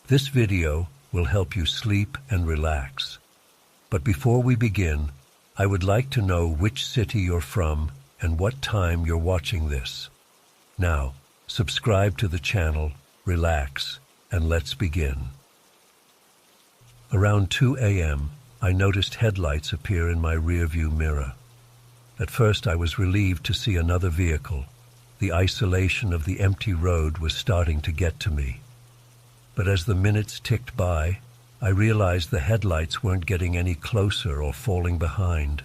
This video will help you sleep and relax. But before we begin, I would like to know which city you're from and what time you're watching this. Now, subscribe to the channel, relax, and let's begin. Around 2 a.m., I noticed headlights appear in my rearview mirror. At first, I was relieved to see another vehicle. The isolation of the empty road was starting to get to me. But as the minutes ticked by, I realized the headlights weren't getting any closer or falling behind.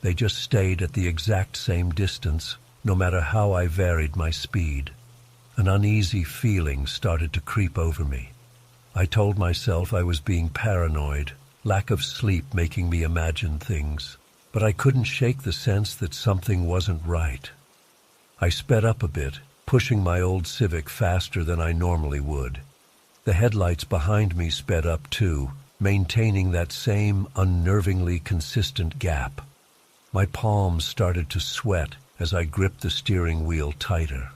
They just stayed at the exact same distance, no matter how I varied my speed. An uneasy feeling started to creep over me. I told myself I was being paranoid, lack of sleep making me imagine things, but I couldn't shake the sense that something wasn't right. I sped up a bit, pushing my old Civic faster than I normally would. The headlights behind me sped up too, maintaining that same unnervingly consistent gap. My palms started to sweat as I gripped the steering wheel tighter.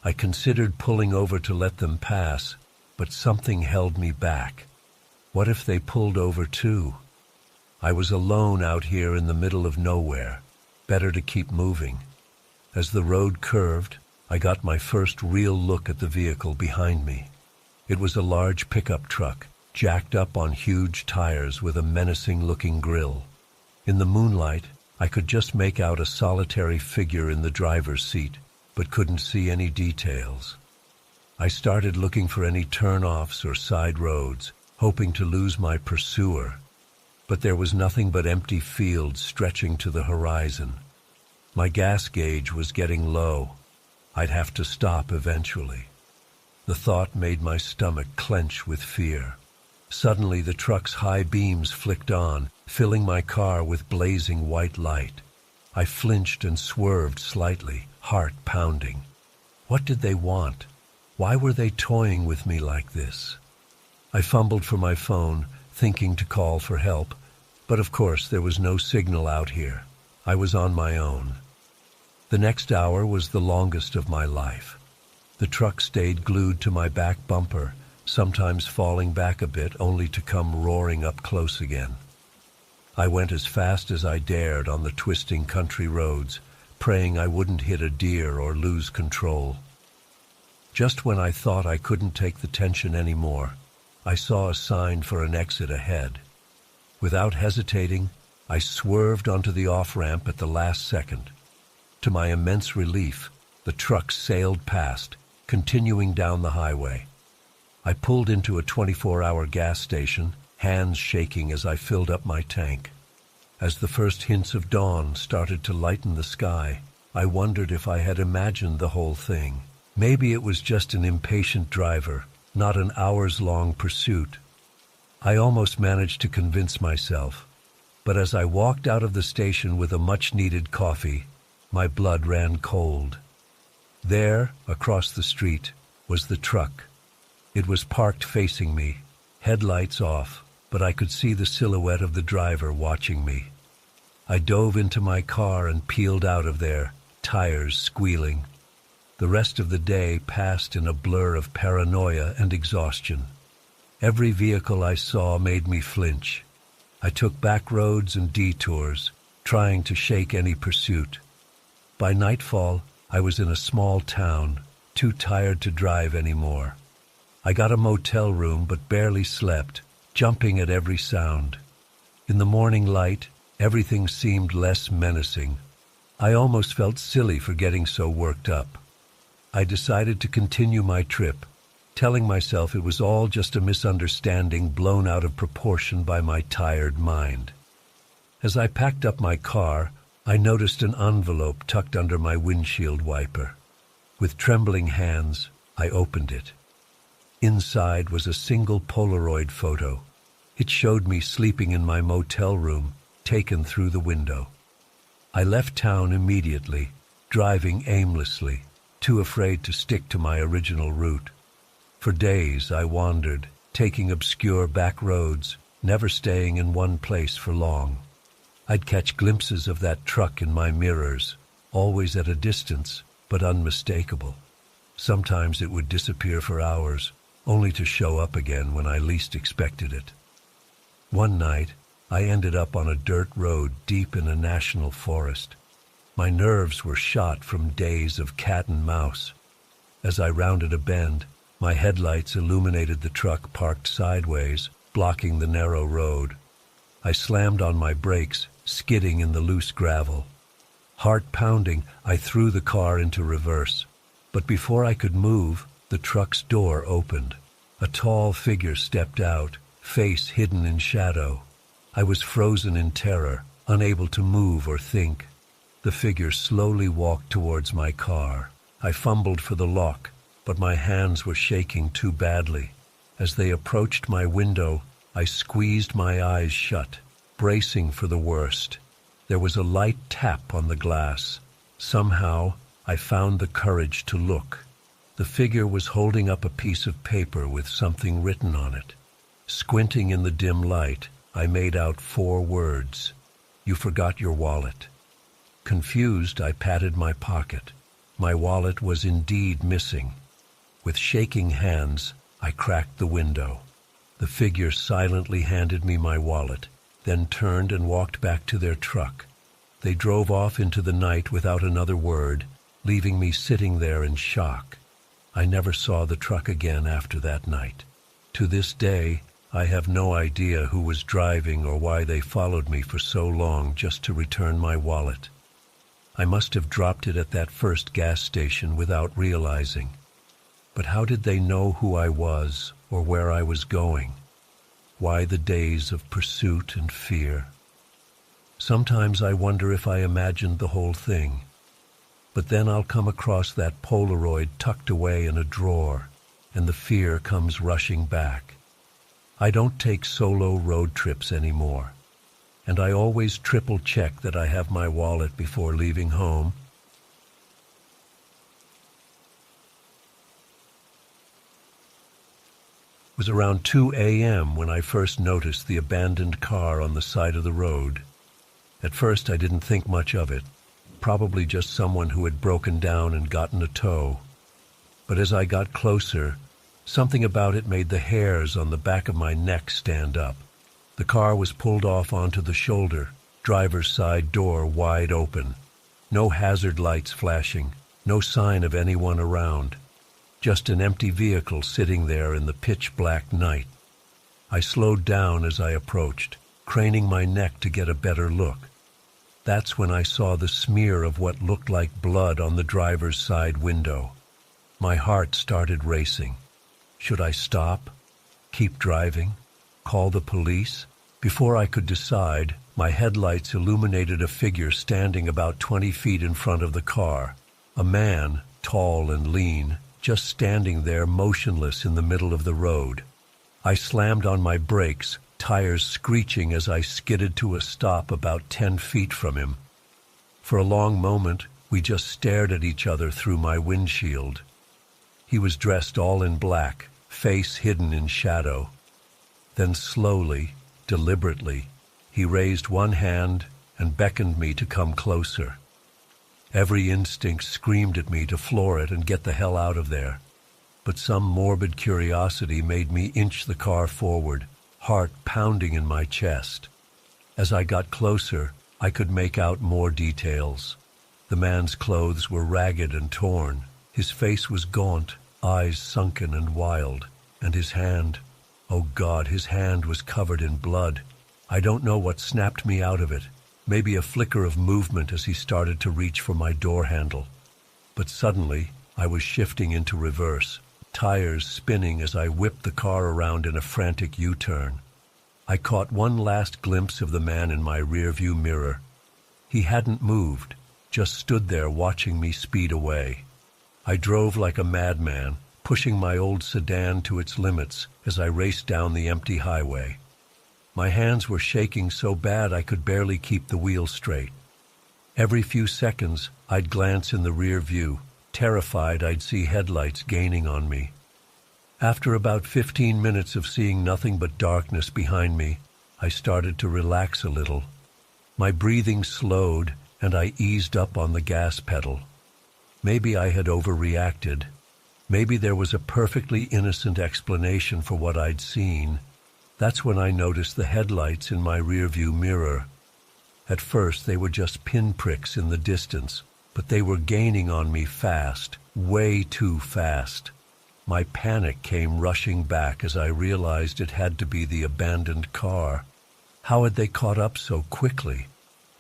I considered pulling over to let them pass, but something held me back. What if they pulled over too? I was alone out here in the middle of nowhere. Better to keep moving. As the road curved, I got my first real look at the vehicle behind me. It was a large pickup truck, jacked up on huge tires with a menacing-looking grille. In the moonlight, I could just make out a solitary figure in the driver's seat, but couldn't see any details. I started looking for any turn-offs or side roads, hoping to lose my pursuer. But there was nothing but empty fields stretching to the horizon. My gas gauge was getting low. I'd have to stop eventually. The thought made my stomach clench with fear. Suddenly, the truck's high beams flicked on, filling my car with blazing white light. I flinched and swerved slightly, heart pounding. What did they want? Why were they toying with me like this? I fumbled for my phone, thinking to call for help, but of course there was no signal out here. I was on my own. The next hour was the longest of my life. The truck stayed glued to my back bumper, sometimes falling back a bit only to come roaring up close again. I went as fast as I dared on the twisting country roads, praying I wouldn't hit a deer or lose control. Just when I thought I couldn't take the tension anymore, I saw a sign for an exit ahead. Without hesitating, I swerved onto the off-ramp at the last second. To my immense relief, the truck sailed past, continuing down the highway. I pulled into a 24-hour gas station, hands shaking as I filled up my tank. As the first hints of dawn started to lighten the sky, I wondered if I had imagined the whole thing. Maybe it was just an impatient driver, not an hours-long pursuit. I almost managed to convince myself, but as I walked out of the station with a much-needed coffee, my blood ran cold. There, across the street, was the truck. It was parked facing me, headlights off, but I could see the silhouette of the driver watching me. I dove into my car and peeled out of there, tires squealing. The rest of the day passed in a blur of paranoia and exhaustion. Every vehicle I saw made me flinch. I took back roads and detours, trying to shake any pursuit. By nightfall, I was in a small town, too tired to drive anymore. I got a motel room but barely slept, jumping at every sound. In the morning light, everything seemed less menacing. I almost felt silly for getting so worked up. I decided to continue my trip, telling myself it was all just a misunderstanding blown out of proportion by my tired mind. As I packed up my car, I noticed an envelope tucked under my windshield wiper. With trembling hands, I opened it. Inside was a single Polaroid photo. It showed me sleeping in my motel room, taken through the window. I left town immediately, driving aimlessly, too afraid to stick to my original route. For days I wandered, taking obscure back roads, never staying in one place for long. I'd catch glimpses of that truck in my mirrors, always at a distance, but unmistakable. Sometimes it would disappear for hours, only to show up again when I least expected it. One night, I ended up on a dirt road deep in a national forest. My nerves were shot from days of cat and mouse. As I rounded a bend, my headlights illuminated the truck parked sideways, blocking the narrow road. I slammed on my brakes, skidding in the loose gravel. Heart pounding, I threw the car into reverse. But before I could move, the truck's door opened. A tall figure stepped out, face hidden in shadow. I was frozen in terror, unable to move or think. The figure slowly walked towards my car. I fumbled for the lock, but my hands were shaking too badly. As they approached my window, I squeezed my eyes shut, bracing for the worst. There was a light tap on the glass. Somehow, I found the courage to look. The figure was holding up a piece of paper with something written on it. Squinting in the dim light, I made out 4 words. "You forgot your wallet." Confused, I patted my pocket. My wallet was indeed missing. With shaking hands, I cracked the window. The figure silently handed me my wallet, then turned and walked back to their truck. They drove off into the night without another word, leaving me sitting there in shock. I never saw the truck again after that night. To this day, I have no idea who was driving or why they followed me for so long just to return my wallet. I must have dropped it at that first gas station without realizing. But how did they know who I was or where I was going? Why the days of pursuit and fear? Sometimes I wonder if I imagined the whole thing. But then I'll come across that Polaroid tucked away in a drawer, and the fear comes rushing back. I don't take solo road trips anymore, and I always triple-check that I have my wallet before leaving home. It was around 2 a.m. when I first noticed the abandoned car on the side of the road. At first I didn't think much of it, probably just someone who had broken down and gotten a tow. But as I got closer, something about it made the hairs on the back of my neck stand up. The car was pulled off onto the shoulder, driver's side door wide open. No hazard lights flashing, no sign of anyone around. Just an empty vehicle sitting there in the pitch-black night. I slowed down as I approached, craning my neck to get a better look. That's when I saw the smear of what looked like blood on the driver's side window. My heart started racing. Should I stop? Keep driving? Call the police? Before I could decide, my headlights illuminated a figure standing about 20 feet in front of the car. A man, tall and lean, just standing there motionless in the middle of the road. I slammed on my brakes, tires screeching as I skidded to a stop about 10 feet from him. For a long moment, we just stared at each other through my windshield. He was dressed all in black, face hidden in shadow. Then slowly, deliberately, he raised one hand and beckoned me to come closer. Every instinct screamed at me to floor it and get the hell out of there. But some morbid curiosity made me inch the car forward, heart pounding in my chest. As I got closer, I could make out more details. The man's clothes were ragged and torn. His face was gaunt, eyes sunken and wild, and his hand, oh God, his hand was covered in blood. I don't know what snapped me out of it. Maybe a flicker of movement as he started to reach for my door handle. But suddenly, I was shifting into reverse, tires spinning as I whipped the car around in a frantic U-turn. I caught one last glimpse of the man in my rearview mirror. He hadn't moved, just stood there watching me speed away. I drove like a madman, pushing my old sedan to its limits as I raced down the empty highway. My hands were shaking so bad I could barely keep the wheel straight. Every few seconds, I'd glance in the rear view, terrified I'd see headlights gaining on me. After about 15 minutes of seeing nothing but darkness behind me, I started to relax a little. My breathing slowed, and I eased up on the gas pedal. Maybe I had overreacted. Maybe there was a perfectly innocent explanation for what I'd seen. That's when I noticed the headlights in my rearview mirror. At first, they were just pinpricks in the distance, but they were gaining on me fast, way too fast. My panic came rushing back as I realized it had to be the abandoned car. How had they caught up so quickly?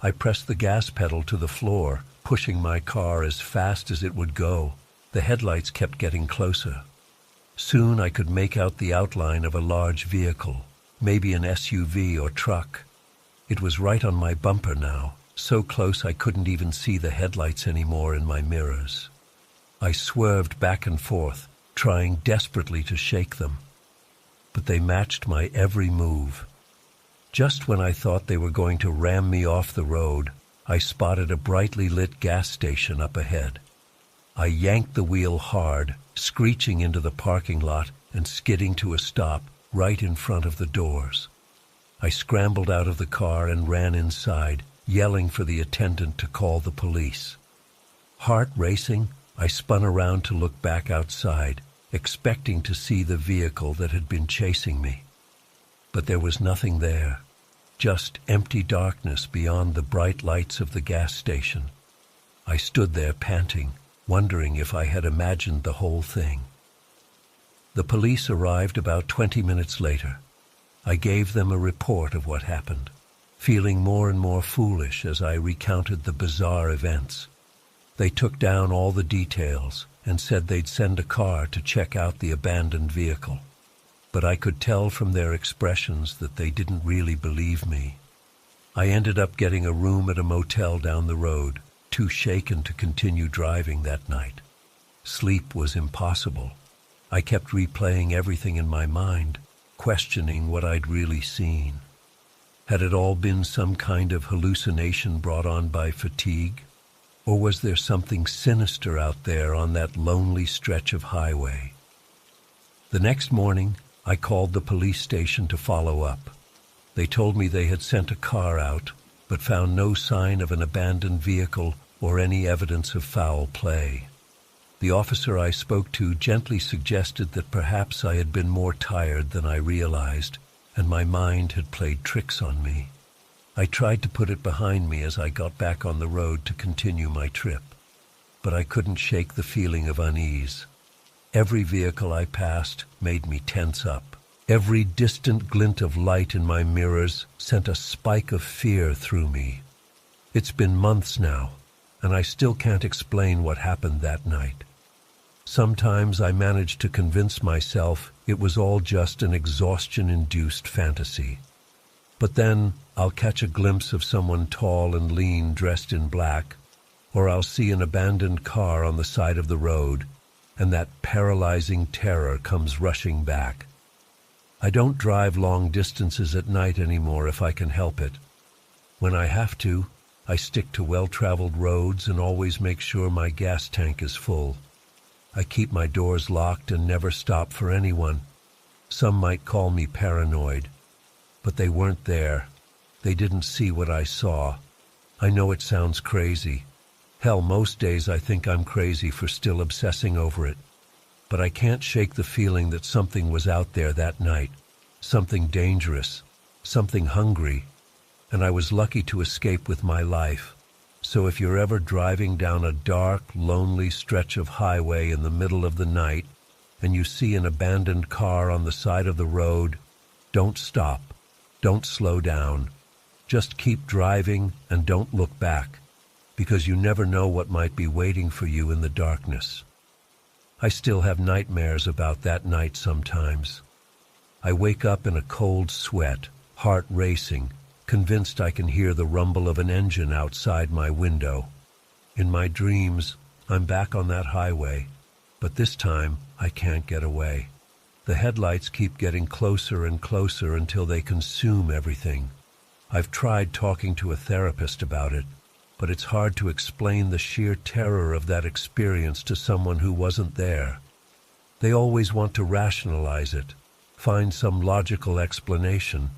I pressed the gas pedal to the floor, pushing my car as fast as it would go. The headlights kept getting closer. Soon I could make out the outline of a large vehicle, maybe an SUV or truck. It was right on my bumper now, so close I couldn't even see the headlights anymore in my mirrors. I swerved back and forth, trying desperately to shake them. But they matched my every move. Just when I thought they were going to ram me off the road, I spotted a brightly lit gas station up ahead. I yanked the wheel hard, screeching into the parking lot and skidding to a stop right in front of the doors. I scrambled out of the car and ran inside, yelling for the attendant to call the police. Heart racing, I spun around to look back outside, expecting to see the vehicle that had been chasing me. But there was nothing there, just empty darkness beyond the bright lights of the gas station. I stood there panting, wondering if I had imagined the whole thing. The police arrived about 20 minutes later. I gave them a report of what happened, feeling more and more foolish as I recounted the bizarre events. They took down all the details and said they'd send a car to check out the abandoned vehicle. But I could tell from their expressions that they didn't really believe me. I ended up getting a room at a motel down the road, too shaken to continue driving that night. Sleep was impossible. I kept replaying everything in my mind, questioning what I'd really seen. Had it all been some kind of hallucination brought on by fatigue? Or was there something sinister out there on that lonely stretch of highway? The next morning, I called the police station to follow up. They told me they had sent a car out, but found no sign of an abandoned vehicle or any evidence of foul play. The officer I spoke to gently suggested that perhaps I had been more tired than I realized, and my mind had played tricks on me. I tried to put it behind me as I got back on the road to continue my trip, but I couldn't shake the feeling of unease. Every vehicle I passed made me tense up. Every distant glint of light in my mirrors sent a spike of fear through me. It's been months now, and I still can't explain what happened that night. Sometimes I manage to convince myself it was all just an exhaustion-induced fantasy. But then I'll catch a glimpse of someone tall and lean dressed in black, or I'll see an abandoned car on the side of the road, and that paralyzing terror comes rushing back. I don't drive long distances at night anymore if I can help it. When I have to, I stick to well-traveled roads and always make sure my gas tank is full. I keep my doors locked and never stop for anyone. Some might call me paranoid, but they weren't there. They didn't see what I saw. I know it sounds crazy. Hell, most days I think I'm crazy for still obsessing over it. But I can't shake the feeling that something was out there that night. Something dangerous. Something hungry. And I was lucky to escape with my life. So if you're ever driving down a dark, lonely stretch of highway in the middle of the night, and you see an abandoned car on the side of the road, don't stop. Don't slow down. Just keep driving and don't look back, because you never know what might be waiting for you in the darkness. I still have nightmares about that night sometimes. I wake up in a cold sweat, heart racing, convinced I can hear the rumble of an engine outside my window. In my dreams, I'm back on that highway, but this time I can't get away. The headlights keep getting closer and closer until they consume everything. I've tried talking to a therapist about it, but it's hard to explain the sheer terror of that experience to someone who wasn't there. They always want to rationalize it, find some logical explanation.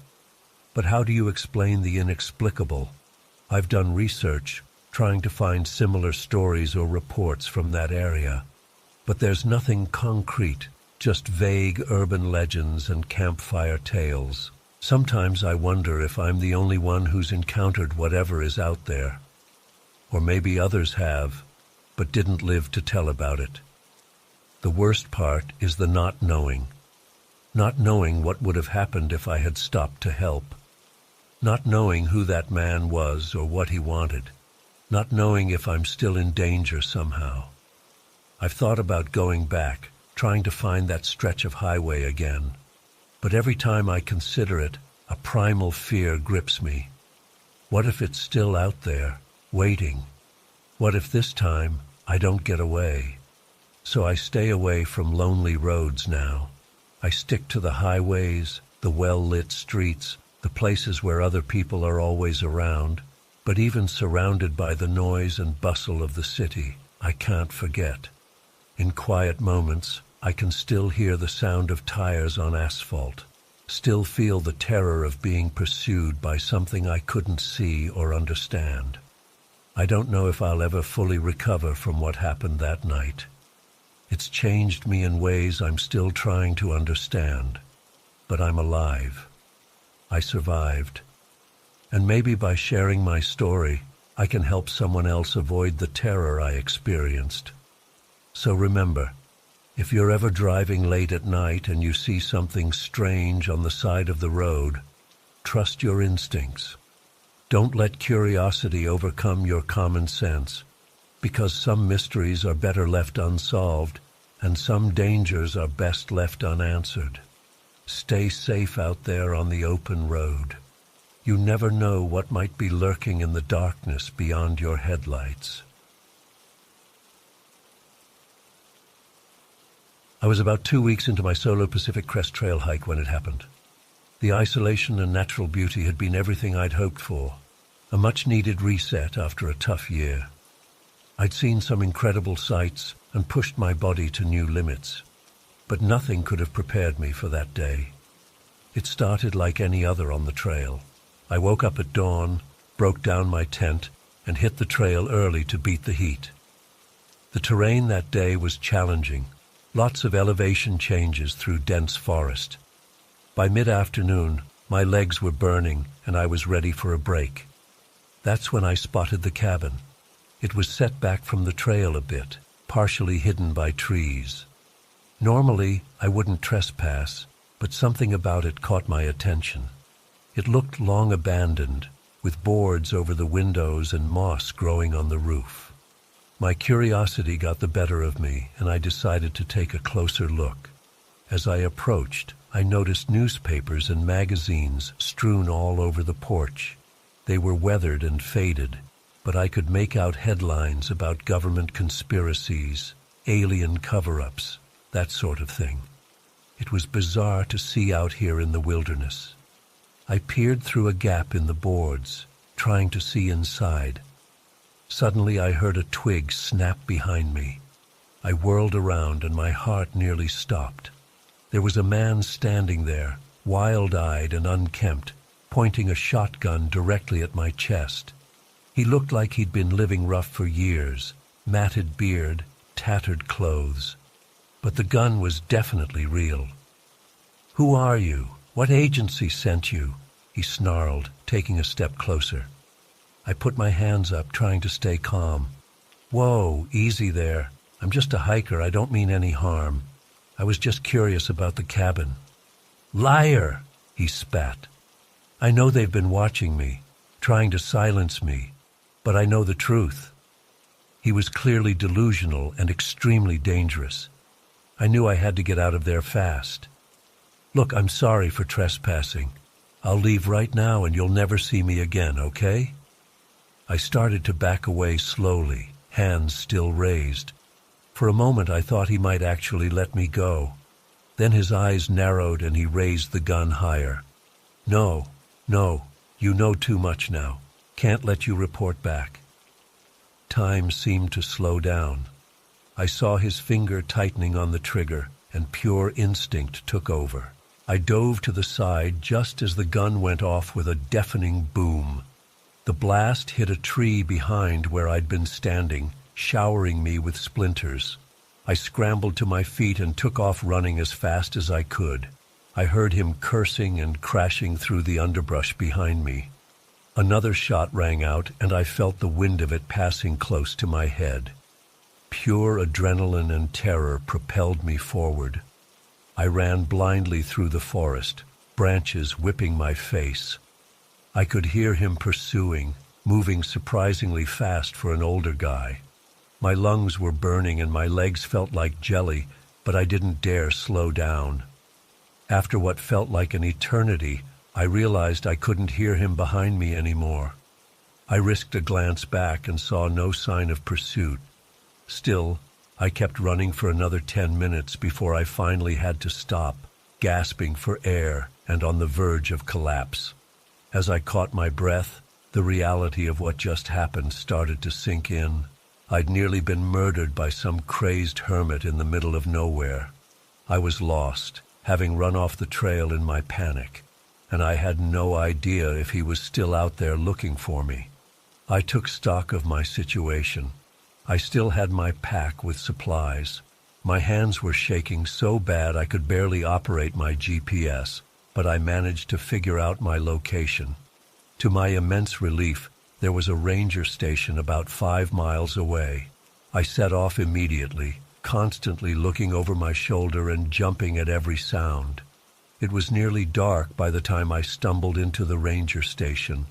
But how do you explain the inexplicable? I've done research, trying to find similar stories or reports from that area. But there's nothing concrete, just vague urban legends and campfire tales. Sometimes I wonder if I'm the only one who's encountered whatever is out there. Or maybe others have, but didn't live to tell about it. The worst part is the not knowing. Not knowing what would have happened if I had stopped to help. Not knowing who that man was or what he wanted. Not knowing if I'm still in danger somehow. I've thought about going back, trying to find that stretch of highway again. But every time I consider it, a primal fear grips me. What if it's still out there, waiting? What if this time I don't get away? So I stay away from lonely roads now. I stick to the highways, the well-lit streets, the places where other people are always around. But even surrounded by the noise and bustle of the city, I can't forget. In quiet moments, I can still hear the sound of tires on asphalt, still feel the terror of being pursued by something I couldn't see or understand. I don't know if I'll ever fully recover from what happened that night. It's changed me in ways I'm still trying to understand. But I'm alive. I survived. And maybe by sharing my story, I can help someone else avoid the terror I experienced. So remember, if you're ever driving late at night and you see something strange on the side of the road, trust your instincts. Don't let curiosity overcome your common sense, because some mysteries are better left unsolved and some dangers are best left unanswered. Stay safe out there on the open road. You never know what might be lurking in the darkness beyond your headlights. I was about 2 weeks into my solo Pacific Crest Trail hike when it happened. The isolation and natural beauty had been everything I'd hoped for, a much-needed reset after a tough year. I'd seen some incredible sights and pushed my body to new limits, but nothing could have prepared me for that day. It started like any other on the trail. I woke up at dawn, broke down my tent, and hit the trail early to beat the heat. The terrain that day was challenging, lots of elevation changes through dense forest. By mid-afternoon, my legs were burning and I was ready for a break. That's when I spotted the cabin. It was set back from the trail a bit, partially hidden by trees. Normally, I wouldn't trespass, but something about it caught my attention. It looked long abandoned, with boards over the windows and moss growing on the roof. My curiosity got the better of me, and I decided to take a closer look. As I approached, I noticed newspapers and magazines strewn all over the porch. They were weathered and faded, but I could make out headlines about government conspiracies, alien cover-ups, that sort of thing. It was bizarre to see out here in the wilderness. I peered through a gap in the boards, trying to see inside. Suddenly I heard a twig snap behind me. I whirled around and my heart nearly stopped. There was a man standing there, wild-eyed and unkempt, pointing a shotgun directly at my chest. He looked like he'd been living rough for years, matted beard, tattered clothes. But the gun was definitely real. "Who are you? What agency sent you?" he snarled, taking a step closer. I put my hands up, trying to stay calm. "Whoa, easy there. I'm just a hiker. I don't mean any harm. I was just curious about the cabin." "Liar!" he spat. "I know they've been watching me, trying to silence me, but I know the truth." He was clearly delusional and extremely dangerous. I knew I had to get out of there fast. "Look, I'm sorry for trespassing. I'll leave right now and you'll never see me again, okay?" I started to back away slowly, hands still raised. For a moment I thought he might actually let me go. Then his eyes narrowed and he raised the gun higher. No, you know too much now. Can't let you report back." Time seemed to slow down. I saw his finger tightening on the trigger, and pure instinct took over. I dove to the side just as the gun went off with a deafening boom. The blast hit a tree behind where I'd been standing, showering me with splinters. I scrambled to my feet and took off running as fast as I could. I heard him cursing and crashing through the underbrush behind me. Another shot rang out, and I felt the wind of it passing close to my head. Pure adrenaline and terror propelled me forward. I ran blindly through the forest, branches whipping my face. I could hear him pursuing, moving surprisingly fast for an older guy. My lungs were burning and my legs felt like jelly, but I didn't dare slow down. After what felt like an eternity, I realized I couldn't hear him behind me anymore. I risked a glance back and saw no sign of pursuit. Still, I kept running for another 10 minutes before I finally had to stop, gasping for air and on the verge of collapse. As I caught my breath, the reality of what just happened started to sink in. I'd nearly been murdered by some crazed hermit in the middle of nowhere. I was lost, having run off the trail in my panic, and I had no idea if he was still out there looking for me. I took stock of my situation. I still had my pack with supplies. My hands were shaking so bad I could barely operate my GPS, but I managed to figure out my location. To my immense relief, there was a ranger station about 5 miles away. I set off immediately, constantly looking over my shoulder and jumping at every sound. It was nearly dark by the time I stumbled into the ranger station.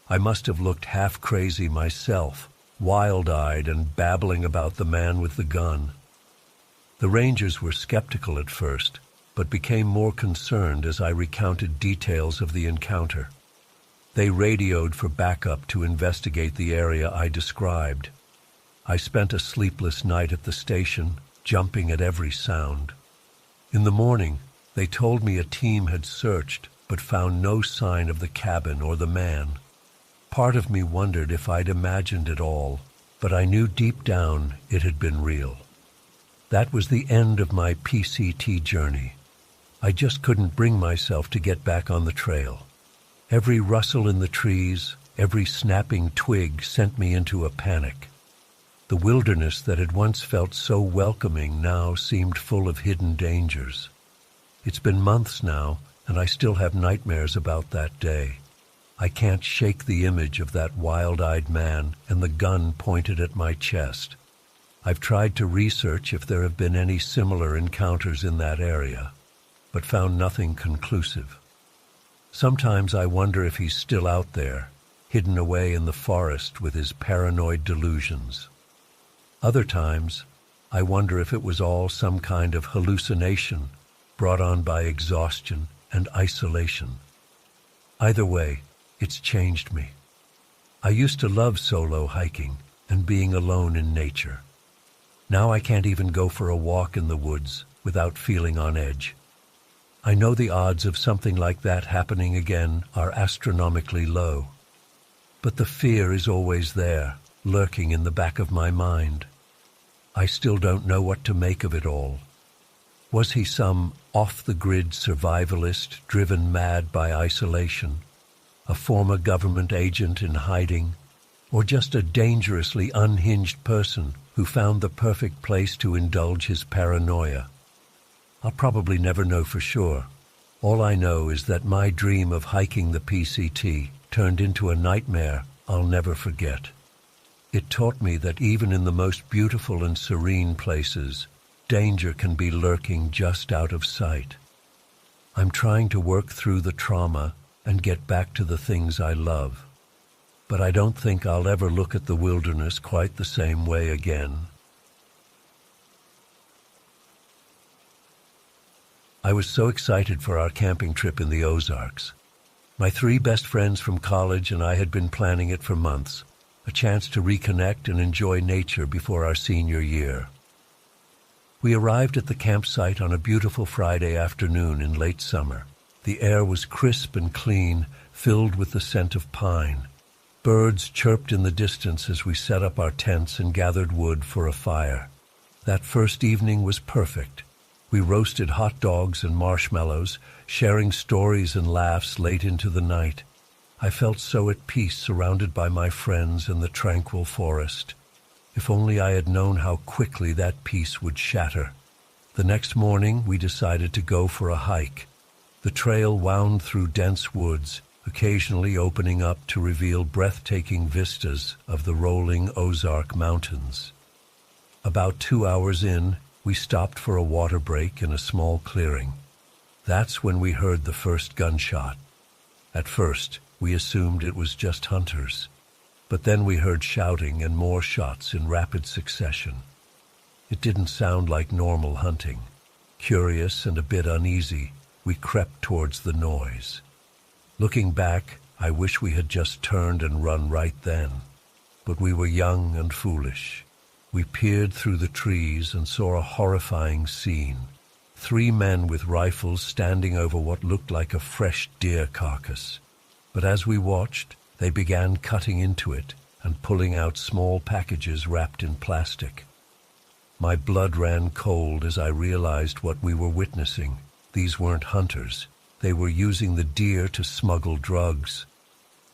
I must have looked half crazy myself, wild-eyed and babbling about the man with the gun. The rangers were skeptical at first, but became more concerned as I recounted details of the encounter. They radioed for backup to investigate the area I described. I spent a sleepless night at the station, jumping at every sound. In the morning, they told me a team had searched, but found no sign of the cabin or the man. Part of me wondered if I'd imagined it all, but I knew deep down it had been real. That was the end of my PCT journey. I just couldn't bring myself to get back on the trail. Every rustle in the trees, every snapping twig sent me into a panic. The wilderness that had once felt so welcoming now seemed full of hidden dangers. It's been months now, and I still have nightmares about that day. I can't shake the image of that wild-eyed man and the gun pointed at my chest. I've tried to research if there have been any similar encounters in that area, but found nothing conclusive. Sometimes I wonder if he's still out there, hidden away in the forest with his paranoid delusions. Other times, I wonder if it was all some kind of hallucination brought on by exhaustion and isolation. Either way, it's changed me. I used to love solo hiking and being alone in nature. Now I can't even go for a walk in the woods without feeling on edge. I know the odds of something like that happening again are astronomically low. But the fear is always there, lurking in the back of my mind. I still don't know what to make of it all. Was he some off-the-grid survivalist driven mad by isolation, a former government agent in hiding, or just a dangerously unhinged person who found the perfect place to indulge his paranoia? I'll probably never know for sure. All I know is that my dream of hiking the PCT turned into a nightmare I'll never forget. It taught me that even in the most beautiful and serene places, danger can be lurking just out of sight. I'm trying to work through the trauma and get back to the things I love. But I don't think I'll ever look at the wilderness quite the same way again. I was so excited for our camping trip in the Ozarks. My 3 best friends from college and I had been planning it for months, a chance to reconnect and enjoy nature before our senior year. We arrived at the campsite on a beautiful Friday afternoon in late summer. The air was crisp and clean, filled with the scent of pine. Birds chirped in the distance as we set up our tents and gathered wood for a fire. That first evening was perfect. We roasted hot dogs and marshmallows, sharing stories and laughs late into the night. I felt so at peace surrounded by my friends and the tranquil forest. If only I had known how quickly that peace would shatter. The next morning, we decided to go for a hike. The trail wound through dense woods, occasionally opening up to reveal breathtaking vistas of the rolling Ozark Mountains. About 2 hours in, we stopped for a water break in a small clearing. That's when we heard the first gunshot. At first, we assumed it was just hunters. But then we heard shouting and more shots in rapid succession. It didn't sound like normal hunting. Curious and a bit uneasy, we crept towards the noise. Looking back, I wish we had just turned and run right then. But we were young and foolish. We peered through the trees and saw a horrifying scene. 3 men with rifles standing over what looked like a fresh deer carcass. But as we watched, they began cutting into it and pulling out small packages wrapped in plastic. My blood ran cold as I realized what we were witnessing. These weren't hunters. They were using the deer to smuggle drugs.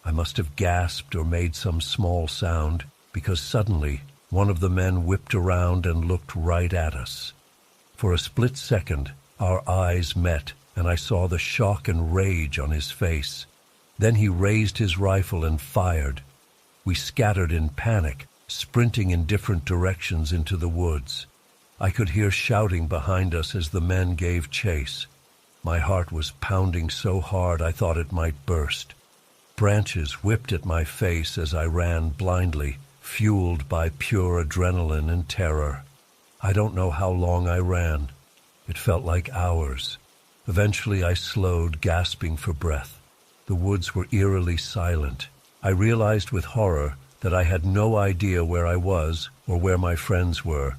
I must have gasped or made some small sound because suddenly one of the men whipped around and looked right at us. For a split second, our eyes met, and I saw the shock and rage on his face. Then he raised his rifle and fired. We scattered in panic, sprinting in different directions into the woods. I could hear shouting behind us as the men gave chase. My heart was pounding so hard I thought it might burst. Branches whipped at my face as I ran blindly, fueled by pure adrenaline and terror. I don't know how long I ran. It felt like hours. Eventually I slowed, gasping for breath. The woods were eerily silent. I realized with horror that I had no idea where I was or where my friends were.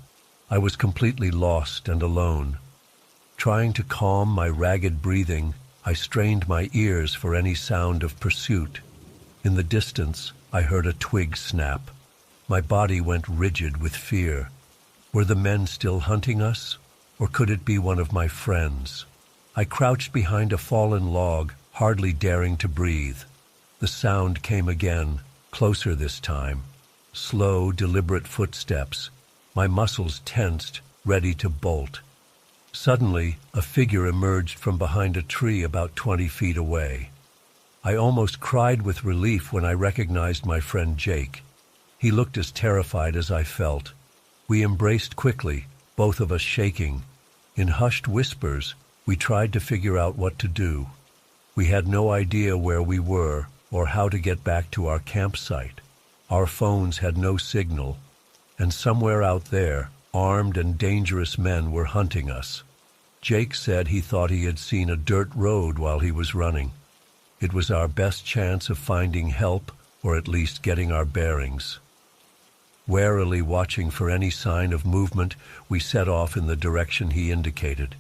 I was completely lost and alone. Trying to calm my ragged breathing, I strained my ears for any sound of pursuit. In the distance, I heard a twig snap. My body went rigid with fear. Were the men still hunting us, or could it be one of my friends? I crouched behind a fallen log, hardly daring to breathe. The sound came again, closer this time. Slow, deliberate footsteps. My muscles tensed, ready to bolt. Suddenly, a figure emerged from behind a tree about 20 feet away. I almost cried with relief when I recognized my friend Jake. He looked as terrified as I felt. We embraced quickly, both of us shaking. In hushed whispers, we tried to figure out what to do. We had no idea where we were or how to get back to our campsite. Our phones had no signal, and somewhere out there, armed and dangerous men were hunting us. Jake said he thought he had seen a dirt road while he was running. It was our best chance of finding help or at least getting our bearings. Warily watching for any sign of movement, we set off in the direction he indicated.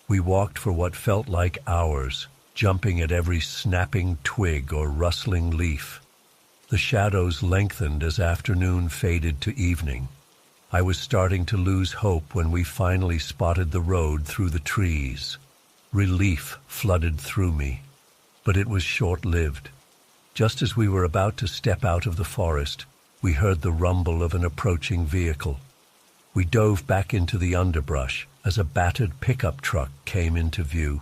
We walked for what felt like hours, jumping at every snapping twig or rustling leaf. The shadows lengthened as afternoon faded to evening. I was starting to lose hope when we finally spotted the road through the trees. Relief flooded through me, but it was short-lived. Just as we were about to step out of the forest, we heard the rumble of an approaching vehicle. We dove back into the underbrush as a battered pickup truck came into view.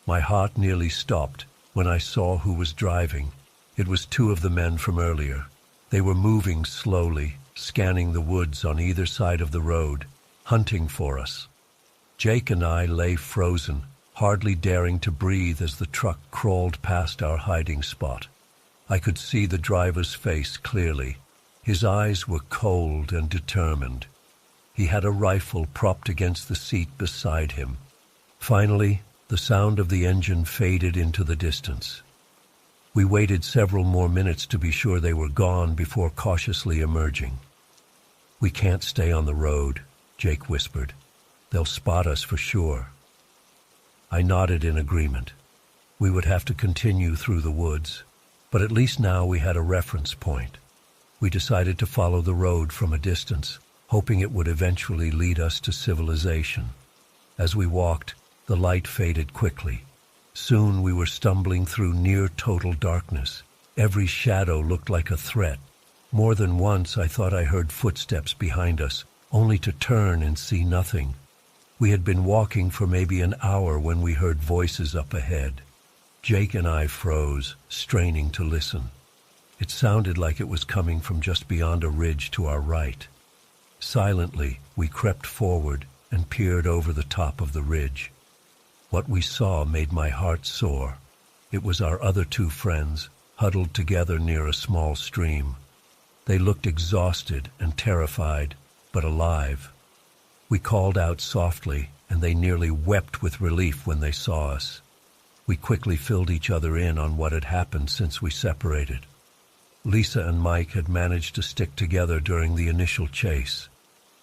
My heart nearly stopped when I saw who was driving. It was 2 of the men from earlier. They were moving slowly, scanning the woods on either side of the road, hunting for us. Jake and I lay frozen, hardly daring to breathe as the truck crawled past our hiding spot. I could see the driver's face clearly. His eyes were cold and determined. He had a rifle propped against the seat beside him. Finally, the sound of the engine faded into the distance. We waited several more minutes to be sure they were gone before cautiously emerging. "We can't stay on the road," Jake whispered. "They'll spot us for sure." I nodded in agreement. We would have to continue through the woods, but at least now we had a reference point. We decided to follow the road from a distance, hoping it would eventually lead us to civilization. As we walked, the light faded quickly. Soon we were stumbling through near total darkness. Every shadow looked like a threat. More than once I thought I heard footsteps behind us, only to turn and see nothing. We had been walking for maybe an hour when we heard voices up ahead. Jake and I froze, straining to listen. It sounded like it was coming from just beyond a ridge to our right. Silently, we crept forward and peered over the top of the ridge. What we saw made my heart soar. It was our other two friends, huddled together near a small stream. They looked exhausted and terrified, but alive. We called out softly, and they nearly wept with relief when they saw us. We quickly filled each other in on what had happened since we separated. Lisa and Mike had managed to stick together during the initial chase.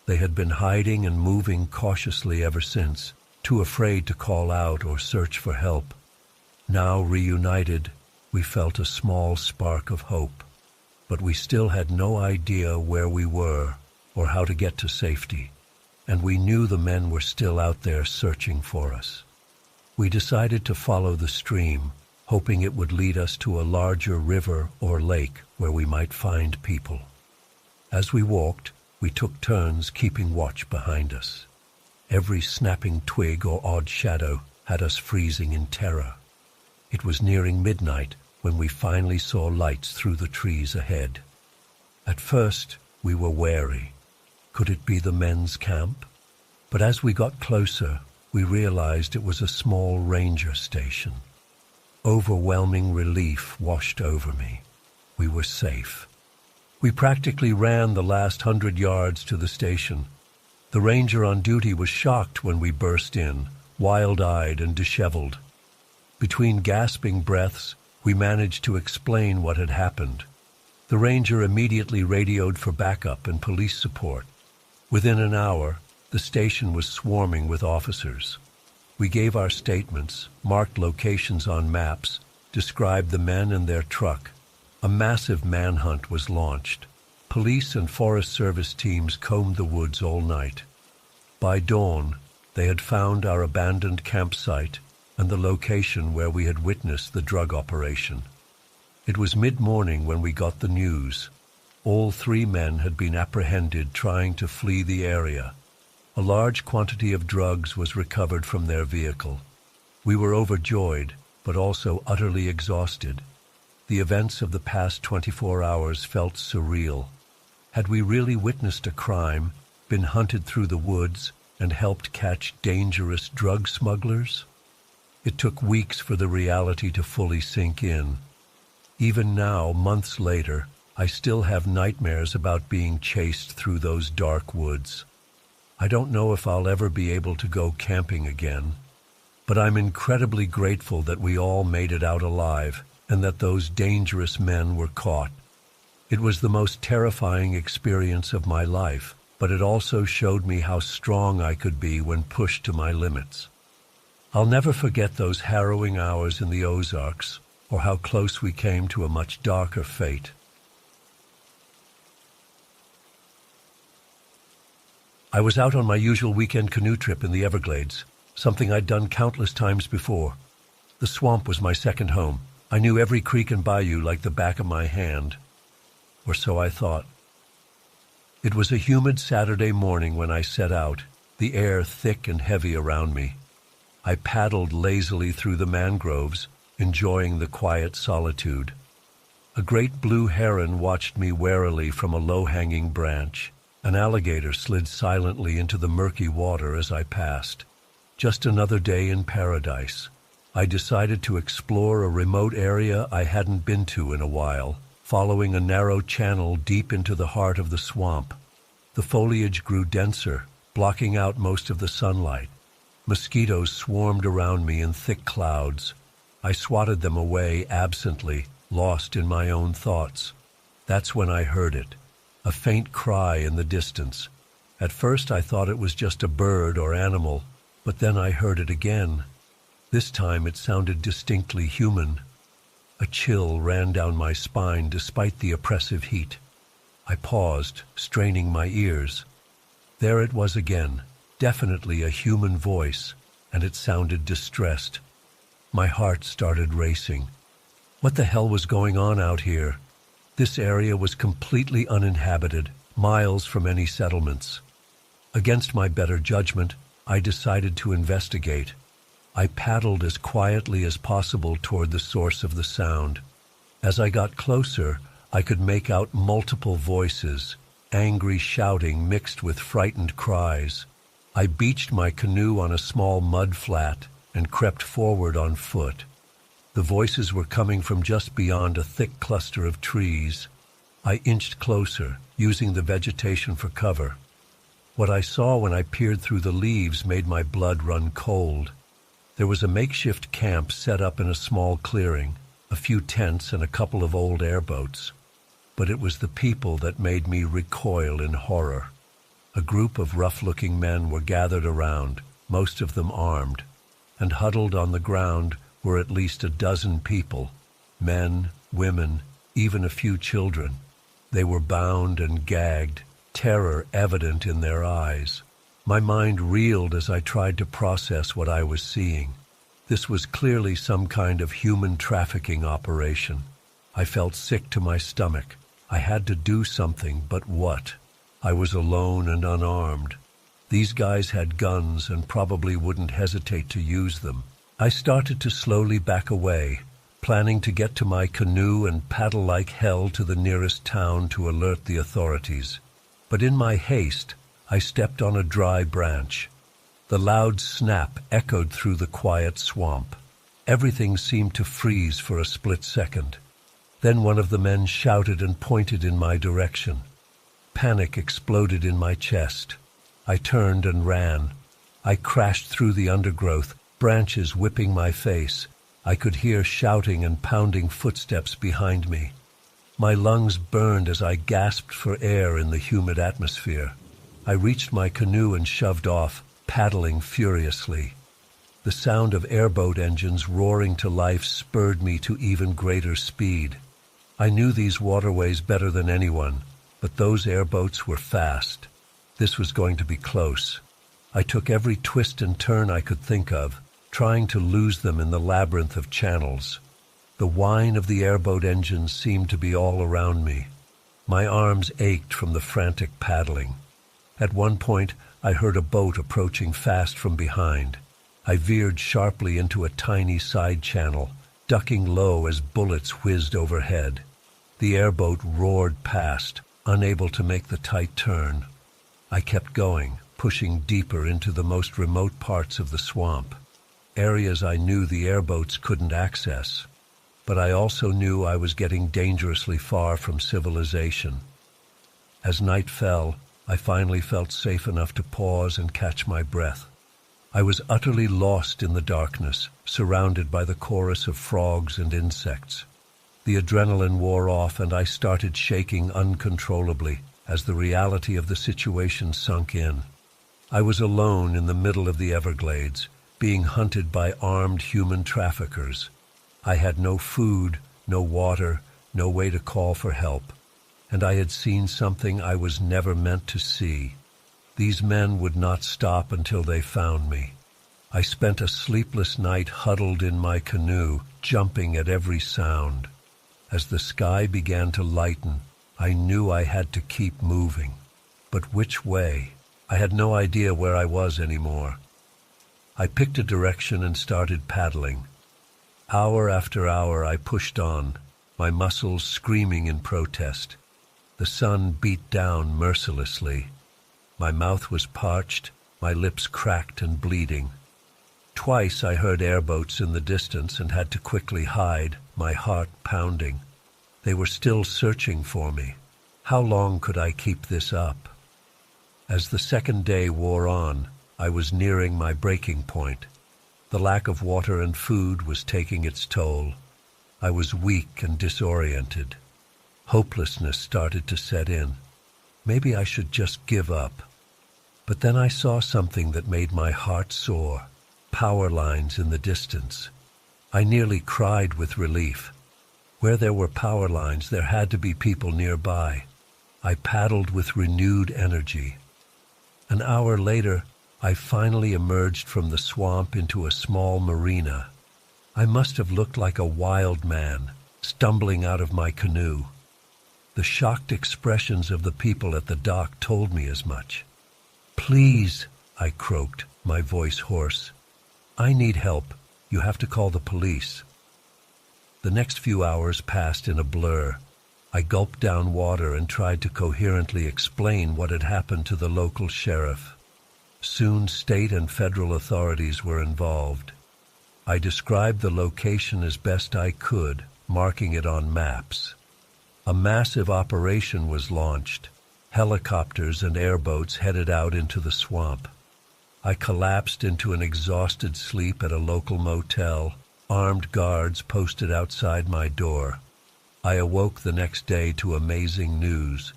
They had been hiding and moving cautiously ever since, too afraid to call out or search for help. Now reunited, we felt a small spark of hope, but we still had no idea where we were or how to get to safety, and we knew the men were still out there searching for us. We decided to follow the stream, hoping it would lead us to a larger river or lake where we might find people. As we walked, we took turns keeping watch behind us. Every snapping twig or odd shadow had us freezing in terror. It was nearing midnight when we finally saw lights through the trees ahead. At first, we were wary. Could it be the men's camp? But as we got closer, we realized it was a small ranger station. Overwhelming relief washed over me. We were safe. We practically ran the last 100 yards to the station. The ranger on duty was shocked when we burst in, wild-eyed and disheveled. Between gasping breaths, we managed to explain what had happened. The ranger immediately radioed for backup and police support. Within an hour, the station was swarming with officers. We gave our statements, marked locations on maps, described the men and their truck. A massive manhunt was launched. Police and Forest Service teams combed the woods all night. By dawn, they had found our abandoned campsite and the location where we had witnessed the drug operation. It was mid-morning when we got the news. All 3 men had been apprehended trying to flee the area. A large quantity of drugs was recovered from their vehicle. We were overjoyed, but also utterly exhausted. The events of the past 24 hours felt surreal. Had we really witnessed a crime, been hunted through the woods, and helped catch dangerous drug smugglers? It took weeks for the reality to fully sink in. Even now, months later, I still have nightmares about being chased through those dark woods. I don't know if I'll ever be able to go camping again, but I'm incredibly grateful that we all made it out alive and that those dangerous men were caught. It was the most terrifying experience of my life, but it also showed me how strong I could be when pushed to my limits. I'll never forget those harrowing hours in the Ozarks, or how close we came to a much darker fate. I was out on my usual weekend canoe trip in the Everglades, something I'd done countless times before. The swamp was my second home. I knew every creek and bayou like the back of my hand. Or so I thought. It was a humid Saturday morning when I set out, the air thick and heavy around me. I paddled lazily through the mangroves, enjoying the quiet solitude. A great blue heron watched me warily from a low-hanging branch. An alligator slid silently into the murky water as I passed. Just another day in paradise. I decided to explore a remote area I hadn't been to in a while, following a narrow channel deep into the heart of the swamp. The foliage grew denser, blocking out most of the sunlight. Mosquitoes swarmed around me in thick clouds. I swatted them away absently, lost in my own thoughts. That's when I heard it, a faint cry in the distance. At first I thought it was just a bird or animal, but then I heard it again. This time it sounded distinctly human. A chill ran down my spine despite the oppressive heat. I paused, straining my ears. There it was again, definitely a human voice, and it sounded distressed. My heart started racing. What the hell was going on out here? This area was completely uninhabited, miles from any settlements. Against my better judgment, I decided to investigate. I paddled as quietly as possible toward the source of the sound. As I got closer, I could make out multiple voices, angry shouting mixed with frightened cries. I beached my canoe on a small mud flat and crept forward on foot. The voices were coming from just beyond a thick cluster of trees. I inched closer, using the vegetation for cover. What I saw when I peered through the leaves made my blood run cold. There was a makeshift camp set up in a small clearing, a few tents and a couple of old airboats. But it was the people that made me recoil in horror. A group of rough-looking men were gathered around, most of them armed, and huddled on the ground were at least a dozen people, men, women, even a few children. They were bound and gagged, terror evident in their eyes. My mind reeled as I tried to process what I was seeing. This was clearly some kind of human trafficking operation. I felt sick to my stomach. I had to do something, but what? I was alone and unarmed. These guys had guns and probably wouldn't hesitate to use them. I started to slowly back away, planning to get to my canoe and paddle like hell to the nearest town to alert the authorities. But in my haste, I stepped on a dry branch. The loud snap echoed through the quiet swamp. Everything seemed to freeze for a split second. Then one of the men shouted and pointed in my direction. Panic exploded in my chest. I turned and ran. I crashed through the undergrowth, branches whipping my face. I could hear shouting and pounding footsteps behind me. My lungs burned as I gasped for air in the humid atmosphere. I reached my canoe and shoved off, paddling furiously. The sound of airboat engines roaring to life spurred me to even greater speed. I knew these waterways better than anyone, but those airboats were fast. This was going to be close. I took every twist and turn I could think of, trying to lose them in the labyrinth of channels. The whine of the airboat engines seemed to be all around me. My arms ached from the frantic paddling. At one point, I heard a boat approaching fast from behind. I veered sharply into a tiny side channel, ducking low as bullets whizzed overhead. The airboat roared past, unable to make the tight turn. I kept going, pushing deeper into the most remote parts of the swamp, areas I knew the airboats couldn't access. But I also knew I was getting dangerously far from civilization. As night fell, I finally felt safe enough to pause and catch my breath. I was utterly lost in the darkness, surrounded by the chorus of frogs and insects. The adrenaline wore off and I started shaking uncontrollably as the reality of the situation sunk in. I was alone in the middle of the Everglades, being hunted by armed human traffickers. I had no food, no water, no way to call for help, and I had seen something I was never meant to see. These men would not stop until they found me. I spent a sleepless night huddled in my canoe, jumping at every sound. As the sky began to lighten, I knew I had to keep moving. But which way? I had no idea where I was anymore. I picked a direction and started paddling. Hour after hour I pushed on, my muscles screaming in protest. The sun beat down mercilessly. My mouth was parched, my lips cracked and bleeding. Twice I heard airboats in the distance and had to quickly hide, my heart pounding. They were still searching for me. How long could I keep this up? As the second day wore on, I was nearing my breaking point. The lack of water and food was taking its toll. I was weak and disoriented. Hopelessness started to set in. Maybe I should just give up. But then I saw something that made my heart soar. Power lines in the distance. I nearly cried with relief. Where there were power lines, there had to be people nearby. I paddled with renewed energy. An hour later, I finally emerged from the swamp into a small marina. I must have looked like a wild man, stumbling out of my canoe. The shocked expressions of the people at the dock told me as much. "Please," I croaked, my voice hoarse. "I need help. You have to call the police." The next few hours passed in a blur. I gulped down water and tried to coherently explain what had happened to the local sheriff. Soon state and federal authorities were involved. I described the location as best I could, marking it on maps. A massive operation was launched. Helicopters and airboats headed out into the swamp. I collapsed into an exhausted sleep at a local motel. Armed guards posted outside my door. I awoke the next day to amazing news.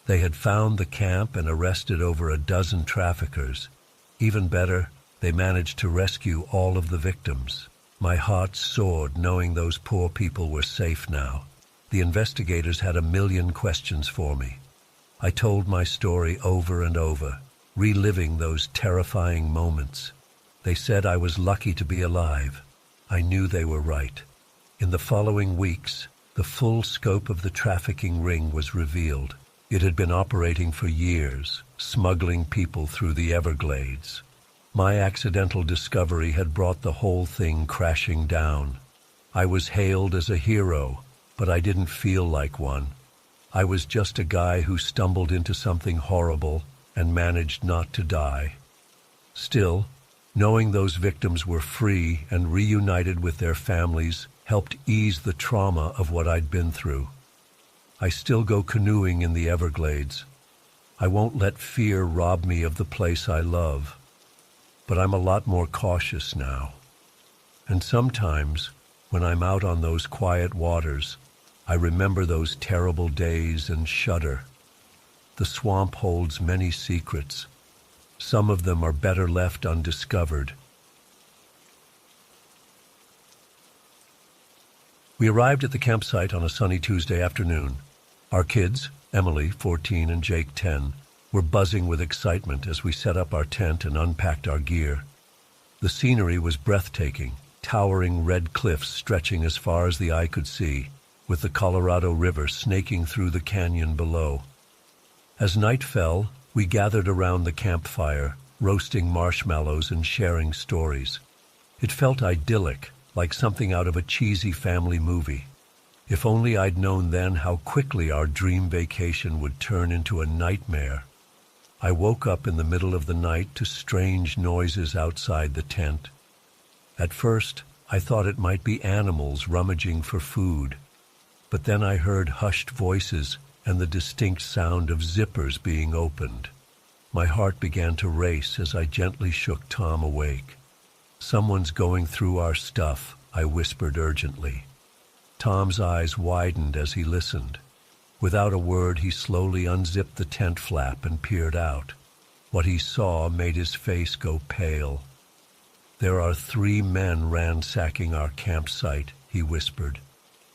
They had found the camp and arrested over a dozen traffickers. Even better, they managed to rescue all of the victims. My heart soared knowing those poor people were safe now. The investigators had a million questions for me. I told my story over and over, reliving those terrifying moments. They said I was lucky to be alive. I knew they were right. In the following weeks, the full scope of the trafficking ring was revealed. It had been operating for years, smuggling people through the Everglades. My accidental discovery had brought the whole thing crashing down. I was hailed as a hero, but I didn't feel like one. I was just a guy who stumbled into something horrible and managed not to die. Still, knowing those victims were free and reunited with their families helped ease the trauma of what I'd been through. I still go canoeing in the Everglades. I won't let fear rob me of the place I love. But I'm a lot more cautious now. And sometimes, when I'm out on those quiet waters, I remember those terrible days and shudder. The swamp holds many secrets. Some of them are better left undiscovered. We arrived at the campsite on a sunny Tuesday afternoon. Our kids, Emily, 14, and Jake, 10, were buzzing with excitement as we set up our tent and unpacked our gear. The scenery was breathtaking, towering red cliffs stretching as far as the eye could see, with the Colorado River snaking through the canyon below. As night fell, we gathered around the campfire, roasting marshmallows and sharing stories. It felt idyllic, like something out of a cheesy family movie. If only I'd known then how quickly our dream vacation would turn into a nightmare. I woke up in the middle of the night to strange noises outside the tent. At first, I thought it might be animals rummaging for food. But then I heard hushed voices and the distinct sound of zippers being opened. My heart began to race as I gently shook Tom awake. "Someone's going through our stuff," I whispered urgently. Tom's eyes widened as he listened. Without a word, he slowly unzipped the tent flap and peered out. What he saw made his face go pale. "There are 3 men ransacking our campsite," he whispered.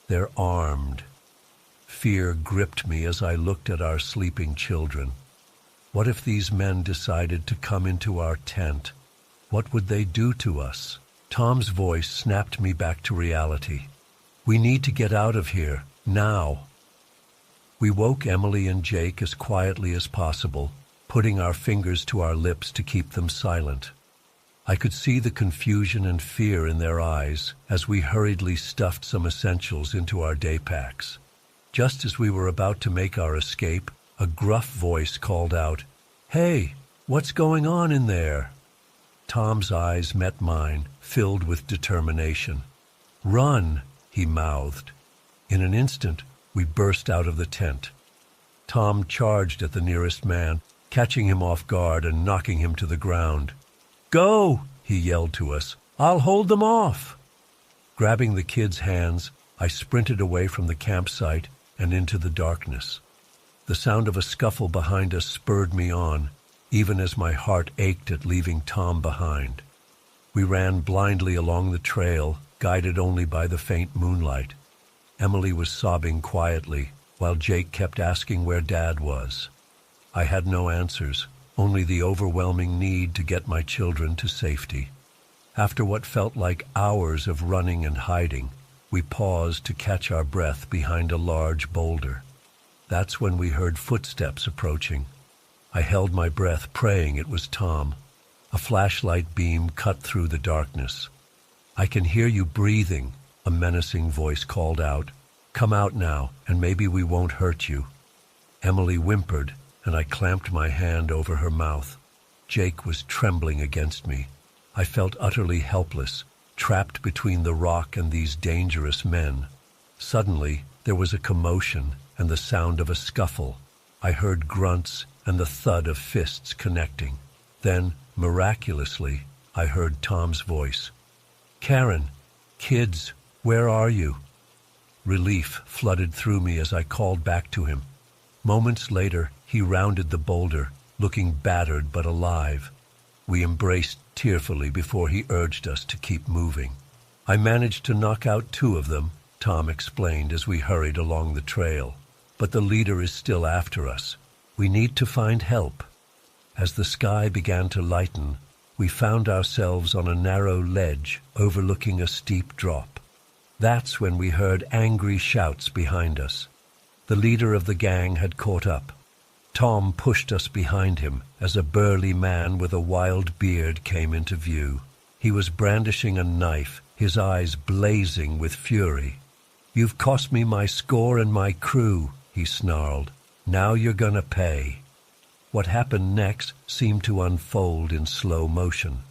"They're armed." Fear gripped me as I looked at our sleeping children. What if these men decided to come into our tent? What would they do to us? Tom's voice snapped me back to reality. "We need to get out of here, now." We woke Emily and Jake as quietly as possible, putting our fingers to our lips to keep them silent. I could see the confusion and fear in their eyes as we hurriedly stuffed some essentials into our day packs. Just as we were about to make our escape, a gruff voice called out, "Hey, what's going on in there?" Tom's eyes met mine, filled with determination. "Run," he mouthed. In an instant, we burst out of the tent. Tom charged at the nearest man, catching him off guard and knocking him to the ground. "Go!" he yelled to us. "I'll hold them off!" Grabbing the kids' hands, I sprinted away from the campsite and into the darkness. The sound of a scuffle behind us spurred me on, even as my heart ached at leaving Tom behind. We ran blindly along the trail, guided only by the faint moonlight. Emily was sobbing quietly, while Jake kept asking where Dad was. I had no answers, only the overwhelming need to get my children to safety. After what felt like hours of running and hiding, we paused to catch our breath behind a large boulder. That's when we heard footsteps approaching. I held my breath, praying it was Tom. A flashlight beam cut through the darkness. "I can hear you breathing," a menacing voice called out. "Come out now, and maybe we won't hurt you." Emily whimpered, and I clamped my hand over her mouth. Jake was trembling against me. I felt utterly helpless, trapped between the rock and these dangerous men. Suddenly, there was a commotion and the sound of a scuffle. I heard grunts and the thud of fists connecting. Then, miraculously, I heard Tom's voice. "Karen, kids, where are you?" Relief flooded through me as I called back to him. Moments later, he rounded the boulder, looking battered but alive. We embraced tearfully before he urged us to keep moving. "I managed to knock out 2 of them," Tom explained as we hurried along the trail. "But the leader is still after us. We need to find help." As the sky began to lighten, we found ourselves on a narrow ledge overlooking a steep drop. That's when we heard angry shouts behind us. The leader of the gang had caught up. Tom pushed us behind him as a burly man with a wild beard came into view. He was brandishing a knife, his eyes blazing with fury. "You've cost me my score and my crew," he snarled. "Now you're gonna pay." What happened next seemed to unfold in slow motion.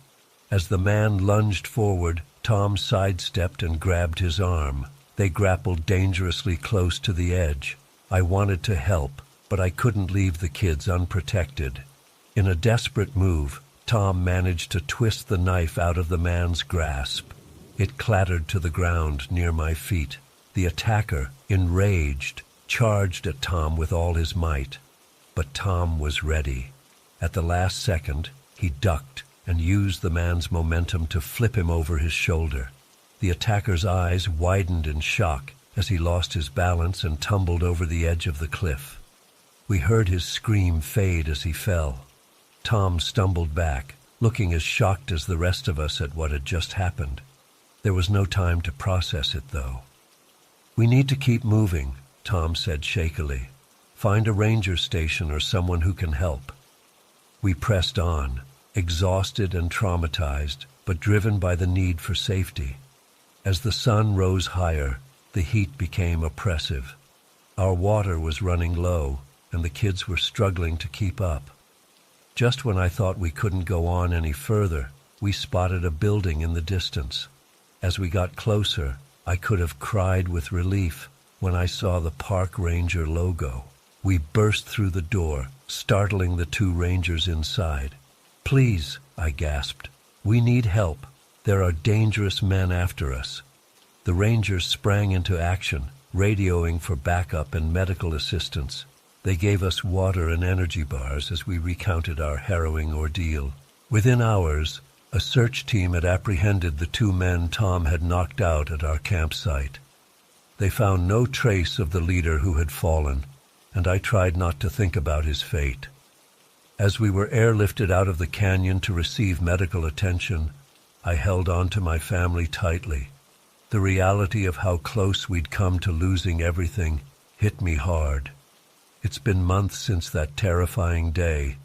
As the man lunged forward, Tom sidestepped and grabbed his arm. They grappled dangerously close to the edge. I wanted to help, but I couldn't leave the kids unprotected. In a desperate move, Tom managed to twist the knife out of the man's grasp. It clattered to the ground near my feet. The attacker, enraged, charged at Tom with all his might. But Tom was ready. At the last second, he ducked and used the man's momentum to flip him over his shoulder. The attacker's eyes widened in shock as he lost his balance and tumbled over the edge of the cliff. We heard his scream fade as he fell. Tom stumbled back, looking as shocked as the rest of us at what had just happened. There was no time to process it, though. "We need to keep moving," Tom said shakily. "Find a ranger station or someone who can help." We pressed on, exhausted and traumatized, but driven by the need for safety. As the sun rose higher, the heat became oppressive. Our water was running low, and the kids were struggling to keep up. Just when I thought we couldn't go on any further, we spotted a building in the distance. As we got closer, I could have cried with relief when I saw the park ranger logo. We burst through the door, startling the 2 rangers inside. "Please," I gasped, "we need help. There are dangerous men after us." The rangers sprang into action, radioing for backup and medical assistance. They gave us water and energy bars as we recounted our harrowing ordeal. Within hours, a search team had apprehended the 2 men Tom had knocked out at our campsite. They found no trace of the leader who had fallen, and I tried not to think about his fate. As we were airlifted out of the canyon to receive medical attention, I held on to my family tightly. The reality of how close we'd come to losing everything hit me hard. It's been months since that terrifying day,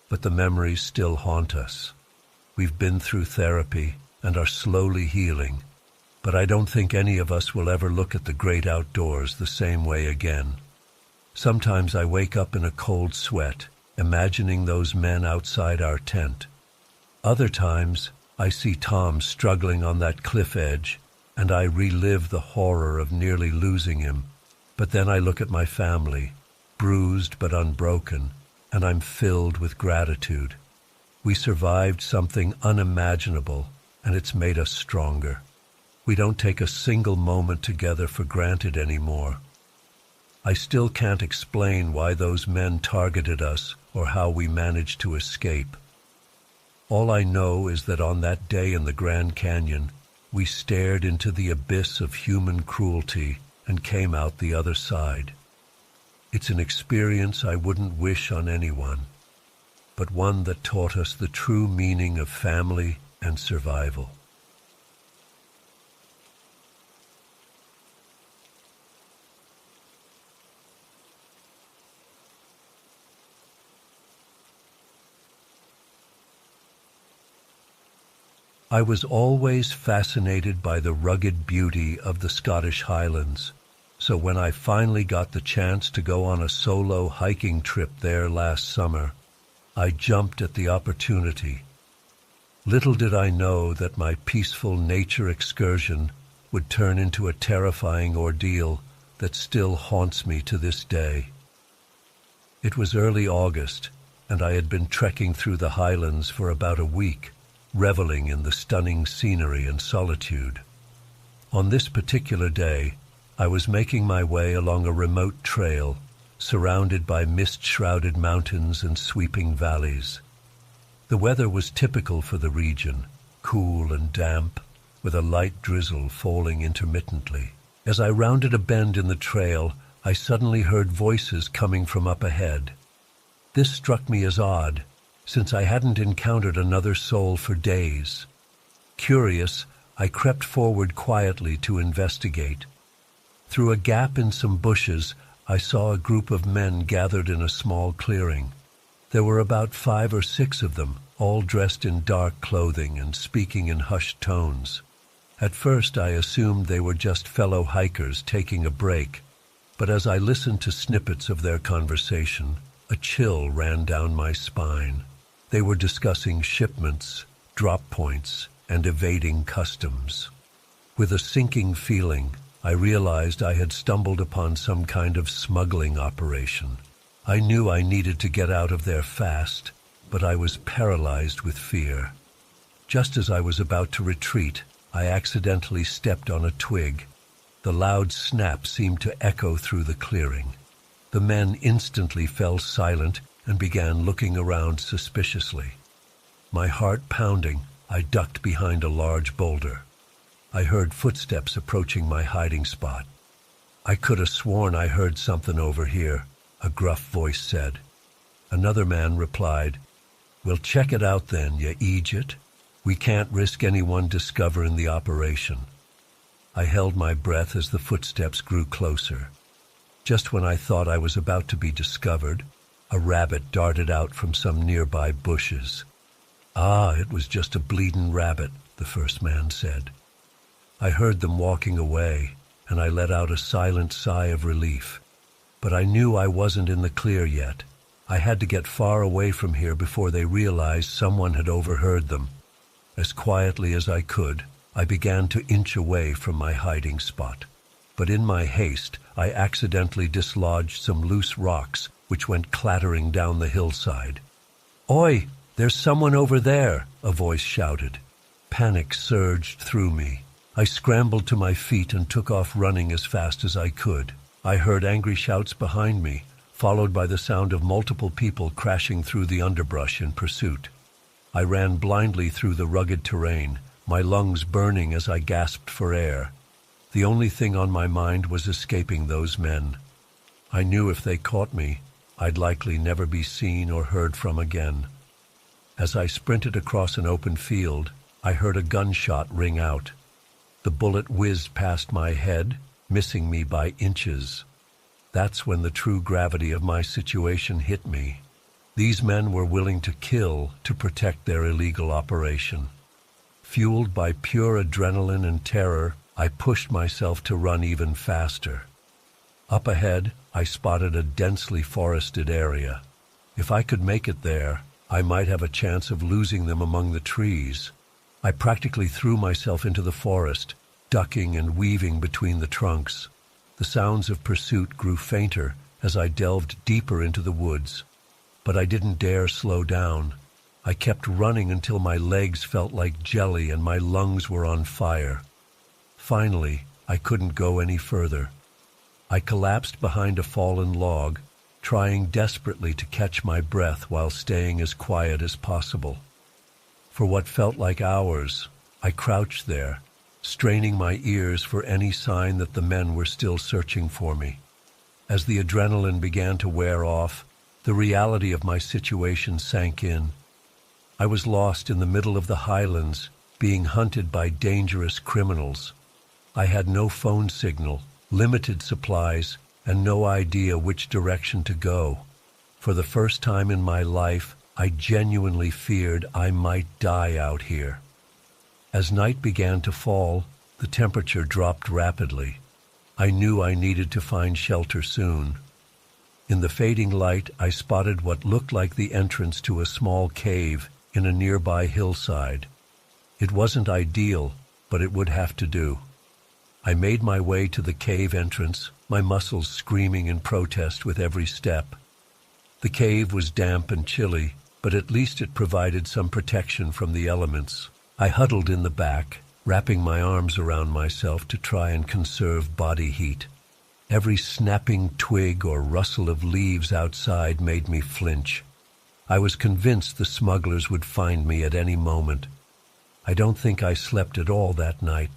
but the memories still haunt us. We've been through therapy and are slowly healing, but I don't think any of us will ever look at the great outdoors the same way again. Sometimes I wake up in a cold sweat, imagining those men outside our tent. Other times, I see Tom struggling on that cliff edge, and I relive the horror of nearly losing him. But then I look at my family, bruised but unbroken, and I'm filled with gratitude. We survived something unimaginable, and it's made us stronger. We don't take a single moment together for granted anymore. I still can't explain why those men targeted us or how we managed to escape. All I know is that on that day in the Grand Canyon, we stared into the abyss of human cruelty and came out the other side. It's an experience I wouldn't wish on anyone, but one that taught us the true meaning of family and survival. I was always fascinated by the rugged beauty of the Scottish Highlands, so when I finally got the chance to go on a solo hiking trip there last summer, I jumped at the opportunity. Little did I know that my peaceful nature excursion would turn into a terrifying ordeal that still haunts me to this day. It was early August, and I had been trekking through the highlands for about a week, reveling in the stunning scenery and solitude. On this particular day, I was making my way along a remote trail, surrounded by mist-shrouded mountains and sweeping valleys. The weather was typical for the region, cool and damp, with a light drizzle falling intermittently. As I rounded a bend in the trail, I suddenly heard voices coming from up ahead. This struck me as odd, since I hadn't encountered another soul for days. Curious, I crept forward quietly to investigate. Through a gap in some bushes, I saw a group of men gathered in a small clearing. There were about 5 or 6 of them, all dressed in dark clothing and speaking in hushed tones. At first I assumed they were just fellow hikers taking a break, but as I listened to snippets of their conversation, a chill ran down my spine. They were discussing shipments, drop points, and evading customs. With a sinking feeling, I realized I had stumbled upon some kind of smuggling operation. I knew I needed to get out of there fast, but I was paralyzed with fear. Just as I was about to retreat, I accidentally stepped on a twig. The loud snap seemed to echo through the clearing. The men instantly fell silent and began looking around suspiciously. My heart pounding, I ducked behind a large boulder. I heard footsteps approaching my hiding spot. "I could have sworn I heard something over here," a gruff voice said. Another man replied, "We'll check it out then, you idiot. We can't risk anyone discovering the operation." I held my breath as the footsteps grew closer. Just when I thought I was about to be discovered, a rabbit darted out from some nearby bushes. "Ah, it was just a bleedin' rabbit," the first man said. I heard them walking away, and I let out a silent sigh of relief. But I knew I wasn't in the clear yet. I had to get far away from here before they realized someone had overheard them. As quietly as I could, I began to inch away from my hiding spot. But in my haste, I accidentally dislodged some loose rocks which went clattering down the hillside. "Oi, there's someone over there," a voice shouted. Panic surged through me. I scrambled to my feet and took off running as fast as I could. I heard angry shouts behind me, followed by the sound of multiple people crashing through the underbrush in pursuit. I ran blindly through the rugged terrain, my lungs burning as I gasped for air. The only thing on my mind was escaping those men. I knew if they caught me, I'd likely never be seen or heard from again. As I sprinted across an open field, I heard a gunshot ring out. The bullet whizzed past my head, missing me by inches. That's when the true gravity of my situation hit me. These men were willing to kill to protect their illegal operation. Fueled by pure adrenaline and terror, I pushed myself to run even faster. Up ahead, I spotted a densely forested area. If I could make it there, I might have a chance of losing them among the trees. I practically threw myself into the forest, ducking and weaving between the trunks. The sounds of pursuit grew fainter as I delved deeper into the woods. But I didn't dare slow down. I kept running until my legs felt like jelly and my lungs were on fire. Finally, I couldn't go any further. I collapsed behind a fallen log, trying desperately to catch my breath while staying as quiet as possible. For what felt like hours, I crouched there, straining my ears for any sign that the men were still searching for me. As the adrenaline began to wear off, the reality of my situation sank in. I was lost in the middle of the highlands, being hunted by dangerous criminals. I had no phone signal, limited supplies, and no idea which direction to go. For the first time in my life, I genuinely feared I might die out here. As night began to fall, the temperature dropped rapidly. I knew I needed to find shelter soon. In the fading light, I spotted what looked like the entrance to a small cave in a nearby hillside. It wasn't ideal, but it would have to do. I made my way to the cave entrance, my muscles screaming in protest with every step. The cave was damp and chilly, but at least it provided some protection from the elements. I huddled in the back, wrapping my arms around myself to try and conserve body heat. Every snapping twig or rustle of leaves outside made me flinch. I was convinced the smugglers would find me at any moment. I don't think I slept at all that night,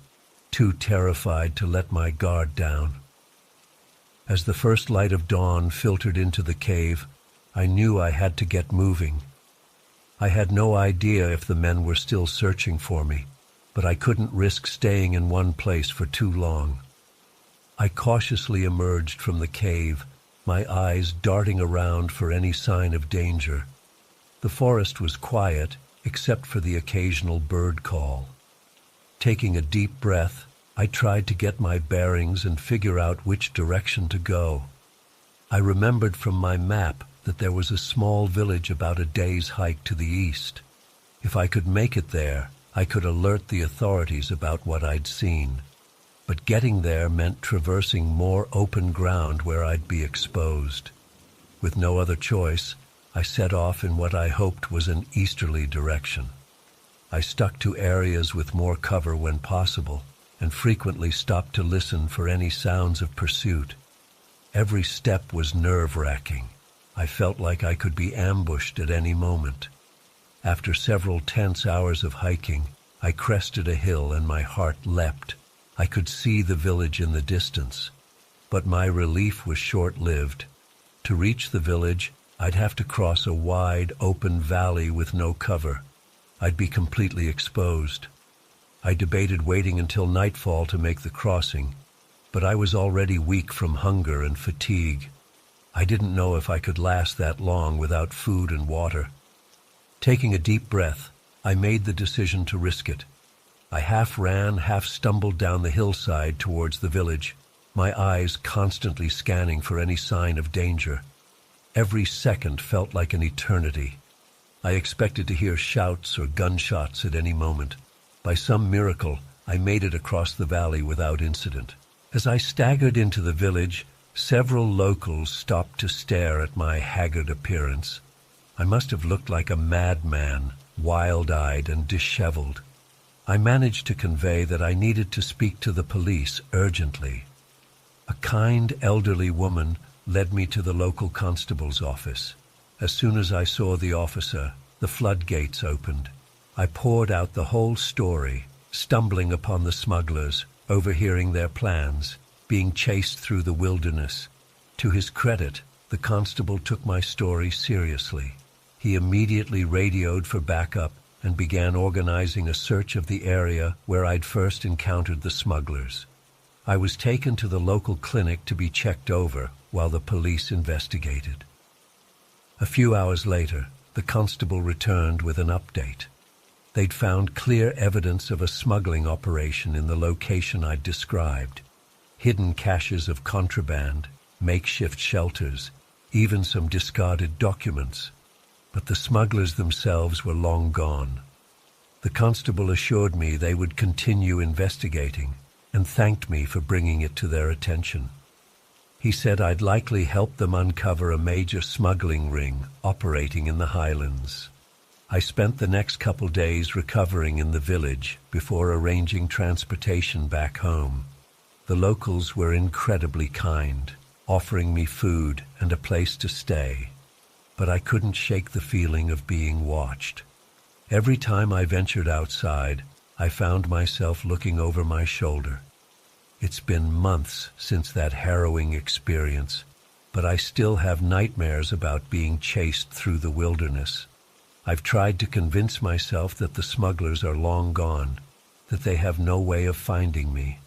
too terrified to let my guard down. As the first light of dawn filtered into the cave, I knew I had to get moving. I had no idea if the men were still searching for me, but I couldn't risk staying in one place for too long. I cautiously emerged from the cave, my eyes darting around for any sign of danger. The forest was quiet, except for the occasional bird call. Taking a deep breath, I tried to get my bearings and figure out which direction to go. I remembered from my map that there was a small village about a day's hike to the east. If I could make it there, I could alert the authorities about what I'd seen. But getting there meant traversing more open ground where I'd be exposed. With no other choice, I set off in what I hoped was an easterly direction. I stuck to areas with more cover when possible, and frequently stopped to listen for any sounds of pursuit. Every step was nerve-wracking. I felt like I could be ambushed at any moment. After several tense hours of hiking, I crested a hill and my heart leapt. I could see the village in the distance, but my relief was short-lived. To reach the village, I'd have to cross a wide, open valley with no cover. I'd be completely exposed. I debated waiting until nightfall to make the crossing, but I was already weak from hunger and fatigue. I didn't know if I could last that long without food and water. Taking a deep breath, I made the decision to risk it. I half ran, half stumbled down the hillside towards the village, my eyes constantly scanning for any sign of danger. Every second felt like an eternity. I expected to hear shouts or gunshots at any moment. By some miracle, I made it across the valley without incident. As I staggered into the village, several locals stopped to stare at my haggard appearance. I must have looked like a madman, wild-eyed and disheveled. I managed to convey that I needed to speak to the police urgently. A kind, elderly woman led me to the local constable's office. As soon as I saw the officer, the floodgates opened. I poured out the whole story, stumbling upon the smugglers, overhearing their plans, being chased through the wilderness. To his credit, the constable took my story seriously. He immediately radioed for backup and began organizing a search of the area where I'd first encountered the smugglers. I was taken to the local clinic to be checked over while the police investigated. A few hours later, the constable returned with an update. They'd found clear evidence of a smuggling operation in the location I'd described. Hidden caches of contraband, makeshift shelters, even some discarded documents. But the smugglers themselves were long gone. The constable assured me they would continue investigating and thanked me for bringing it to their attention. He said I'd likely help them uncover a major smuggling ring operating in the highlands. I spent the next couple days recovering in the village before arranging transportation back home. The locals were incredibly kind, offering me food and a place to stay. But I couldn't shake the feeling of being watched. Every time I ventured outside, I found myself looking over my shoulder. It's been months since that harrowing experience, but I still have nightmares about being chased through the wilderness. I've tried to convince myself that the smugglers are long gone, that they have no way of finding me.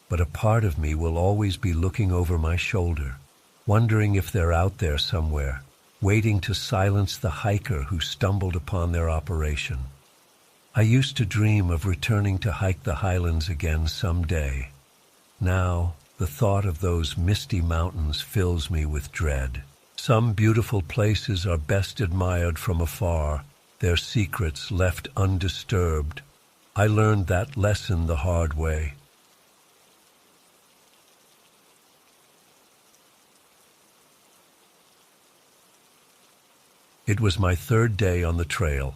But a part of me will always be looking over my shoulder, wondering if they're out there somewhere, waiting to silence the hiker who stumbled upon their operation. I used to dream of returning to hike the highlands again someday. Now, the thought of those misty mountains fills me with dread. Some beautiful places are best admired from afar, their secrets left undisturbed. I learned that lesson the hard way. It was my third day on the trail.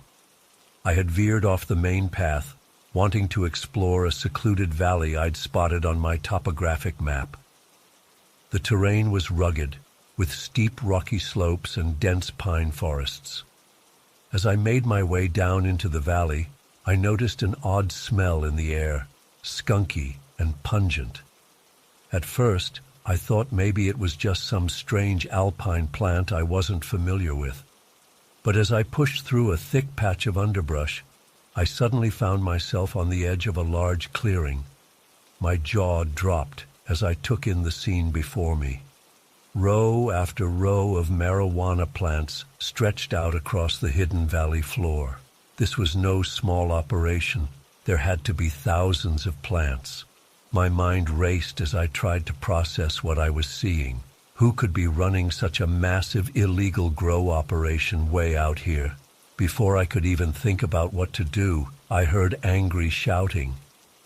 I had veered off the main path, wanting to explore a secluded valley I'd spotted on my topographic map. The terrain was rugged, with steep rocky slopes and dense pine forests. As I made my way down into the valley, I noticed an odd smell in the air, skunky and pungent. At first, I thought maybe it was just some strange alpine plant I wasn't familiar with. But as I pushed through a thick patch of underbrush, I suddenly found myself on the edge of a large clearing. My jaw dropped as I took in the scene before me. Row after row of marijuana plants stretched out across the hidden valley floor. This was no small operation. There had to be thousands of plants. My mind raced as I tried to process what I was seeing. Who could be running such a massive illegal grow operation way out here? Before I could even think about what to do, I heard angry shouting.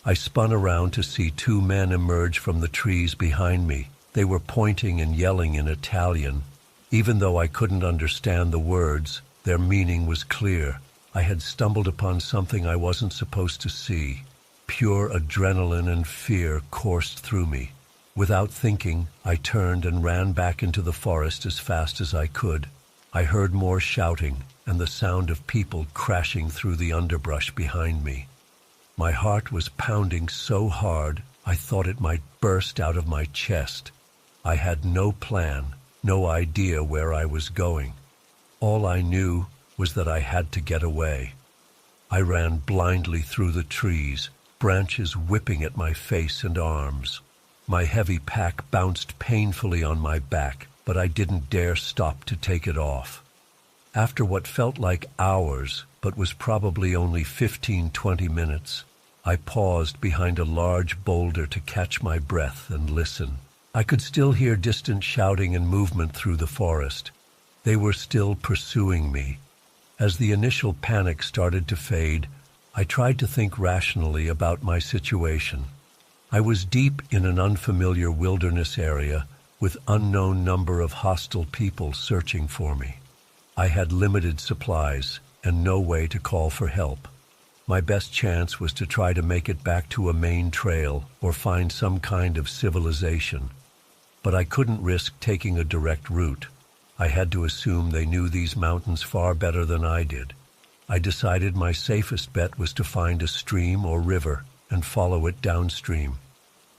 I spun around to see two men emerge from the trees behind me. They were pointing and yelling in Italian. Even though I couldn't understand the words, their meaning was clear. I had stumbled upon something I wasn't supposed to see. Pure adrenaline and fear coursed through me. Without thinking, I turned and ran back into the forest as fast as I could. I heard more shouting and the sound of people crashing through the underbrush behind me. My heart was pounding so hard, I thought it might burst out of my chest. I had no plan, no idea where I was going. All I knew was that I had to get away. I ran blindly through the trees, branches whipping at my face and arms. My heavy pack bounced painfully on my back, but I didn't dare stop to take it off. After what felt like hours, but was probably only 15-20 minutes, I paused behind a large boulder to catch my breath and listen. I could still hear distant shouting and movement through the forest. They were still pursuing me. As the initial panic started to fade, I tried to think rationally about my situation. I was deep in an unfamiliar wilderness area with unknown number of hostile people searching for me. I had limited supplies and no way to call for help. My best chance was to try to make it back to a main trail or find some kind of civilization. But I couldn't risk taking a direct route. I had to assume they knew these mountains far better than I did. I decided my safest bet was to find a stream or river and follow it downstream.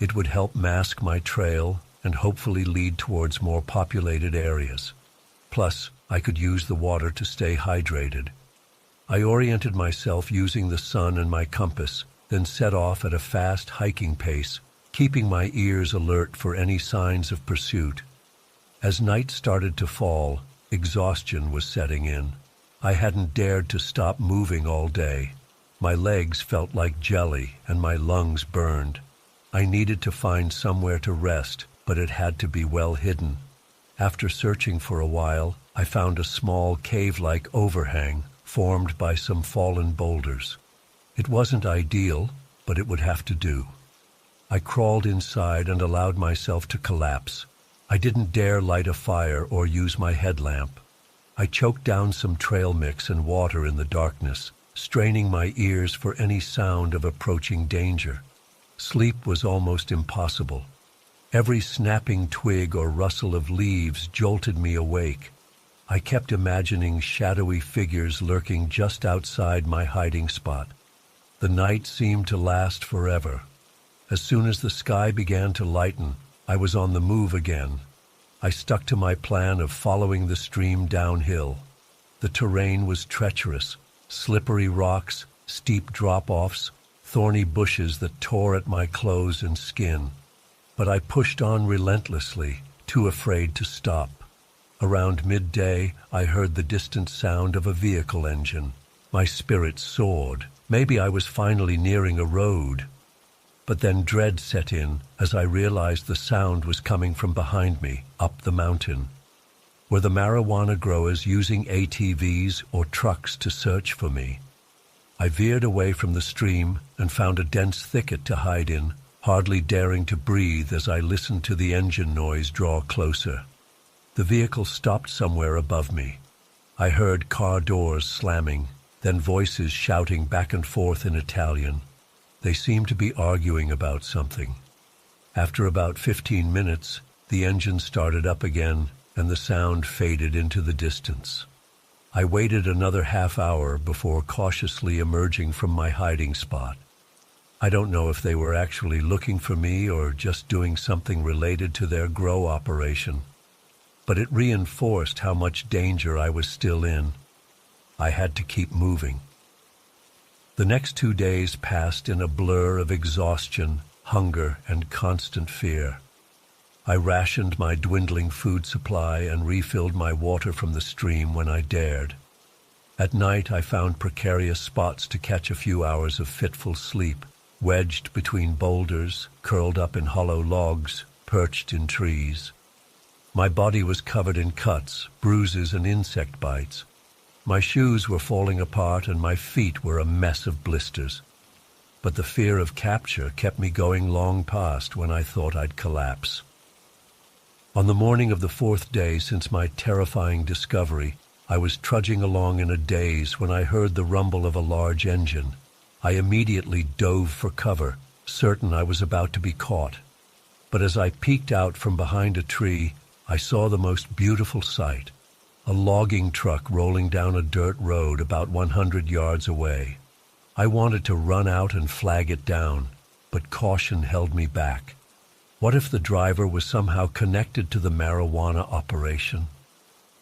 It would help mask my trail and hopefully lead towards more populated areas. Plus, I could use the water to stay hydrated. I oriented myself using the sun and my compass, then set off at a fast hiking pace, keeping my ears alert for any signs of pursuit. As night started to fall, exhaustion was setting in. I hadn't dared to stop moving all day. My legs felt like jelly and my lungs burned. I needed to find somewhere to rest, but it had to be well hidden. After searching for a while, I found a small cave-like overhang formed by some fallen boulders. It wasn't ideal, but it would have to do. I crawled inside and allowed myself to collapse. I didn't dare light a fire or use my headlamp. I choked down some trail mix and water in the darkness, straining my ears for any sound of approaching danger. Sleep was almost impossible. Every snapping twig or rustle of leaves jolted me awake. I kept imagining shadowy figures lurking just outside my hiding spot. The night seemed to last forever. As soon as the sky began to lighten, I was on the move again. I stuck to my plan of following the stream downhill. The terrain was treacherous, slippery rocks, steep drop-offs, thorny bushes that tore at my clothes and skin. But I pushed on relentlessly, too afraid to stop. Around midday, I heard the distant sound of a vehicle engine. My spirits soared. Maybe I was finally nearing a road. But then dread set in as I realized the sound was coming from behind me, up the mountain. Were the marijuana growers using ATVs or trucks to search for me? I veered away from the stream and found a dense thicket to hide in, hardly daring to breathe as I listened to the engine noise draw closer. The vehicle stopped somewhere above me. I heard car doors slamming, then voices shouting back and forth in Italian. They seemed to be arguing about something. After about 15 minutes, the engine started up again, and the sound faded into the distance. I waited another half hour before cautiously emerging from my hiding spot. I don't know if they were actually looking for me or just doing something related to their grow operation, but it reinforced how much danger I was still in. I had to keep moving. The next 2 days passed in a blur of exhaustion, hunger, and constant fear. I rationed my dwindling food supply and refilled my water from the stream when I dared. At night I found precarious spots to catch a few hours of fitful sleep, wedged between boulders, curled up in hollow logs, perched in trees. My body was covered in cuts, bruises, and insect bites. My shoes were falling apart and my feet were a mess of blisters. But the fear of capture kept me going long past when I thought I'd collapse. On the morning of the 4th day since my terrifying discovery, I was trudging along in a daze when I heard the rumble of a large engine. I immediately dove for cover, certain I was about to be caught. But as I peeked out from behind a tree, I saw the most beautiful sight. A logging truck rolling down a dirt road about 100 yards away. I wanted to run out and flag it down, but caution held me back. What if the driver was somehow connected to the marijuana operation?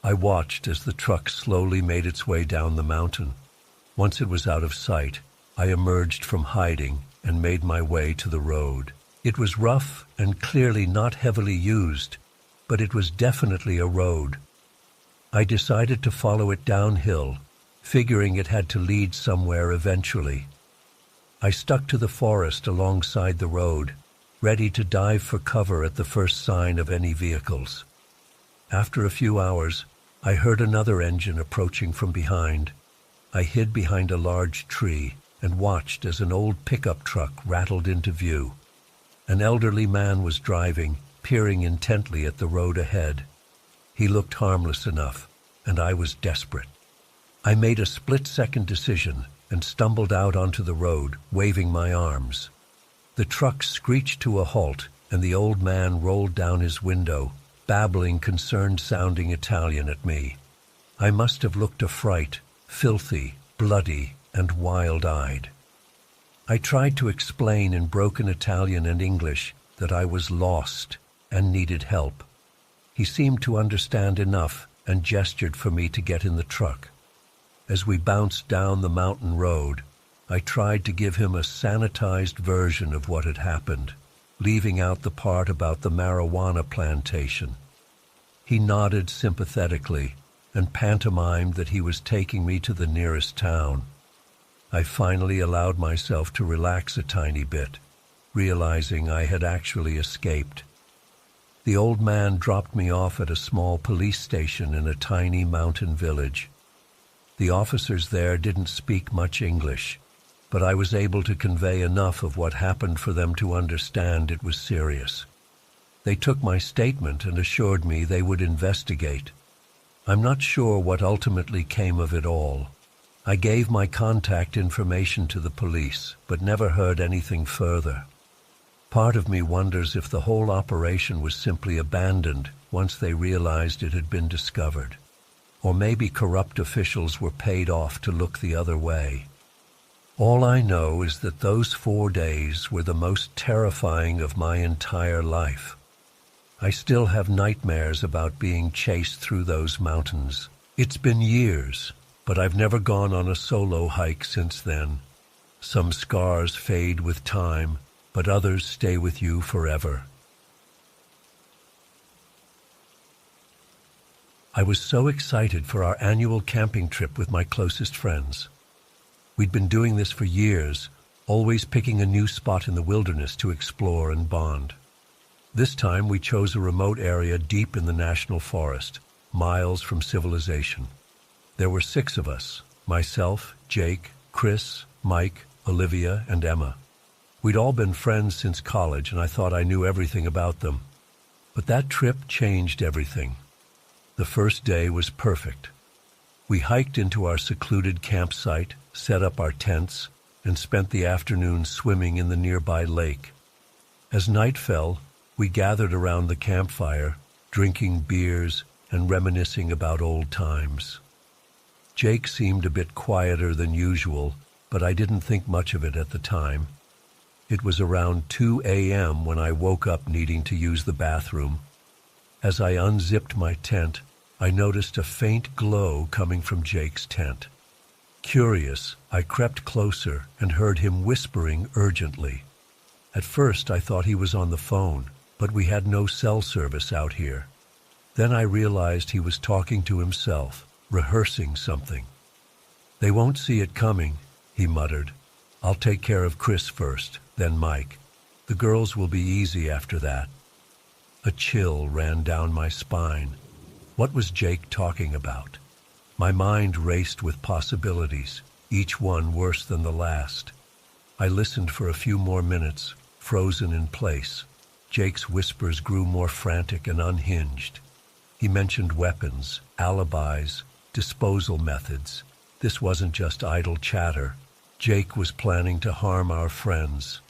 I watched as the truck slowly made its way down the mountain. Once it was out of sight, I emerged from hiding and made my way to the road. It was rough and clearly not heavily used, but it was definitely a road. I decided to follow it downhill, figuring it had to lead somewhere eventually. I stuck to the forest alongside the road, ready to dive for cover at the first sign of any vehicles. After a few hours, I heard another engine approaching from behind. I hid behind a large tree and watched as an old pickup truck rattled into view. An elderly man was driving, peering intently at the road ahead. He looked harmless enough, and I was desperate. I made a split-second decision and stumbled out onto the road, waving my arms. The truck screeched to a halt, and the old man rolled down his window, babbling concerned-sounding Italian at me. I must have looked a fright, filthy, bloody, and wild-eyed. I tried to explain in broken Italian and English that I was lost and needed help. He seemed to understand enough and gestured for me to get in the truck. As we bounced down the mountain road, I tried to give him a sanitized version of what had happened, leaving out the part about the marijuana plantation. He nodded sympathetically and pantomimed that he was taking me to the nearest town. I finally allowed myself to relax a tiny bit, realizing I had actually escaped. The old man dropped me off at a small police station in a tiny mountain village. The officers there didn't speak much English, but I was able to convey enough of what happened for them to understand it was serious. They took my statement and assured me they would investigate. I'm not sure what ultimately came of it all. I gave my contact information to the police, but never heard anything further. Part of me wonders if the whole operation was simply abandoned once they realized it had been discovered. Or maybe corrupt officials were paid off to look the other way. All I know is that those 4 days were the most terrifying of my entire life. I still have nightmares about being chased through those mountains. It's been years, but I've never gone on a solo hike since then. Some scars fade with time, but others stay with you forever. I was so excited for our annual camping trip with my closest friends. We'd been doing this for years, always picking a new spot in the wilderness to explore and bond. This time we chose a remote area deep in the national forest, miles from civilization. There were 6 of us: myself, Jake, Chris, Mike, Olivia, and Emma. We'd all been friends since college, and I thought I knew everything about them. But that trip changed everything. The first day was perfect. We hiked into our secluded campsite, set up our tents, and spent the afternoon swimming in the nearby lake. As night fell, we gathered around the campfire, drinking beers and reminiscing about old times. Jake seemed a bit quieter than usual, but I didn't think much of it at the time. It was around 2 a.m. when I woke up needing to use the bathroom. As I unzipped my tent, I noticed a faint glow coming from Jake's tent. Curious, I crept closer and heard him whispering urgently. At first I thought he was on the phone, but we had no cell service out here. Then I realized he was talking to himself, rehearsing something. "They won't see it coming," he muttered. "I'll take care of Chris first, then Mike. The girls will be easy after that." A chill ran down my spine. What was Jake talking about? My mind raced with possibilities, each one worse than the last. I listened for a few more minutes, frozen in place. Jake's whispers grew more frantic and unhinged. He mentioned weapons, alibis, disposal methods. This wasn't just idle chatter. Jake was planning to harm our friends.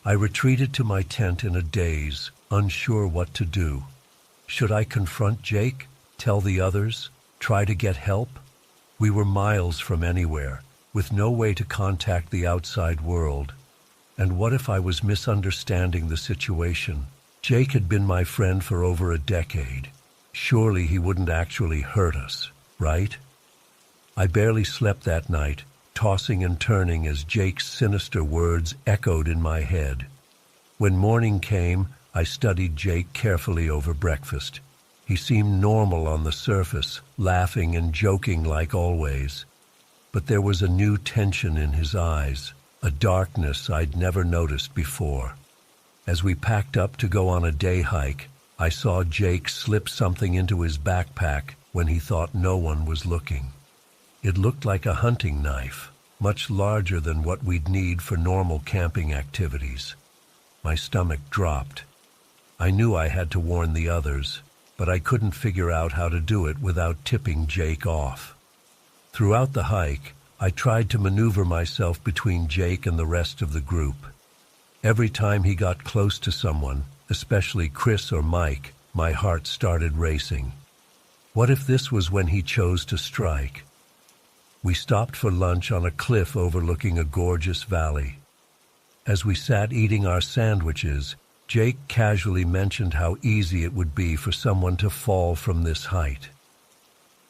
I retreated to my tent in a daze, unsure what to do. Should I confront Jake? Tell the others? Try to get help? We were miles from anywhere, with no way to contact the outside world. And what if I was misunderstanding the situation? Jake had been my friend for over a decade. Surely he wouldn't actually hurt us, right? I barely slept that night, tossing and turning as Jake's sinister words echoed in my head. When morning came, I studied Jake carefully over breakfast. He seemed normal on the surface, laughing and joking like always. But there was a new tension in his eyes, a darkness I'd never noticed before. As we packed up to go on a day hike, I saw Jake slip something into his backpack when he thought no one was looking. It looked like a hunting knife, much larger than what we'd need for normal camping activities. My stomach dropped. I knew I had to warn the others, but I couldn't figure out how to do it without tipping Jake off. Throughout the hike, I tried to maneuver myself between Jake and the rest of the group. Every time he got close to someone, especially Chris or Mike, my heart started racing. What if this was when he chose to strike? We stopped for lunch on a cliff overlooking a gorgeous valley. As we sat eating our sandwiches, Jake casually mentioned how easy it would be for someone to fall from this height.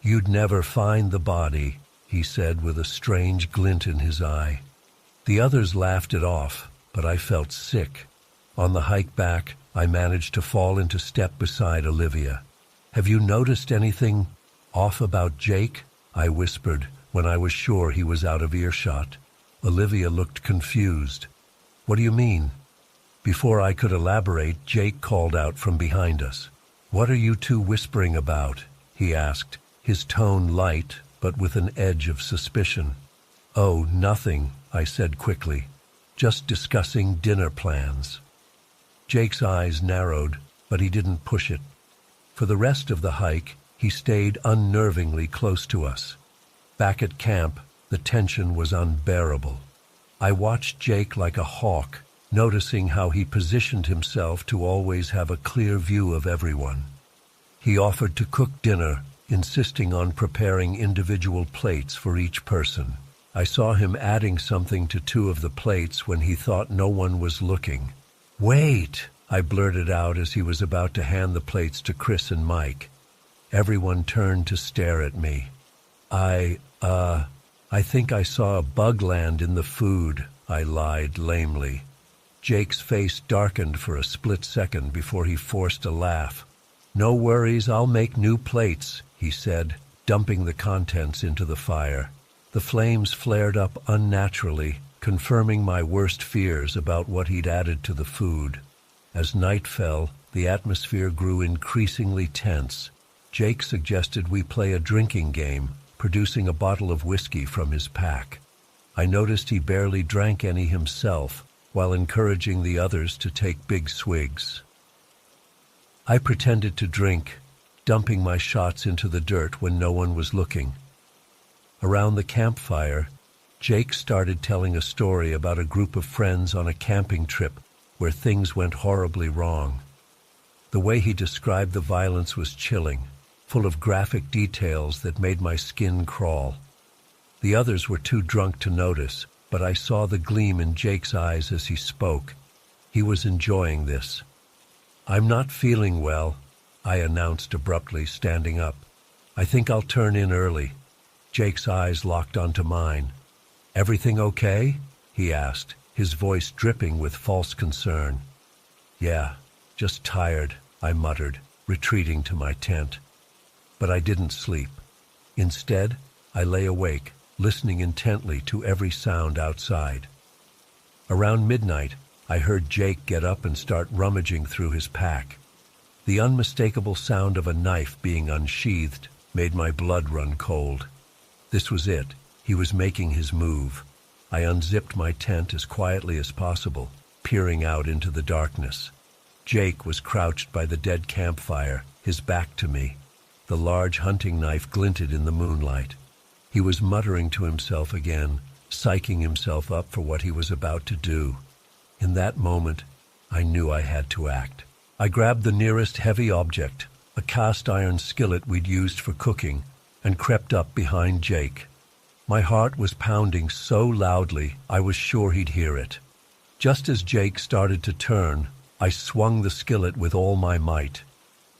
"You'd never find the body," he said with a strange glint in his eye. The others laughed it off, but I felt sick. On the hike back, I managed to fall into step beside Olivia. "Have you noticed anything off about Jake?" I whispered when I was sure he was out of earshot. Olivia looked confused. "What do you mean?" Before I could elaborate, Jake called out from behind us. "What are you two whispering about?" he asked, his tone light, but with an edge of suspicion. "Oh, nothing," I said quickly. "Just discussing dinner plans." Jake's eyes narrowed, but he didn't push it. For the rest of the hike, he stayed unnervingly close to us. Back at camp, the tension was unbearable. I watched Jake like a hawk, noticing how he positioned himself to always have a clear view of everyone. He offered to cook dinner, insisting on preparing individual plates for each person. I saw him adding something to 2 of the plates when he thought no one was looking. "Wait!" I blurted out as he was about to hand the plates to Chris and Mike. Everyone turned to stare at me. I think I saw a bug land in the food," I lied lamely. Jake's face darkened for a split second before he forced a laugh. "No worries, I'll make new plates," he said, dumping the contents into the fire. The flames flared up unnaturally, confirming my worst fears about what he'd added to the food. As night fell, the atmosphere grew increasingly tense. Jake suggested we play a drinking game, producing a bottle of whiskey from his pack. I noticed he barely drank any himself, while encouraging the others to take big swigs. I pretended to drink, dumping my shots into the dirt when no one was looking. Around the campfire, Jake started telling a story about a group of friends on a camping trip where things went horribly wrong. The way he described the violence was chilling, full of graphic details that made my skin crawl. The others were too drunk to notice, but I saw the gleam in Jake's eyes as he spoke. He was enjoying this. "I'm not feeling well," I announced abruptly, standing up. "I think I'll turn in early." Jake's eyes locked onto mine. "Everything okay?" he asked, his voice dripping with false concern. "Yeah, just tired," I muttered, retreating to my tent. But I didn't sleep. Instead, I lay awake, listening intently to every sound outside. Around midnight, I heard Jake get up and start rummaging through his pack. The unmistakable sound of a knife being unsheathed made my blood run cold. This was it. He was making his move. I unzipped my tent as quietly as possible, peering out into the darkness. Jake was crouched by the dead campfire, his back to me. The large hunting knife glinted in the moonlight. He was muttering to himself again, psyching himself up for what he was about to do. In that moment, I knew I had to act. I grabbed the nearest heavy object, a cast-iron skillet we'd used for cooking, and crept up behind Jake. My heart was pounding so loudly I was sure he'd hear it. Just as Jake started to turn, I swung the skillet with all my might.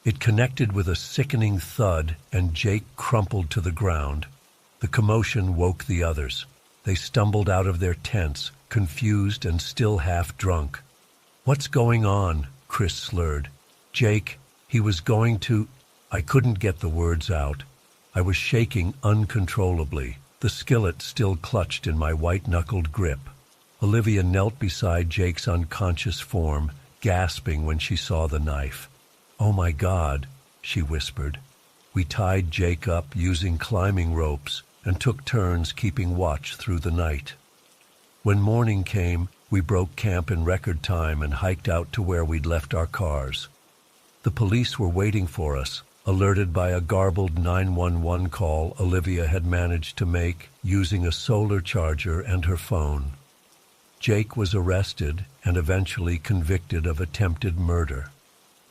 It connected with a sickening thud, and Jake crumpled to the ground. The commotion woke the others. They stumbled out of their tents, confused and still half drunk. "What's going on?" Chris slurred. "Jake, he was going to—" I couldn't get the words out. I was shaking uncontrollably, the skillet still clutched in my white-knuckled grip. Olivia knelt beside Jake's unconscious form, gasping when she saw the knife. "Oh my God," she whispered. We tied Jake up using climbing ropes and took turns keeping watch through the night. When morning came, we broke camp in record time and hiked out to where we'd left our cars. The police were waiting for us, alerted by a garbled 911 call Olivia had managed to make using a solar charger and her phone. Jake was arrested and eventually convicted of attempted murder.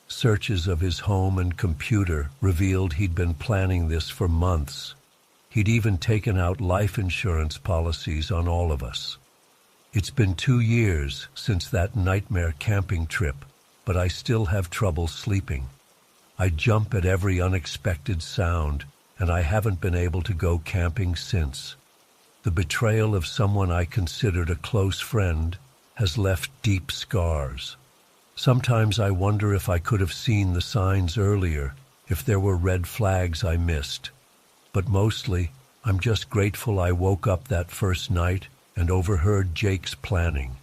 Searches of his home and computer revealed he'd been planning this for months. He'd even taken out life insurance policies on all of us. It's been 2 years since that nightmare camping trip, but I still have trouble sleeping. I jump at every unexpected sound, and I haven't been able to go camping since. The betrayal of someone I considered a close friend has left deep scars. Sometimes I wonder if I could have seen the signs earlier, if there were red flags I missed. But mostly, I'm just grateful I woke up that first night and overheard Jake's planning.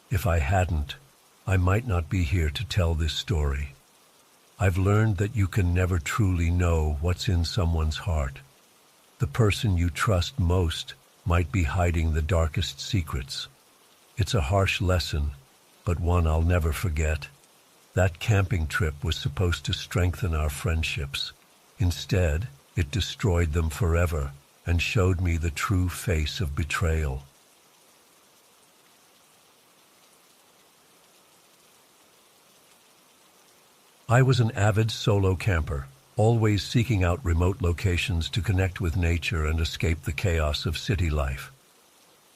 If I hadn't, I might not be here to tell this story. I've learned that you can never truly know what's in someone's heart. The person you trust most might be hiding the darkest secrets. It's a harsh lesson, but one I'll never forget. That camping trip was supposed to strengthen our friendships. Instead, it destroyed them forever and showed me the true face of betrayal. I was an avid solo camper, always seeking out remote locations to connect with nature and escape the chaos of city life.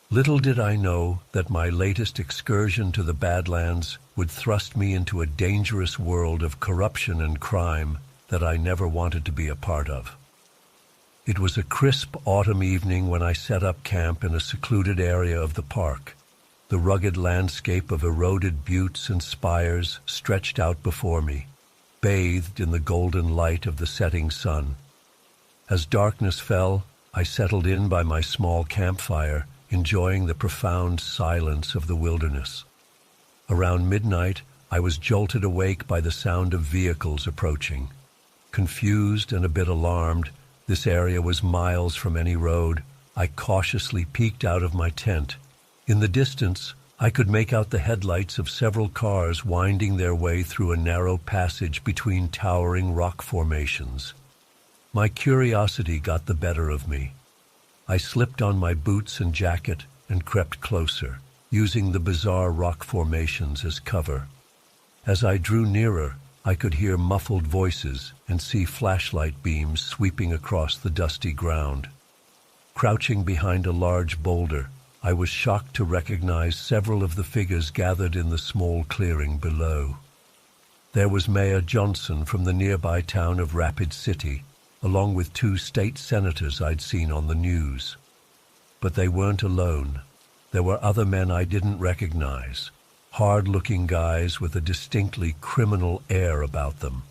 Little did I know that my latest excursion to the Badlands would thrust me into a dangerous world of corruption and crime that I never wanted to be a part of. It was a crisp autumn evening when I set up camp in a secluded area of the park. The rugged landscape of eroded buttes and spires stretched out before me, bathed in the golden light of the setting sun. As darkness fell, I settled in by my small campfire, enjoying the profound silence of the wilderness. Around midnight, I was jolted awake by the sound of vehicles approaching. Confused and a bit alarmed, this area was miles from any road. I cautiously peeked out of my tent. In the distance, I could make out the headlights of several cars winding their way through a narrow passage between towering rock formations. My curiosity got the better of me. I slipped on my boots and jacket and crept closer, using the bizarre rock formations as cover. As I drew nearer, I could hear muffled voices and see flashlight beams sweeping across the dusty ground. Crouching behind a large boulder, I was shocked to recognize several of the figures gathered in the small clearing below. There was Mayor Johnson from the nearby town of Rapid City, along with 2 state senators I'd seen on the news. But they weren't alone. There were other men I didn't recognize, hard-looking guys with a distinctly criminal air about them.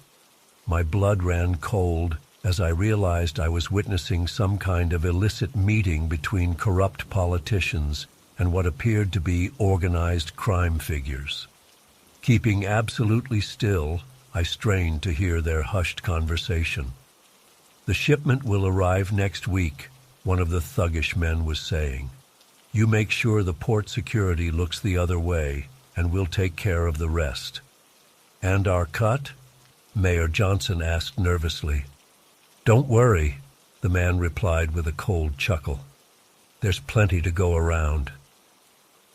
My blood ran cold as I realized I was witnessing some kind of illicit meeting between corrupt politicians and what appeared to be organized crime figures. Keeping absolutely still, I strained to hear their hushed conversation. "The shipment will arrive next week," one of the thuggish men was saying. "You make sure the port security looks the other way, and we'll take care of the rest." "And our cut?" Mayor Johnson asked nervously. "Don't worry," the man replied with a cold chuckle. "There's plenty to go around."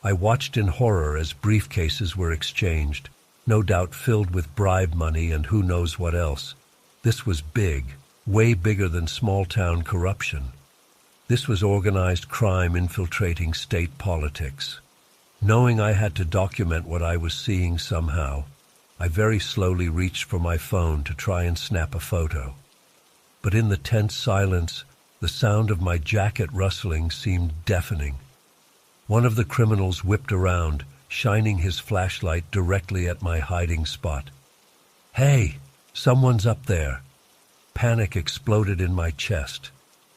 I watched in horror as briefcases were exchanged, no doubt filled with bribe money and who knows what else. This was big, way bigger than small-town corruption. This was organized crime infiltrating state politics. Knowing I had to document what I was seeing somehow, I very slowly reached for my phone to try and snap a photo. But in the tense silence, the sound of my jacket rustling seemed deafening. One of the criminals whipped around, shining his flashlight directly at my hiding spot. "Hey, someone's up there!" Panic exploded in my chest.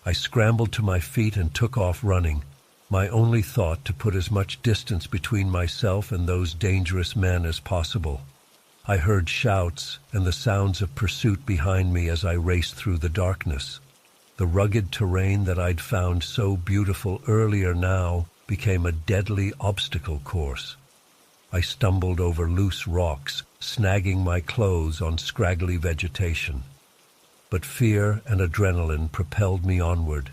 I scrambled to my feet and took off running, my only thought to put as much distance between myself and those dangerous men as possible. I heard shouts and the sounds of pursuit behind me as I raced through the darkness. The rugged terrain that I'd found so beautiful earlier now became a deadly obstacle course. I stumbled over loose rocks, snagging my clothes on scraggly vegetation. But fear and adrenaline propelled me onward.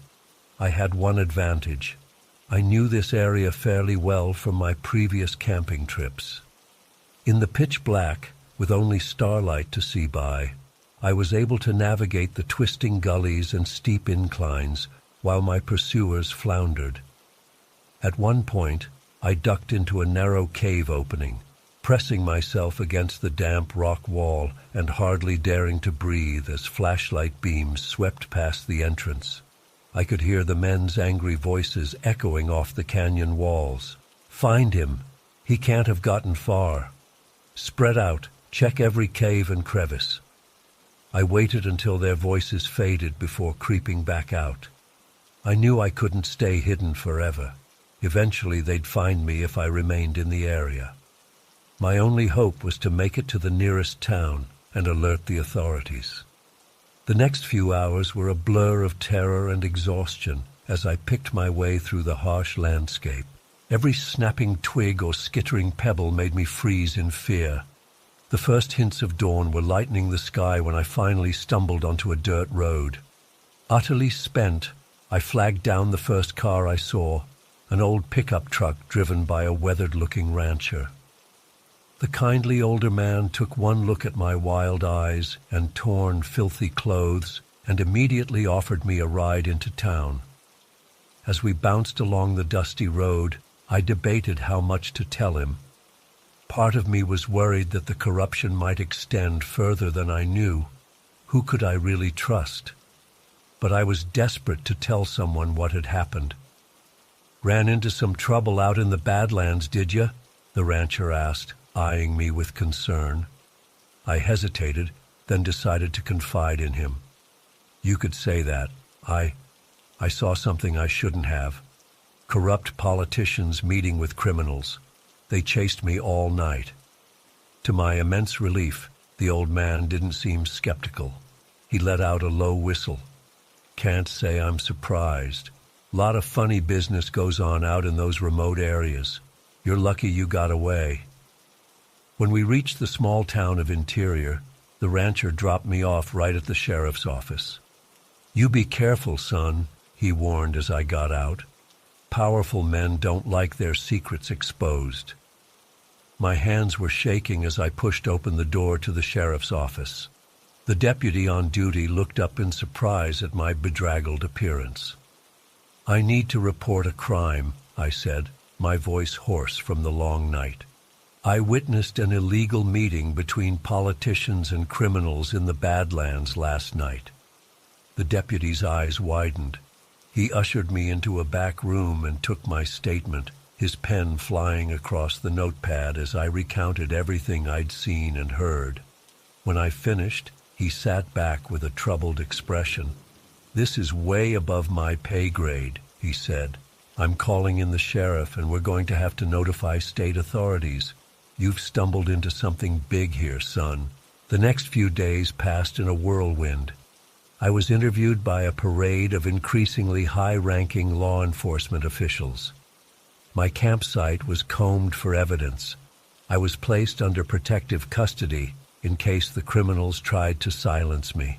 I had one advantage. I knew this area fairly well from my previous camping trips. In the pitch black, with only starlight to see by, I was able to navigate the twisting gullies and steep inclines while my pursuers floundered. At one point, I ducked into a narrow cave opening, pressing myself against the damp rock wall and hardly daring to breathe as flashlight beams swept past the entrance. I could hear the men's angry voices echoing off the canyon walls. "Find him! He can't have gotten far. Spread out! Check every cave and crevice." I waited until their voices faded before creeping back out. I knew I couldn't stay hidden forever. Eventually they'd find me if I remained in the area. My only hope was to make it to the nearest town and alert the authorities. The next few hours were a blur of terror and exhaustion as I picked my way through the harsh landscape. Every snapping twig or skittering pebble made me freeze in fear. The first hints of dawn were lightening the sky when I finally stumbled onto a dirt road. Utterly spent, I flagged down the first car I saw, an old pickup truck driven by a weathered-looking rancher. The kindly older man took one look at my wild eyes and torn, filthy clothes and immediately offered me a ride into town. As we bounced along the dusty road, I debated how much to tell him. Part of me was worried that the corruption might extend further than I knew. Who could I really trust? But I was desperate to tell someone what had happened. "Ran into some trouble out in the Badlands, did you?" the rancher asked, eyeing me with concern. I hesitated, then decided to confide in him. "You could say that. I saw something I shouldn't have. Corrupt politicians meeting with criminals. They chased me all night. To my immense relief, the old man didn't seem skeptical. He let out a low whistle. Can't say I'm surprised. Lot of funny business goes on out in those remote areas. You're lucky you got away. When we reached the small town of Interior, the rancher dropped me off right at the sheriff's office. You be careful, son, he warned as I got out. Powerful men don't like their secrets exposed. My hands were shaking as I pushed open the door to the sheriff's office. The deputy on duty looked up in surprise at my bedraggled appearance. I need to report a crime, I said, my voice hoarse from the long night. I witnessed an illegal meeting between politicians and criminals in the Badlands last night. The deputy's eyes widened. He ushered me into a back room and took my statement, his pen flying across the notepad as I recounted everything I'd seen and heard. When I finished, he sat back with a troubled expression. This is way above my pay grade, he said. I'm calling in the sheriff and we're going to have to notify state authorities. You've stumbled into something big here, son. The next few days passed in a whirlwind. I was interviewed by a parade of increasingly high-ranking law enforcement officials. My campsite was combed for evidence. I was placed under protective custody in case the criminals tried to silence me.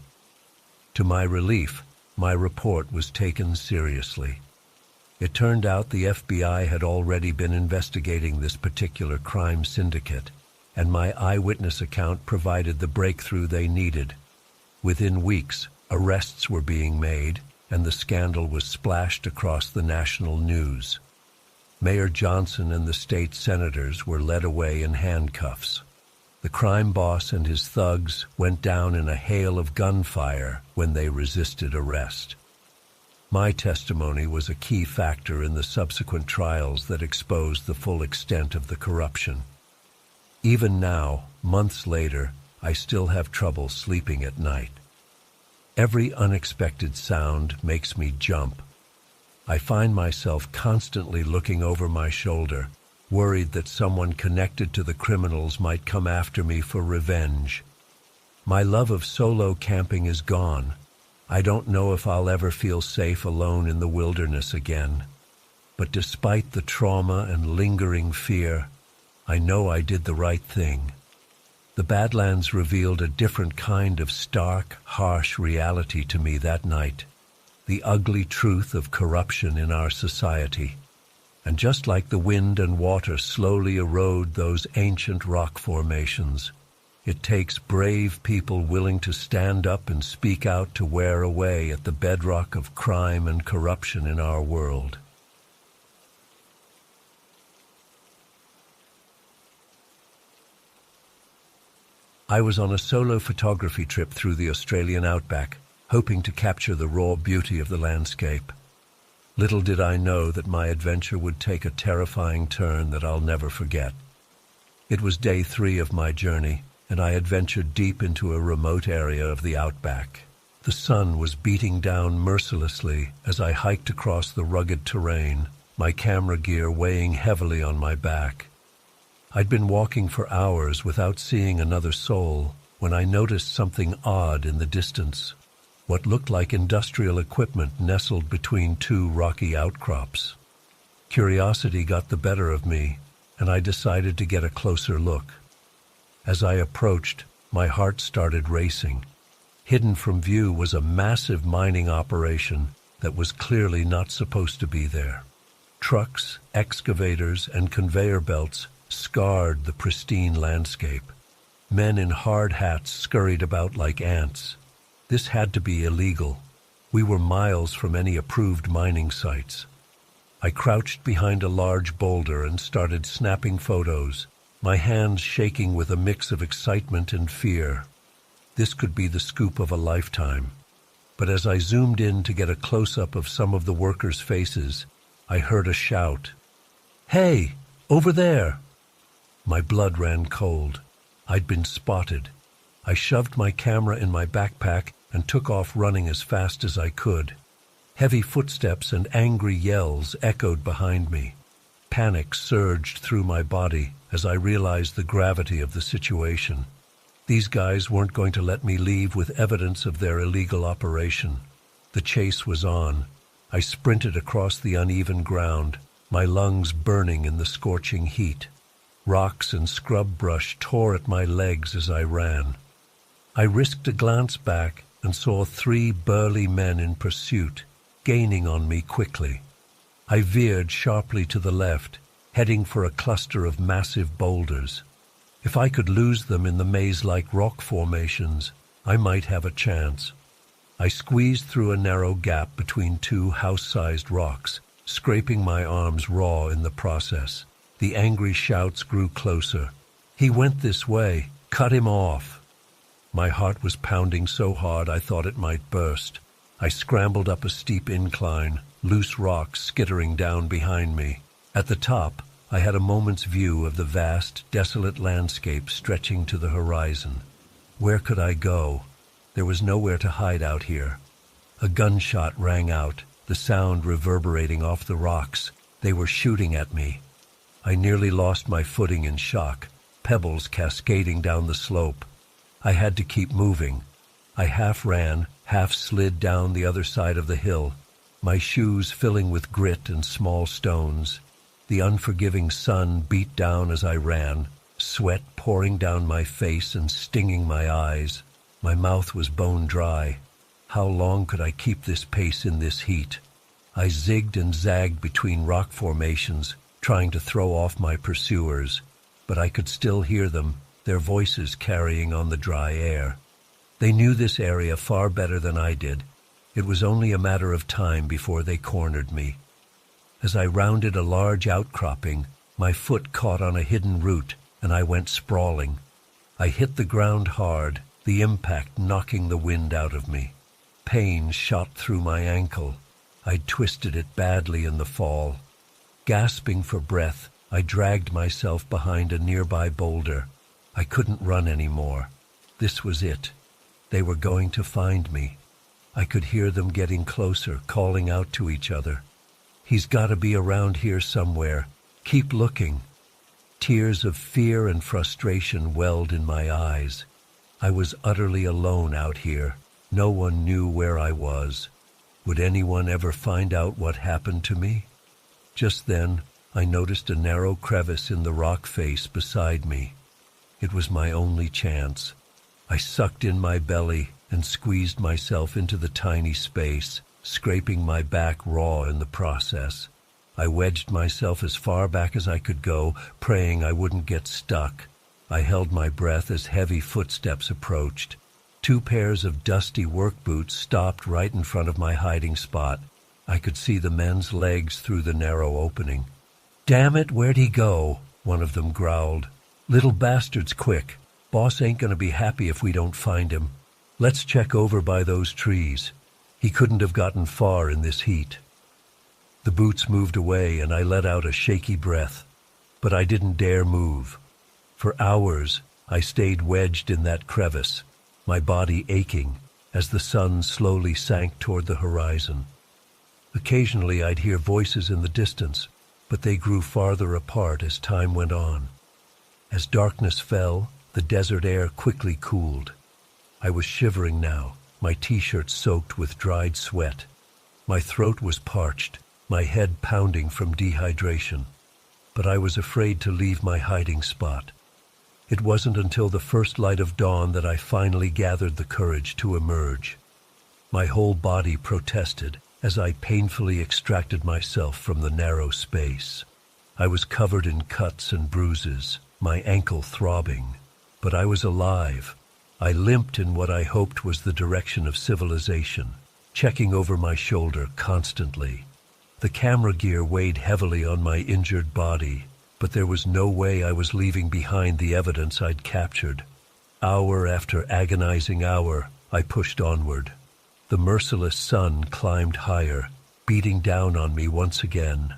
To my relief, my report was taken seriously. It turned out the FBI had already been investigating this particular crime syndicate, and my eyewitness account provided the breakthrough they needed. Within weeks, arrests were being made, and the scandal was splashed across the national news. Mayor Johnson and the state senators were led away in handcuffs. The crime boss and his thugs went down in a hail of gunfire when they resisted arrest. My testimony was a key factor in the subsequent trials that exposed the full extent of the corruption. Even now, months later, I still have trouble sleeping at night. Every unexpected sound makes me jump. I find myself constantly looking over my shoulder, worried that someone connected to the criminals might come after me for revenge. My love of solo camping is gone. I don't know if I'll ever feel safe alone in the wilderness again. But despite the trauma and lingering fear, I know I did the right thing. The Badlands revealed a different kind of stark, harsh reality to me that night. The ugly truth of corruption in our society. And just like the wind and water slowly erode those ancient rock formations, it takes brave people willing to stand up and speak out to wear away at the bedrock of crime and corruption in our world. I was on a solo photography trip through the Australian outback, hoping to capture the raw beauty of the landscape. Little did I know that my adventure would take a terrifying turn that I'll never forget. It was day 3 of my journey, and I had ventured deep into a remote area of the outback. The sun was beating down mercilessly as I hiked across the rugged terrain, my camera gear weighing heavily on my back. I'd been walking for hours without seeing another soul when I noticed something odd in the distance. What looked like industrial equipment nestled between 2 rocky outcrops. Curiosity got the better of me, and I decided to get a closer look. As I approached, my heart started racing. Hidden from view was a massive mining operation that was clearly not supposed to be there. Trucks, excavators, and conveyor belts scarred the pristine landscape. Men in hard hats scurried about like ants. This had to be illegal. We were miles from any approved mining sites. I crouched behind a large boulder and started snapping photos, my hands shaking with a mix of excitement and fear. This could be the scoop of a lifetime. But as I zoomed in to get a close-up of some of the workers' faces, I heard a shout. "Hey, over there!" My blood ran cold. I'd been spotted. I shoved my camera in my backpack and took off running as fast as I could. Heavy footsteps and angry yells echoed behind me. Panic surged through my body as I realized the gravity of the situation. These guys weren't going to let me leave with evidence of their illegal operation. The chase was on. I sprinted across the uneven ground, my lungs burning in the scorching heat. Rocks and scrub brush tore at my legs as I ran. I risked a glance back and saw 3 burly men in pursuit, gaining on me quickly. I veered sharply to the left, heading for a cluster of massive boulders. If I could lose them in the maze-like rock formations, I might have a chance. I squeezed through a narrow gap between 2 house-sized rocks, scraping my arms raw in the process. The angry shouts grew closer. "He went this way. Cut him off." My heart was pounding so hard I thought it might burst. I scrambled up a steep incline, loose rocks skittering down behind me. At the top, I had a moment's view of the vast, desolate landscape stretching to the horizon. Where could I go? There was nowhere to hide out here. A gunshot rang out, the sound reverberating off the rocks. They were shooting at me. I nearly lost my footing in shock, pebbles cascading down the slope. I had to keep moving. I half ran, half slid down the other side of the hill, my shoes filling with grit and small stones. The unforgiving sun beat down as I ran, sweat pouring down my face and stinging my eyes. My mouth was bone dry. How long could I keep this pace in this heat? I zigged and zagged between rock formations, trying to throw off my pursuers, but I could still hear them, their voices carrying on the dry air. They knew this area far better than I did. It was only a matter of time before they cornered me. As I rounded a large outcropping, my foot caught on a hidden root, and I went sprawling. I hit the ground hard, the impact knocking the wind out of me. Pain shot through my ankle. I'd twisted it badly in the fall. Gasping for breath, I dragged myself behind a nearby boulder. I couldn't run anymore. This was it. They were going to find me. I could hear them getting closer, calling out to each other. "He's got to be around here somewhere. Keep looking." Tears of fear and frustration welled in my eyes. I was utterly alone out here. No one knew where I was. Would anyone ever find out what happened to me? Just then, I noticed a narrow crevice in the rock face beside me. It was my only chance. I sucked in my belly and squeezed myself into the tiny space, scraping my back raw in the process. I wedged myself as far back as I could go, praying I wouldn't get stuck. I held my breath as heavy footsteps approached. 2 pairs of dusty work boots stopped right in front of my hiding spot. I could see the men's legs through the narrow opening. "Damn it, where'd he go?" one of them growled. "Little bastard's quick. Boss ain't gonna be happy if we don't find him. Let's check over by those trees. He couldn't have gotten far in this heat." The boots moved away and I let out a shaky breath, but I didn't dare move. For hours, I stayed wedged in that crevice, my body aching as the sun slowly sank toward the horizon. Occasionally I'd hear voices in the distance, but they grew farther apart as time went on. As darkness fell, the desert air quickly cooled. I was shivering now, my t-shirt soaked with dried sweat. My throat was parched, my head pounding from dehydration. But I was afraid to leave my hiding spot. It wasn't until the first light of dawn that I finally gathered the courage to emerge. My whole body protested as I painfully extracted myself from the narrow space. I was covered in cuts and bruises, my ankle throbbing. But I was alive. I limped in what I hoped was the direction of civilization, checking over my shoulder constantly. The camera gear weighed heavily on my injured body, but there was no way I was leaving behind the evidence I'd captured. Hour after agonizing hour, I pushed onward. The merciless sun climbed higher, beating down on me once again.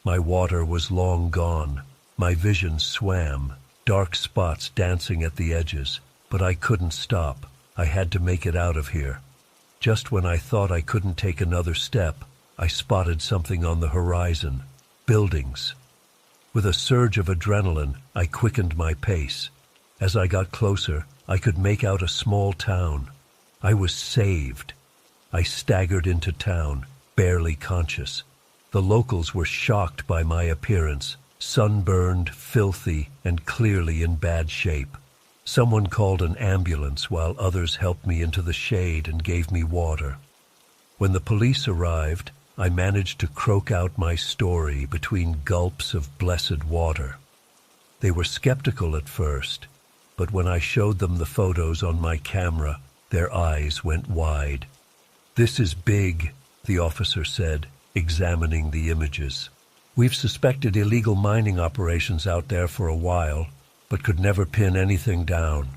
My water was long gone. My vision swam, dark spots dancing at the edges, but I couldn't stop. I had to make it out of here. Just when I thought I couldn't take another step, I spotted something on the horizon. Buildings. With a surge of adrenaline, I quickened my pace. As I got closer, I could make out a small town. I was saved. I staggered into town, barely conscious. The locals were shocked by my appearance, sunburned, filthy, and clearly in bad shape. Someone called an ambulance while others helped me into the shade and gave me water. When the police arrived, I managed to croak out my story between gulps of blessed water. They were skeptical at first, but when I showed them the photos on my camera, their eyes went wide. "This is big," the officer said, examining the images. "We've suspected illegal mining operations out there for a while, but could never pin anything down.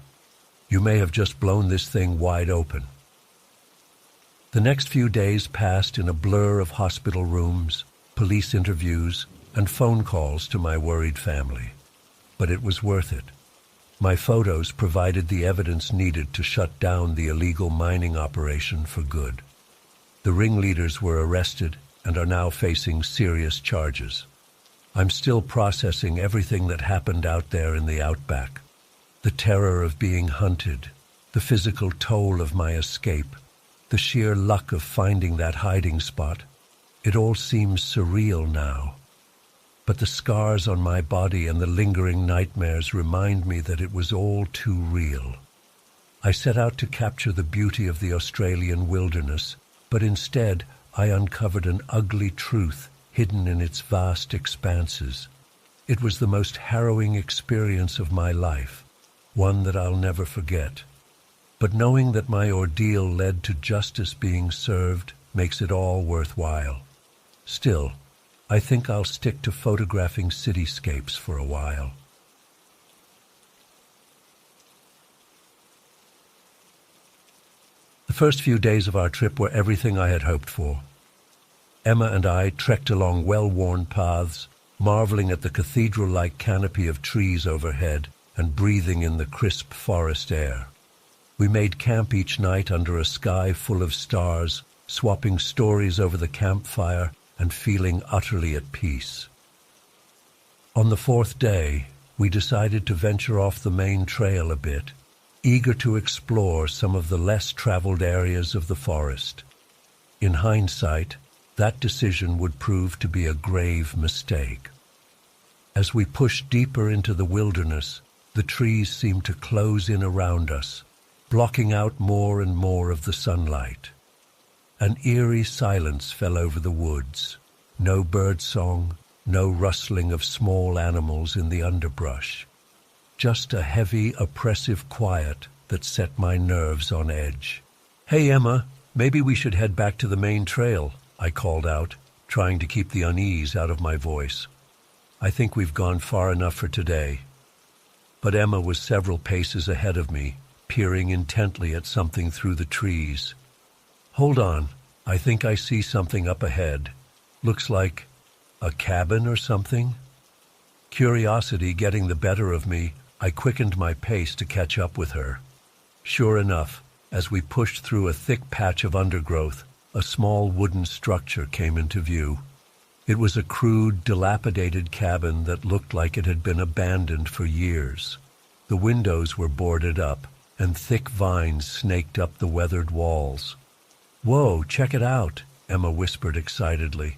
You may have just blown this thing wide open." The next few days passed in a blur of hospital rooms, police interviews, and phone calls to my worried family. But it was worth it. My photos provided the evidence needed to shut down the illegal mining operation for good. The ringleaders were arrested and are now facing serious charges. I'm still processing everything that happened out there in the outback. The terror of being hunted, the physical toll of my escape, the sheer luck of finding that hiding spot. It all seems surreal now. But the scars on my body and the lingering nightmares remind me that it was all too real. I set out to capture the beauty of the Australian wilderness, but instead I uncovered an ugly truth hidden in its vast expanses. It was the most harrowing experience of my life, one that I'll never forget. But knowing that my ordeal led to justice being served makes it all worthwhile. Still, I think I'll stick to photographing cityscapes for a while. The first few days of our trip were everything I had hoped for. Emma and I trekked along well-worn paths, marveling at the cathedral-like canopy of trees overhead and breathing in the crisp forest air. We made camp each night under a sky full of stars, swapping stories over the campfire and feeling utterly at peace. On the fourth day, we decided to venture off the main trail a bit, eager to explore some of the less traveled areas of the forest. In hindsight, that decision would prove to be a grave mistake. As we pushed deeper into the wilderness, the trees seemed to close in around us, blocking out more and more of the sunlight. An eerie silence fell over the woods. No birdsong, no rustling of small animals in the underbrush. Just a heavy, oppressive quiet that set my nerves on edge. "Hey, Emma, maybe we should head back to the main trail," I called out, trying to keep the unease out of my voice. "I think we've gone far enough for today." But Emma was several paces ahead of me, peering intently at something through the trees. "Hold on, I think I see something up ahead. Looks like a cabin or something." Curiosity getting the better of me, I quickened my pace to catch up with her. Sure enough, as we pushed through a thick patch of undergrowth, a small wooden structure came into view. It was a crude, dilapidated cabin that looked like it had been abandoned for years. The windows were boarded up, and thick vines snaked up the weathered walls. "Whoa, check it out," Emma whispered excitedly.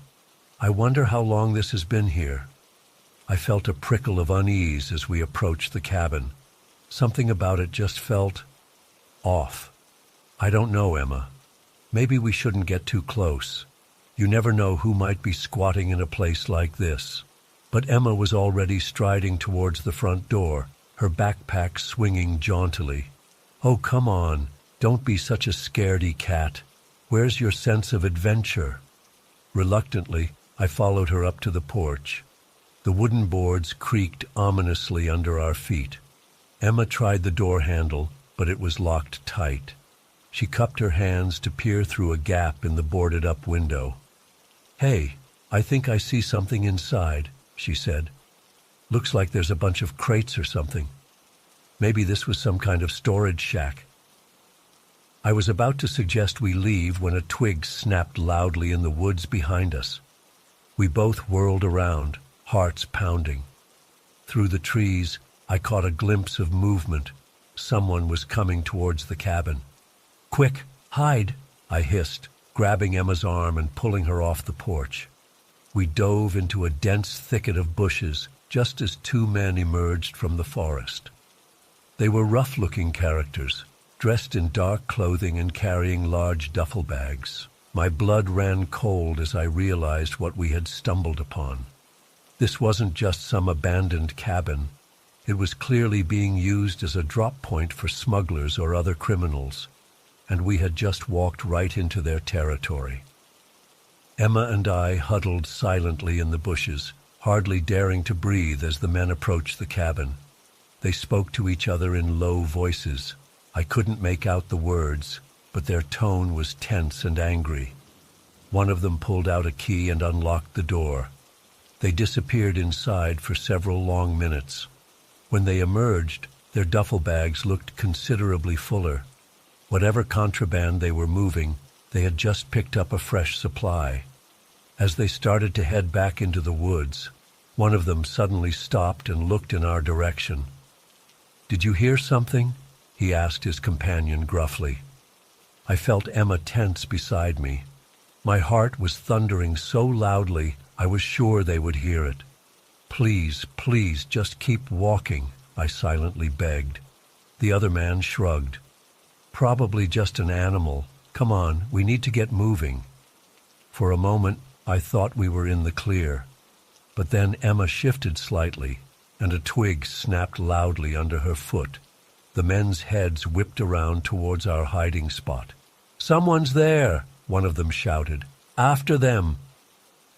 "I wonder how long this has been here." I felt a prickle of unease as we approached the cabin. Something about it just felt off. "I don't know, Emma. Maybe we shouldn't get too close. You never know who might be squatting in a place like this." But Emma was already striding towards the front door, her backpack swinging jauntily. "Oh, come on. Don't be such a scaredy cat. Where's your sense of adventure?" Reluctantly, I followed her up to the porch. The wooden boards creaked ominously under our feet. Emma tried the door handle, but it was locked tight. She cupped her hands to peer through a gap in the boarded-up window. "Hey, I think I see something inside," she said. "Looks like there's a bunch of crates or something. Maybe this was some kind of storage shack." I was about to suggest we leave when a twig snapped loudly in the woods behind us. We both whirled around, hearts pounding. Through the trees, I caught a glimpse of movement. Someone was coming towards the cabin. "Quick, hide!" I hissed, grabbing Emma's arm and pulling her off the porch. We dove into a dense thicket of bushes just as two men emerged from the forest. They were rough-looking characters, dressed in dark clothing and carrying large duffel bags. My blood ran cold as I realized what we had stumbled upon. This wasn't just some abandoned cabin. It was clearly being used as a drop point for smugglers or other criminals, and we had just walked right into their territory. Emma and I huddled silently in the bushes, hardly daring to breathe as the men approached the cabin. They spoke to each other in low voices. I couldn't make out the words, but their tone was tense and angry. One of them pulled out a key and unlocked the door. They disappeared inside for several long minutes. When they emerged, their duffel bags looked considerably fuller. Whatever contraband they were moving, they had just picked up a fresh supply. As they started to head back into the woods, one of them suddenly stopped and looked in our direction. "Did you hear something?" he asked his companion gruffly. I felt Emma tense beside me. My heart was thundering so loudly I was sure they would hear it. "Please, please, just keep walking," I silently begged. The other man shrugged. "Probably just an animal. Come on, we need to get moving." For a moment, I thought we were in the clear. But then Emma shifted slightly, and a twig snapped loudly under her foot. The men's heads whipped around towards our hiding spot. "Someone's there!" one of them shouted. "After them!"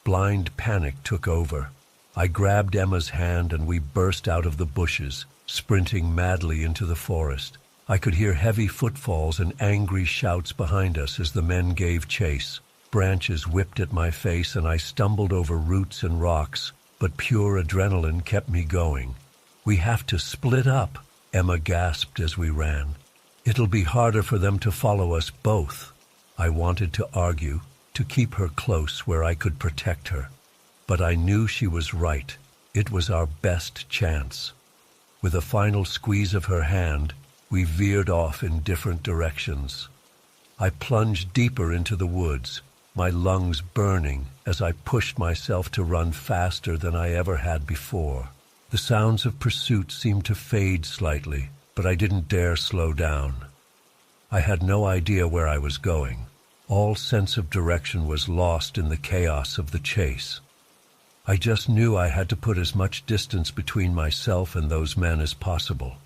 Blind panic took over. I grabbed Emma's hand and we burst out of the bushes, sprinting madly into the forest. I could hear heavy footfalls and angry shouts behind us as the men gave chase. Branches whipped at my face and I stumbled over roots and rocks, but pure adrenaline kept me going. "We have to split up," Emma gasped as we ran. "It'll be harder for them to follow us both." I wanted to argue, to keep her close where I could protect her. But I knew she was right. It was our best chance. With a final squeeze of her hand, we veered off in different directions. I plunged deeper into the woods, my lungs burning as I pushed myself to run faster than I ever had before. The sounds of pursuit seemed to fade slightly, but I didn't dare slow down. I had no idea where I was going. All sense of direction was lost in the chaos of the chase. I just knew I had to put as much distance between myself and those men as possible.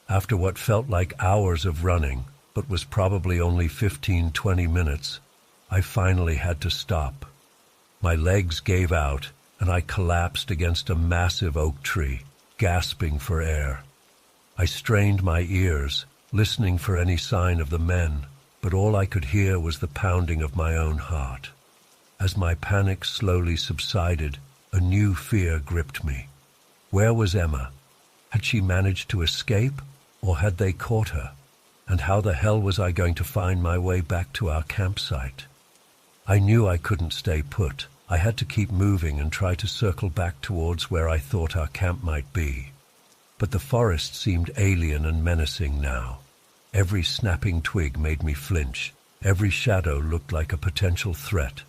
After what felt like hours of running, but was probably only 15-20 minutes, I finally had to stop. My legs gave out, and I collapsed against a massive oak tree, gasping for air. I strained my ears, listening for any sign of the men, but all I could hear was the pounding of my own heart. As my panic slowly subsided, a new fear gripped me. Where was Emma? Had she managed to escape, or had they caught her? And how the hell was I going to find my way back to our campsite? I knew I couldn't stay put. I had to keep moving and try to circle back towards where I thought our camp might be. But the forest seemed alien and menacing now. Every snapping twig made me flinch. Every shadow looked like a potential threat.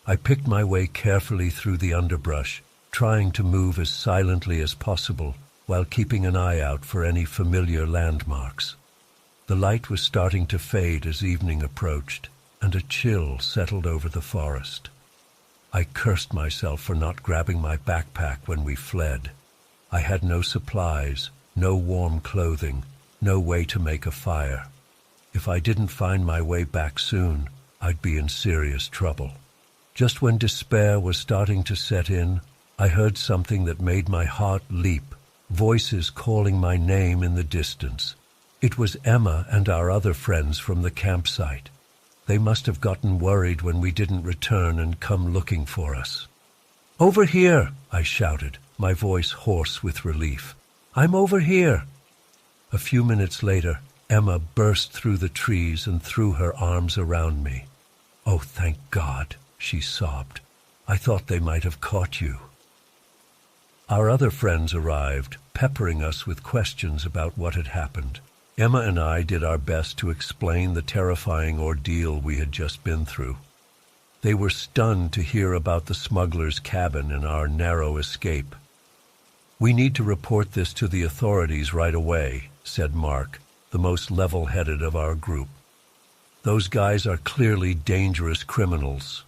I picked my way carefully through the underbrush, trying to move as silently as possible while keeping an eye out for any familiar landmarks. The light was starting to fade as evening approached, and a chill settled over the forest. I cursed myself for not grabbing my backpack when we fled. I had no supplies, no warm clothing, no way to make a fire. If I didn't find my way back soon, I'd be in serious trouble. Just when despair was starting to set in, I heard something that made my heart leap, voices calling my name in the distance. It was Emma and our other friends from the campsite. They must have gotten worried when we didn't return and come looking for us. "Over here!" I shouted, my voice hoarse with relief. "I'm over here!" A few minutes later, Emma burst through the trees and threw her arms around me. "Oh, thank God," she sobbed. "I thought they might have caught you." Our other friends arrived, peppering us with questions about what had happened. Emma and I did our best to explain the terrifying ordeal we had just been through. They were stunned to hear about the smuggler's cabin and our narrow escape. "We need to report this to the authorities right away," said Mark, the most level-headed of our group. "Those guys are clearly dangerous criminals."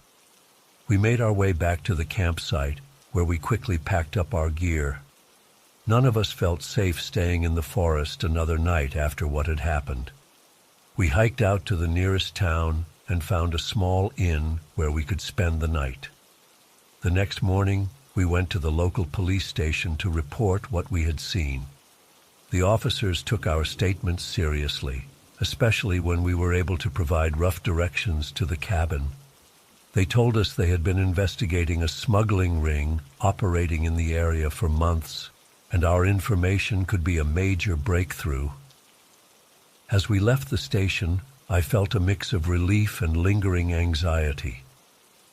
We made our way back to the campsite, where we quickly packed up our gear. None of us felt safe staying in the forest another night after what had happened. We hiked out to the nearest town and found a small inn where we could spend the night. The next morning, we went to the local police station to report what we had seen. The officers took our statements seriously, especially when we were able to provide rough directions to the cabin. They told us they had been investigating a smuggling ring operating in the area for months, and our information could be a major breakthrough. As we left the station, I felt a mix of relief and lingering anxiety.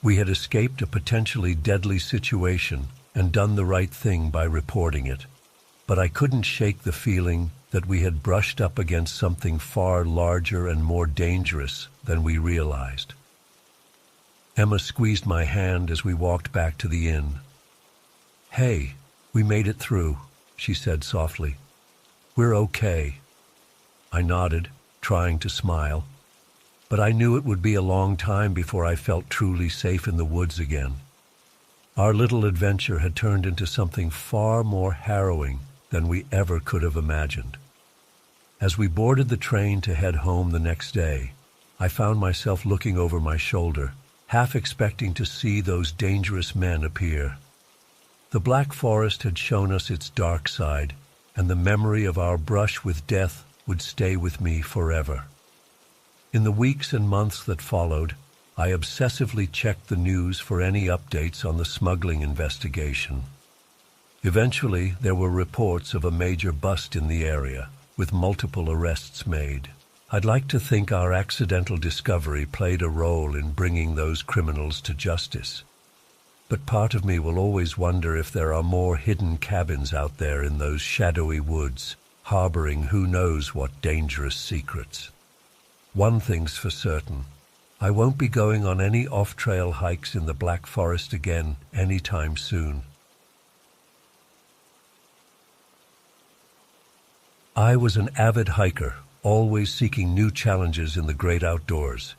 We had escaped a potentially deadly situation and done the right thing by reporting it, but I couldn't shake the feeling that we had brushed up against something far larger and more dangerous than we realized. Emma squeezed my hand as we walked back to the inn. "Hey, we made it through," she said softly. "We're okay." I nodded, trying to smile, but I knew it would be a long time before I felt truly safe in the woods again. Our little adventure had turned into something far more harrowing than we ever could have imagined. As we boarded the train to head home the next day, I found myself looking over my shoulder, half expecting to see those dangerous men appear. The Black Forest had shown us its dark side, and the memory of our brush with death would stay with me forever. In the weeks and months that followed, I obsessively checked the news for any updates on the smuggling investigation. Eventually, there were reports of a major bust in the area, with multiple arrests made. I'd like to think our accidental discovery played a role in bringing those criminals to justice. But part of me will always wonder if there are more hidden cabins out there in those shadowy woods, harboring who knows what dangerous secrets. One thing's for certain. I won't be going on any off-trail hikes in the Black Forest again anytime soon. I was an avid hiker, always seeking new challenges in the great outdoors.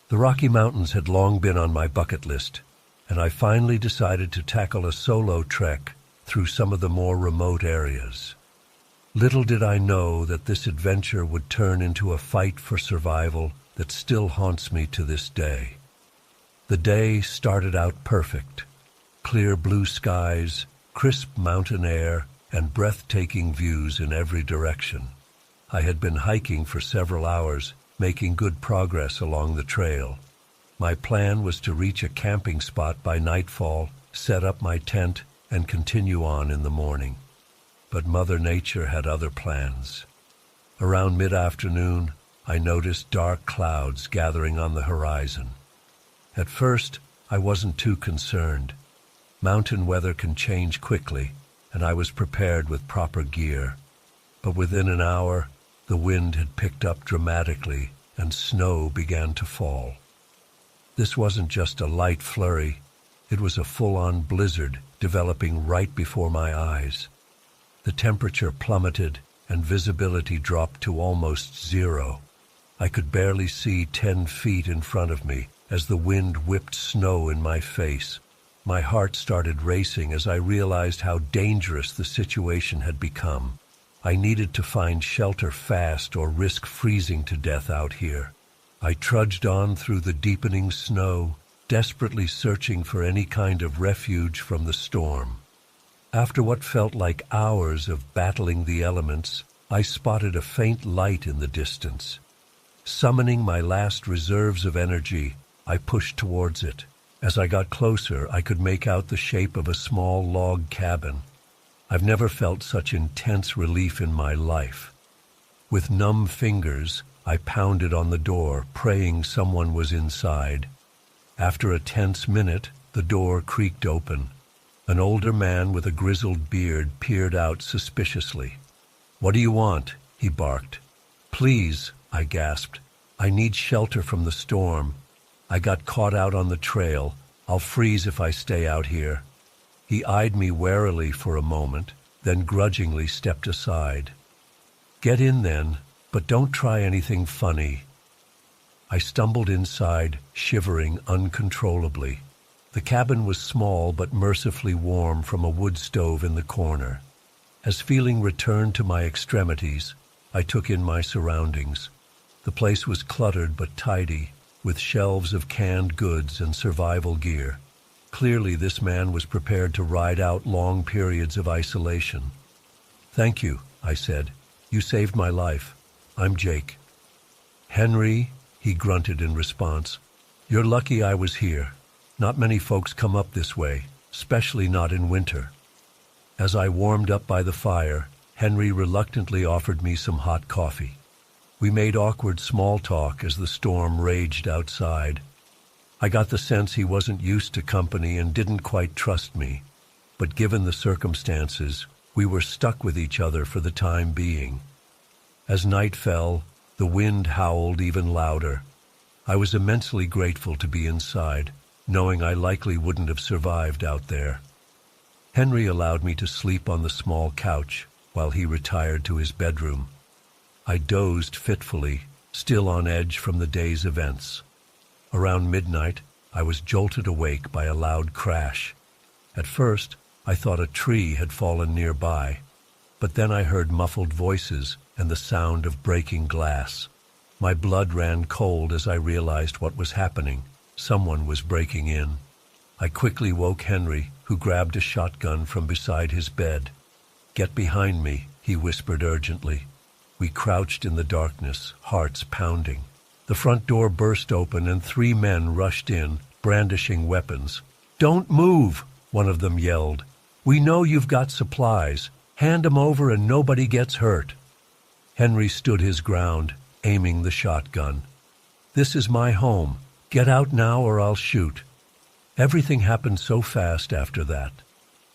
The Rocky Mountains had long been on my bucket list, and I finally decided to tackle a solo trek through some of the more remote areas. Little did I know that this adventure would turn into a fight for survival that still haunts me to this day. The day started out perfect. Clear blue skies, crisp mountain air, and breathtaking views in every direction. I had been hiking for several hours, making good progress along the trail. My plan was to reach a camping spot by nightfall, set up my tent, and continue on in the morning. But Mother Nature had other plans. Around mid-afternoon, I noticed dark clouds gathering on the horizon. At first, I wasn't too concerned. Mountain weather can change quickly, and I was prepared with proper gear. But within an hour, the wind had picked up dramatically, and snow began to fall. This wasn't just a light flurry. It was a full-on blizzard developing right before my eyes. The temperature plummeted, and visibility dropped to almost zero. I could barely see 10 feet in front of me as the wind whipped snow in my face. My heart started racing as I realized how dangerous the situation had become. I needed to find shelter fast or risk freezing to death out here. I trudged on through the deepening snow, desperately searching for any kind of refuge from the storm. After what felt like hours of battling the elements, I spotted a faint light in the distance. Summoning my last reserves of energy, I pushed towards it. As I got closer, I could make out the shape of a small log cabin. I've never felt such intense relief in my life. With numb fingers, I pounded on the door, praying someone was inside. After a tense minute, the door creaked open. An older man with a grizzled beard peered out suspiciously. "What do you want?" he barked. "Please," I gasped. "I need shelter from the storm. I got caught out on the trail. I'll freeze if I stay out here." He eyed me warily for a moment, then grudgingly stepped aside. "Get in then, but don't try anything funny." I stumbled inside, shivering uncontrollably. The cabin was small but mercifully warm from a wood stove in the corner. As feeling returned to my extremities, I took in my surroundings. The place was cluttered but tidy, with shelves of canned goods and survival gear. Clearly this man was prepared to ride out long periods of isolation. "Thank you," I said. "You saved my life. I'm Jake." "Henry," he grunted in response. "You're lucky I was here. Not many folks come up this way, especially not in winter." As I warmed up by the fire, Henry reluctantly offered me some hot coffee. We made awkward small talk as the storm raged outside. I got the sense he wasn't used to company and didn't quite trust me, but given the circumstances, we were stuck with each other for the time being. As night fell, the wind howled even louder. I was immensely grateful to be inside, knowing I likely wouldn't have survived out there. Henry allowed me to sleep on the small couch while he retired to his bedroom. I dozed fitfully, still on edge from the day's events. Around midnight, I was jolted awake by a loud crash. At first, I thought a tree had fallen nearby, but then I heard muffled voices and the sound of breaking glass. My blood ran cold as I realized what was happening. Someone was breaking in. I quickly woke Henry, who grabbed a shotgun from beside his bed. "Get behind me," he whispered urgently. We crouched in the darkness, hearts pounding. The front door burst open and 3 men rushed in, brandishing weapons. "Don't move," one of them yelled. "We know you've got supplies. Hand 'em over and nobody gets hurt." Henry stood his ground, aiming the shotgun. "This is my home. Get out now or I'll shoot." Everything happened so fast after that.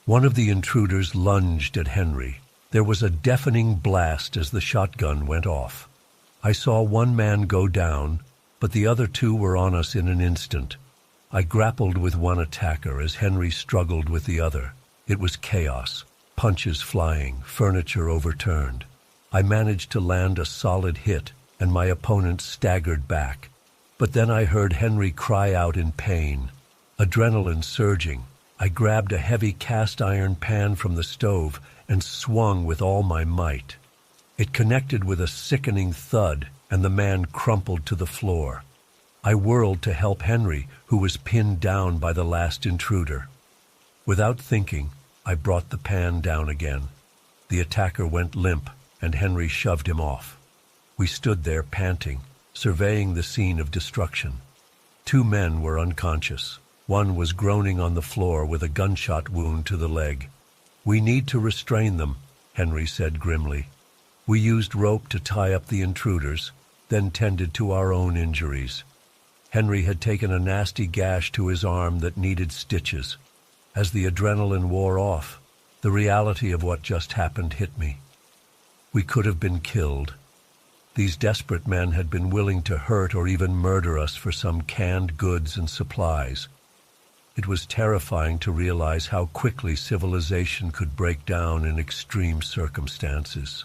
One of the intruders lunged at Henry. There was a deafening blast as the shotgun went off. I saw 1 man go down, but the other 2 were on us in an instant. I grappled with one attacker as Henry struggled with the other. It was chaos, punches flying, furniture overturned. I managed to land a solid hit, and my opponent staggered back. But then I heard Henry cry out in pain. Adrenaline surging, I grabbed a heavy cast-iron pan from the stove and swung with all my might. It connected with a sickening thud, and the man crumpled to the floor. I whirled to help Henry, who was pinned down by the last intruder. Without thinking, I brought the pan down again. The attacker went limp, and Henry shoved him off. We stood there panting, surveying the scene of destruction. 2 men were unconscious. One was groaning on the floor with a gunshot wound to the leg. "We need to restrain them," Henry said grimly. We used rope to tie up the intruders, then tended to our own injuries. Henry had taken a nasty gash to his arm that needed stitches. As the adrenaline wore off, the reality of what just happened hit me. We could have been killed. These desperate men had been willing to hurt or even murder us for some canned goods and supplies. It was terrifying to realize how quickly civilization could break down in extreme circumstances.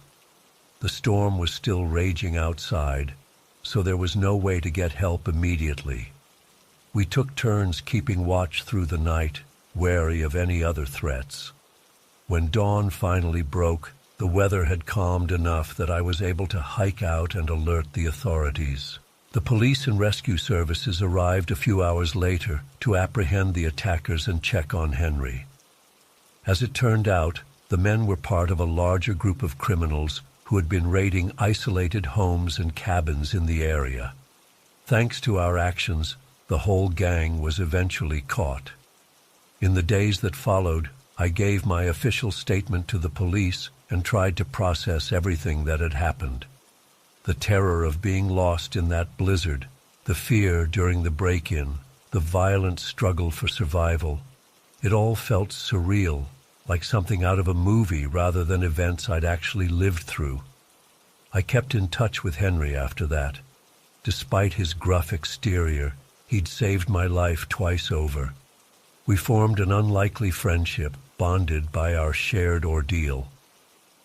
The storm was still raging outside, so there was no way to get help immediately. We took turns keeping watch through the night, wary of any other threats. When dawn finally broke, the weather had calmed enough that I was able to hike out and alert the authorities. The police and rescue services arrived a few hours later to apprehend the attackers and check on Henry. As it turned out, the men were part of a larger group of criminals who had been raiding isolated homes and cabins in the area. Thanks to our actions, the whole gang was eventually caught. In the days that followed, I gave my official statement to the police and tried to process everything that had happened. The terror of being lost in that blizzard, the fear during the break-in, the violent struggle for survival. It all felt surreal, like something out of a movie rather than events I'd actually lived through. I kept in touch with Henry after that. Despite his gruff exterior, he'd saved my life twice over. We formed an unlikely friendship, bonded by our shared ordeal.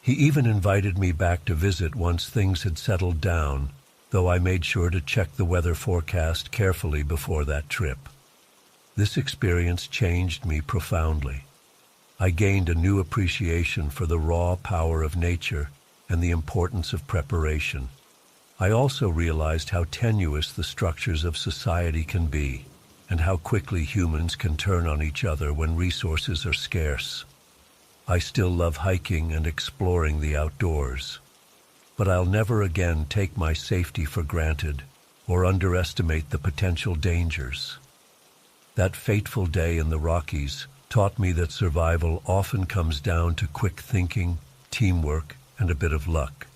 He even invited me back to visit once things had settled down, though I made sure to check the weather forecast carefully before that trip. This experience changed me profoundly. I gained a new appreciation for the raw power of nature and the importance of preparation. I also realized how tenuous the structures of society can be, and how quickly humans can turn on each other when resources are scarce. I still love hiking and exploring the outdoors, but I'll never again take my safety for granted or underestimate the potential dangers. That fateful day in the Rockies taught me that survival often comes down to quick thinking, teamwork, and a bit of luck.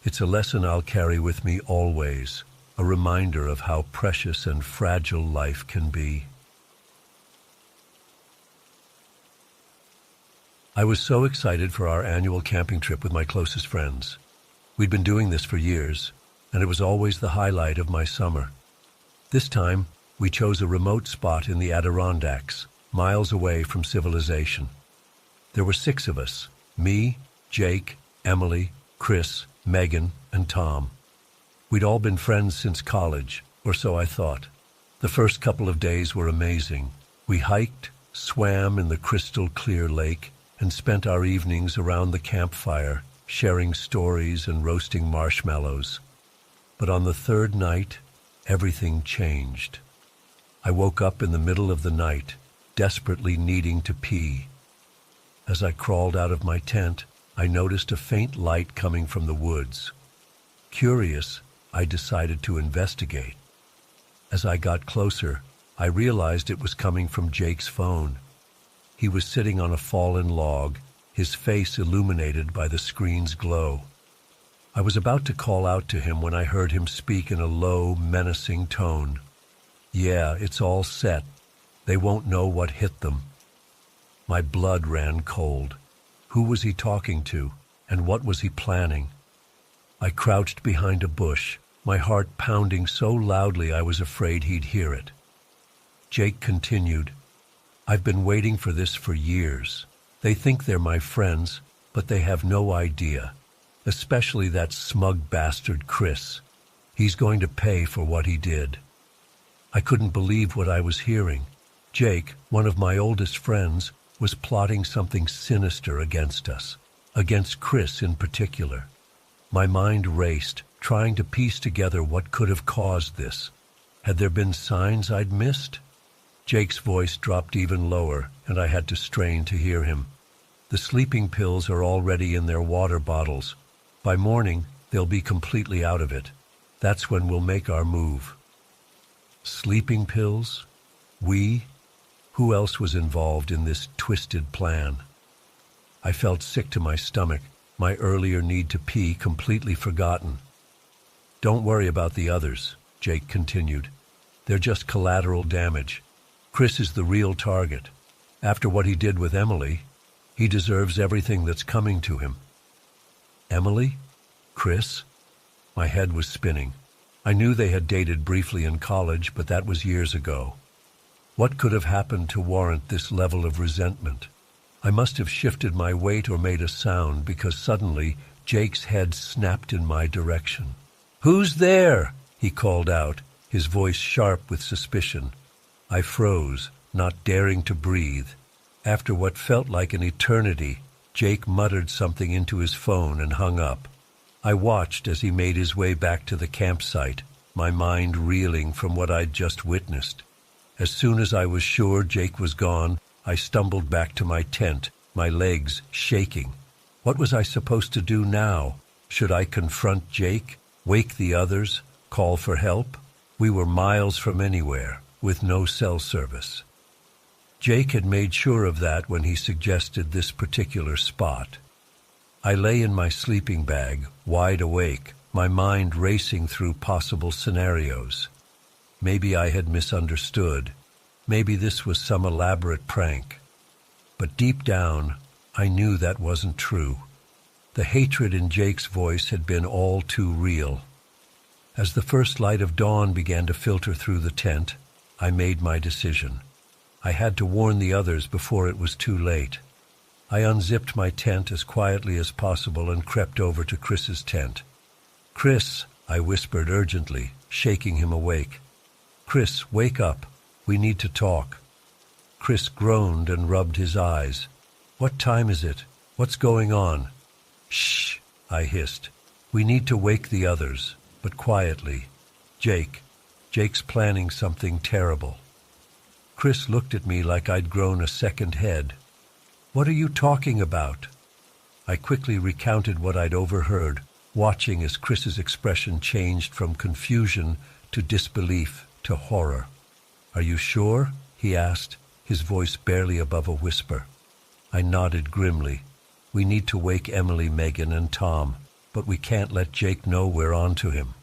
It's a lesson I'll carry with me always, a reminder of how precious and fragile life can be. I was so excited for our annual camping trip with my closest friends. We'd been doing this for years, and it was always the highlight of my summer. This time, we chose a remote spot in the Adirondacks, miles away from civilization. There were 6 of us: me, Jake, Emily, Chris, Megan, and Tom. We'd all been friends since college, or so I thought. The first couple of days were amazing. We hiked, swam in the crystal-clear lake, and spent our evenings around the campfire, sharing stories and roasting marshmallows. But on the 3rd night, everything changed. I woke up in the middle of the night, desperately needing to pee. As I crawled out of my tent, I noticed a faint light coming from the woods. Curious, I decided to investigate. As I got closer, I realized it was coming from Jake's phone. He was sitting on a fallen log, his face illuminated by the screen's glow. I was about to call out to him when I heard him speak in a low, menacing tone. "Yeah, it's all set. They won't know what hit them." My blood ran cold. Who was he talking to, and what was he planning? I crouched behind a bush, my heart pounding so loudly I was afraid he'd hear it. Jake continued, "I've been waiting for this for years. They think they're my friends, but they have no idea. Especially that smug bastard Chris. He's going to pay for what he did." I couldn't believe what I was hearing. Jake, one of my oldest friends, was plotting something sinister against us, against Chris in particular. My mind raced, trying to piece together what could have caused this. Had there been signs I'd missed? Jake's voice dropped even lower, and I had to strain to hear him. "The sleeping pills are already in their water bottles. By morning, they'll be completely out of it. That's when we'll make our move." Sleeping pills? We? Who else was involved in this twisted plan? I felt sick to my stomach, my earlier need to pee completely forgotten. "Don't worry about the others," Jake continued. "They're just collateral damage. Chris is the real target. After what he did with Emily, he deserves everything that's coming to him." Emily? Chris? My head was spinning. I knew they had dated briefly in college, but that was years ago. What could have happened to warrant this level of resentment? I must have shifted my weight or made a sound, because suddenly Jake's head snapped in my direction. "Who's there?" he called out, his voice sharp with suspicion. I froze, not daring to breathe. After what felt like an eternity, Jake muttered something into his phone and hung up. I watched as he made his way back to the campsite, my mind reeling from what I'd just witnessed. As soon as I was sure Jake was gone, I stumbled back to my tent, my legs shaking. What was I supposed to do now? Should I confront Jake, wake the others, call for help? We were miles from anywhere, with no cell service. Jake had made sure of that when he suggested this particular spot. I lay in my sleeping bag, wide awake, my mind racing through possible scenarios. Maybe I had misunderstood. Maybe this was some elaborate prank. But deep down, I knew that wasn't true. The hatred in Jake's voice had been all too real. As the first light of dawn began to filter through the tent, I made my decision. I had to warn the others before it was too late. I unzipped my tent as quietly as possible and crept over to Chris's tent. "Chris," I whispered urgently, shaking him awake. "Chris, wake up. We need to talk." Chris groaned and rubbed his eyes. "What time is it? What's going on?" "Shh," I hissed. "We need to wake the others, but quietly. Jake's planning something terrible." Chris looked at me like I'd grown a second head. "What are you talking about?" I quickly recounted what I'd overheard, watching as Chris's expression changed from confusion to disbelief to horror. "Are you sure?" he asked, his voice barely above a whisper. I nodded grimly. "We need to wake Emily, Megan, and Tom, but we can't let Jake know we're on to him."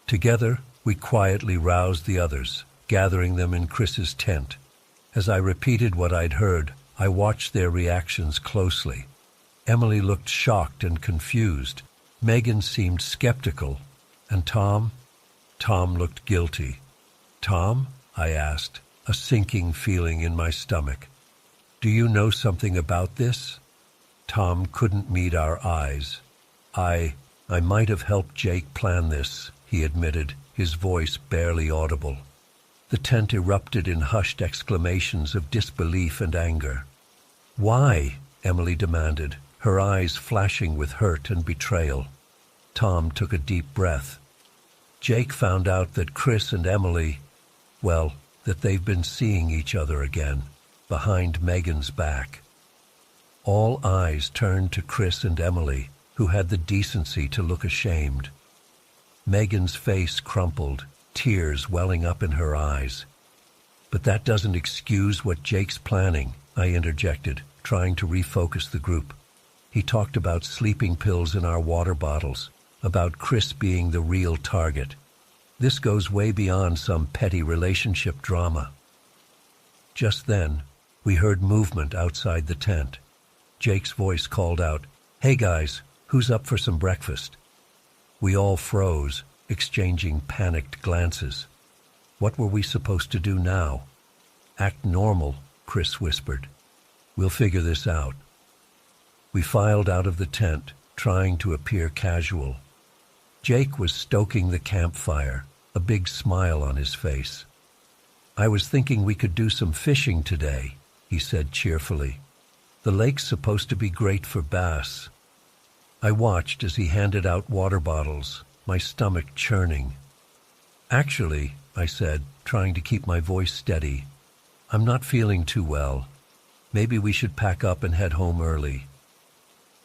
Together, we quietly roused the others, gathering them in Chris's tent. As I repeated what I'd heard, I watched their reactions closely. Emily looked shocked and confused. Megan seemed skeptical. And Tom looked guilty. "Tom?" I asked, a sinking feeling in my stomach. "Do you know something about this?" Tom couldn't meet our eyes. I might have helped Jake plan this," he admitted, his voice barely audible. The tent erupted in hushed exclamations of disbelief and anger. "Why?" Emily demanded, her eyes flashing with hurt and betrayal. Tom took a deep breath. "Jake found out that Chris and Emily, that they've been seeing each other again, behind Megan's back." All eyes turned to Chris and Emily, who had the decency to look ashamed. Megan's face crumpled, tears welling up in her eyes. "But that doesn't excuse what Jake's planning," I interjected, trying to refocus the group. "He talked about sleeping pills in our water bottles, about Chris being the real target. This goes way beyond some petty relationship drama." Just then, we heard movement outside the tent. Jake's voice called out, "Hey guys, who's up for some breakfast?" We all froze, exchanging panicked glances. What were we supposed to do now? "Act normal," Chris whispered. "We'll figure this out." We filed out of the tent, trying to appear casual. Jake was stoking the campfire, a big smile on his face. "I was thinking we could do some fishing today," he said cheerfully. "The lake's supposed to be great for bass." I watched as he handed out water bottles, my stomach churning. "Actually," I said, trying to keep my voice steady, "I'm not feeling too well. Maybe we should pack up and head home early."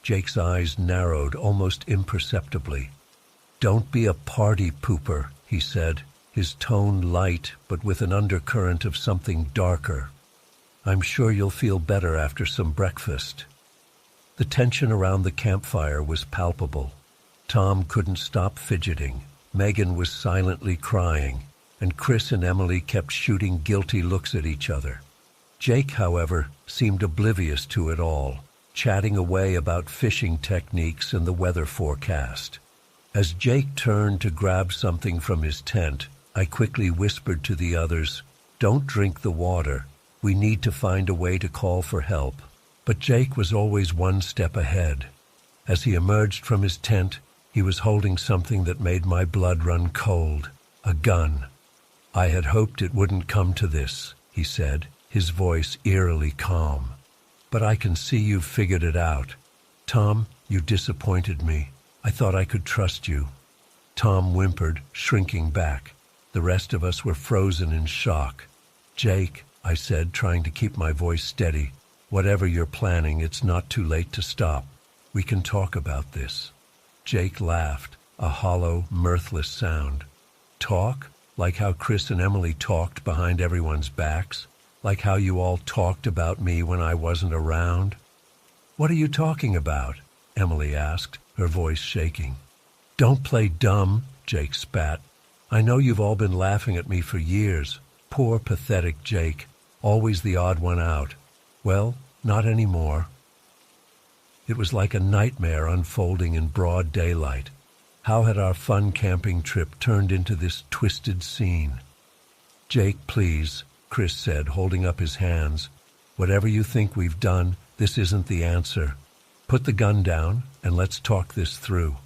Jake's eyes narrowed almost imperceptibly. "Don't be a party pooper," he said, his tone light but with an undercurrent of something darker. "I'm sure you'll feel better after some breakfast." The tension around the campfire was palpable. Tom couldn't stop fidgeting. Megan was silently crying, and Chris and Emily kept shooting guilty looks at each other. Jake, however, seemed oblivious to it all, chatting away about fishing techniques and the weather forecast. As Jake turned to grab something from his tent, I quickly whispered to the others, "Don't drink the water. We need to find a way to call for help." But Jake was always one step ahead. As he emerged from his tent, he was holding something that made my blood run cold, a gun. "I had hoped it wouldn't come to this," he said, his voice eerily calm. "But I can see you've figured it out. Tom, you disappointed me. I thought I could trust you." Tom whimpered, shrinking back. The rest of us were frozen in shock. "Jake," I said, trying to keep my voice steady, "whatever you're planning, it's not too late to stop. We can talk about this." Jake laughed, a hollow, mirthless sound. "Talk? Like how Chris and Emily talked behind everyone's backs? Like how you all talked about me when I wasn't around?" "What are you talking about?" Emily asked, her voice shaking. "Don't play dumb," Jake spat. "I know you've all been laughing at me for years. Poor, pathetic Jake, always the odd one out. Well, not anymore." It was like a nightmare unfolding in broad daylight. How had our fun camping trip turned into this twisted scene? "Jake, please," Chris said, holding up his hands. "Whatever you think we've done, this isn't the answer. Put the gun down and let's talk this through."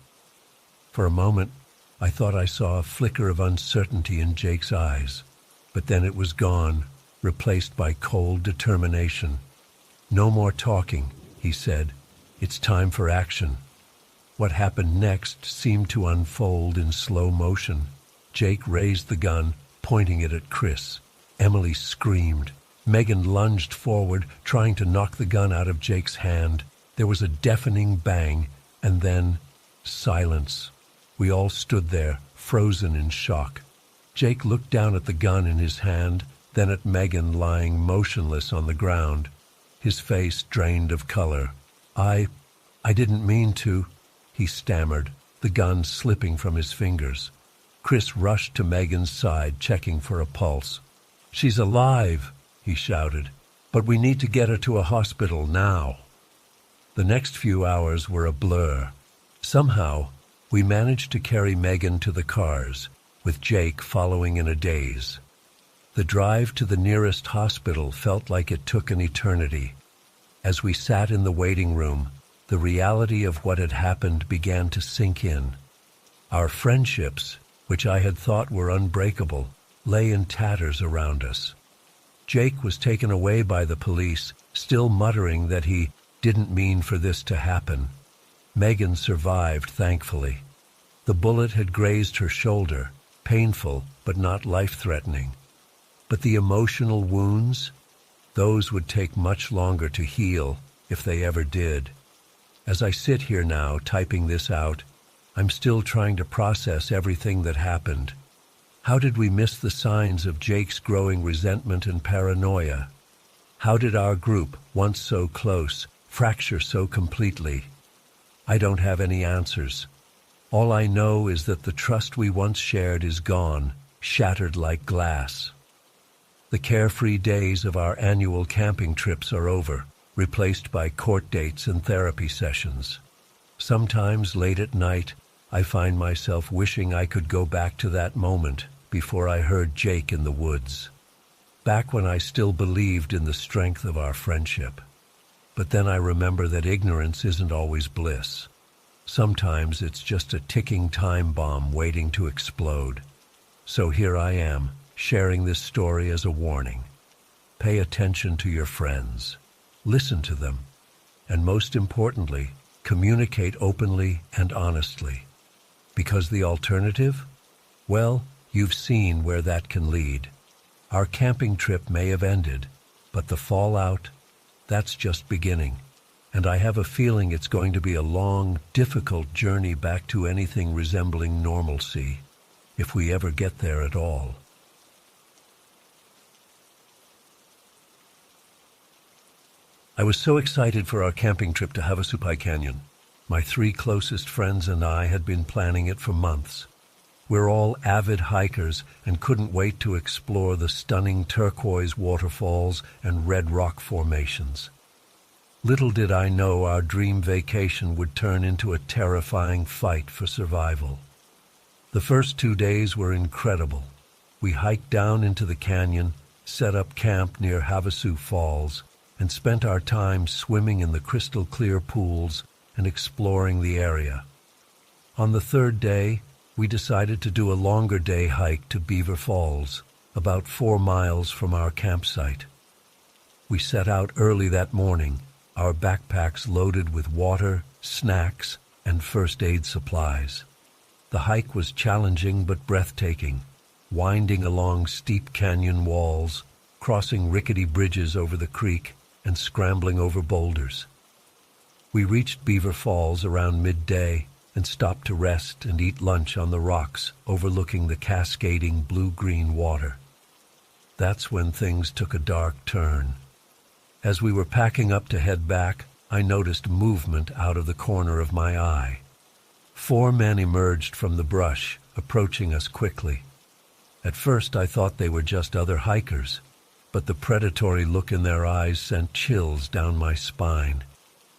For a moment, I thought I saw a flicker of uncertainty in Jake's eyes, but then it was gone, replaced by cold determination. "No more talking," he said. "It's time for action." What happened next seemed to unfold in slow motion. Jake raised the gun, pointing it at Chris. Emily screamed. Megan lunged forward, trying to knock the gun out of Jake's hand. There was a deafening bang, and then silence. We all stood there, frozen in shock. Jake looked down at the gun in his hand, then at Megan lying motionless on the ground, his face drained of color. I didn't mean to," he stammered, the gun slipping from his fingers. Chris rushed to Megan's side, checking for a pulse. "She's alive," he shouted, "but we need to get her to a hospital now." The next few hours were a blur. Somehow, we managed to carry Megan to the cars, with Jake following in a daze. The drive to the nearest hospital felt like it took an eternity. As we sat in the waiting room, the reality of what had happened began to sink in. Our friendships, which I had thought were unbreakable, lay in tatters around us. Jake was taken away by the police, still muttering that he didn't mean for this to happen. Megan survived, thankfully. The bullet had grazed her shoulder, painful but not life-threatening. But the emotional wounds, those would take much longer to heal, if they ever did. As I sit here now, typing this out, I'm still trying to process everything that happened. How did we miss the signs of Jake's growing resentment and paranoia? How did our group, once so close, fracture so completely? I don't have any answers. All I know is that the trust we once shared is gone, shattered like glass. The carefree days of our annual camping trips are over, replaced by court dates and therapy sessions. Sometimes late at night, I find myself wishing I could go back to that moment before I heard Jake in the woods. Back when I still believed in the strength of our friendship. But then I remember that ignorance isn't always bliss. Sometimes it's just a ticking time bomb waiting to explode. So here I am, sharing this story as a warning. Pay attention to your friends. Listen to them. And most importantly, communicate openly and honestly. Because the alternative? Well, you've seen where that can lead. Our camping trip may have ended, but the fallout, that's just beginning. And I have a feeling it's going to be a long, difficult journey back to anything resembling normalcy, if we ever get there at all. I was so excited for our camping trip to Havasupai Canyon. My 3 closest friends and I had been planning it for months. We're all avid hikers and couldn't wait to explore the stunning turquoise waterfalls and red rock formations. Little did I know our dream vacation would turn into a terrifying fight for survival. The first 2 days were incredible. We hiked down into the canyon, set up camp near Havasu Falls, and spent our time swimming in the crystal-clear pools and exploring the area. On the 3rd day, we decided to do a longer day hike to Beaver Falls, about 4 miles from our campsite. We set out early that morning, our backpacks loaded with water, snacks, and first aid supplies. The hike was challenging but breathtaking, winding along steep canyon walls, crossing rickety bridges over the creek, and scrambling over boulders. We reached Beaver Falls around midday and stopped to rest and eat lunch on the rocks overlooking the cascading blue-green water. That's when things took a dark turn. As we were packing up to head back, I noticed movement out of the corner of my eye. 4 men emerged from the brush, approaching us quickly. At first I thought they were just other hikers, but the predatory look in their eyes sent chills down my spine.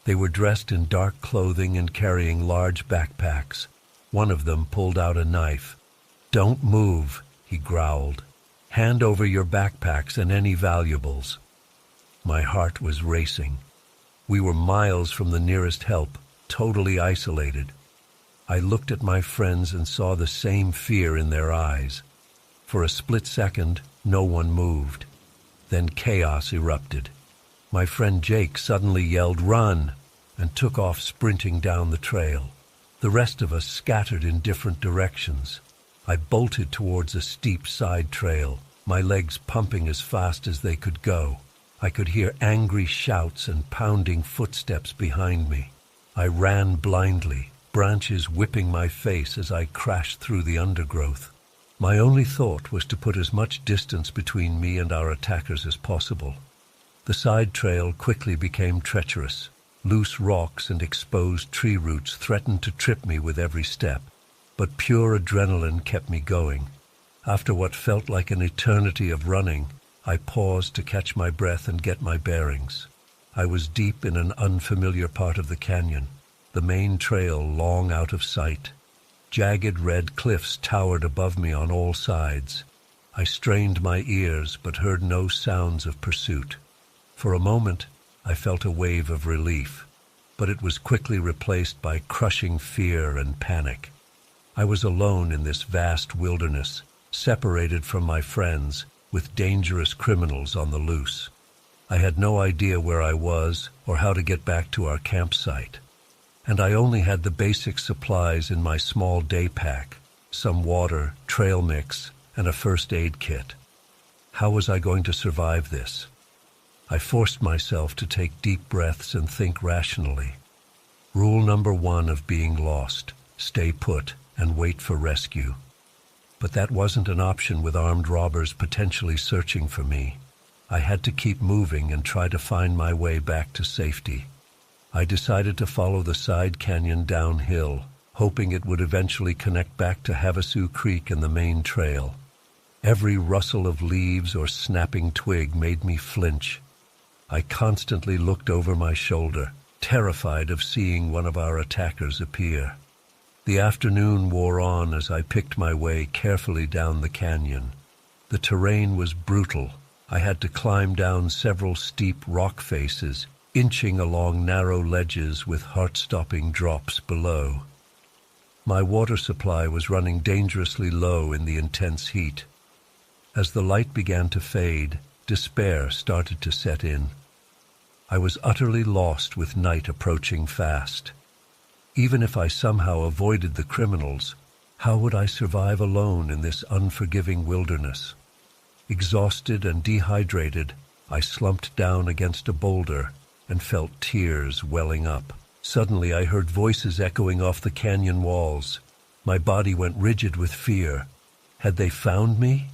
They were dressed in dark clothing and carrying large backpacks. One of them pulled out a knife. "Don't move," he growled. "Hand over your backpacks and any valuables." My heart was racing. We were miles from the nearest help, totally isolated. I looked at my friends and saw the same fear in their eyes. For a split second, no one moved. Then chaos erupted. My friend Jake suddenly yelled, "Run!" and took off sprinting down the trail. The rest of us scattered in different directions. I bolted towards a steep side trail, my legs pumping as fast as they could go. I could hear angry shouts and pounding footsteps behind me. I ran blindly, branches whipping my face as I crashed through the undergrowth. My only thought was to put as much distance between me and our attackers as possible. The side trail quickly became treacherous. Loose rocks and exposed tree roots threatened to trip me with every step, but pure adrenaline kept me going. After what felt like an eternity of running, I paused to catch my breath and get my bearings. I was deep in an unfamiliar part of the canyon, the main trail long out of sight. Jagged red cliffs towered above me on all sides. I strained my ears but heard no sounds of pursuit. For a moment, I felt a wave of relief, but it was quickly replaced by crushing fear and panic. I was alone in this vast wilderness, separated from my friends, with dangerous criminals on the loose. I had no idea where I was or how to get back to our campsite, and I only had the basic supplies in my small day pack, some water, trail mix, and a first aid kit. How was I going to survive this? I forced myself to take deep breaths and think rationally. Rule number 1 of being lost: stay put and wait for rescue. But that wasn't an option with armed robbers potentially searching for me. I had to keep moving and try to find my way back to safety. I decided to follow the side canyon downhill, hoping it would eventually connect back to Havasu Creek and the main trail. Every rustle of leaves or snapping twig made me flinch. I constantly looked over my shoulder, terrified of seeing one of our attackers appear. The afternoon wore on as I picked my way carefully down the canyon. The terrain was brutal. I had to climb down several steep rock faces, inching along narrow ledges with heart-stopping drops below. My water supply was running dangerously low in the intense heat. As the light began to fade, despair started to set in. I was utterly lost with night approaching fast. Even if I somehow avoided the criminals, how would I survive alone in this unforgiving wilderness? Exhausted and dehydrated, I slumped down against a boulder and felt tears welling up. Suddenly I heard voices echoing off the canyon walls. My body went rigid with fear. Had they found me?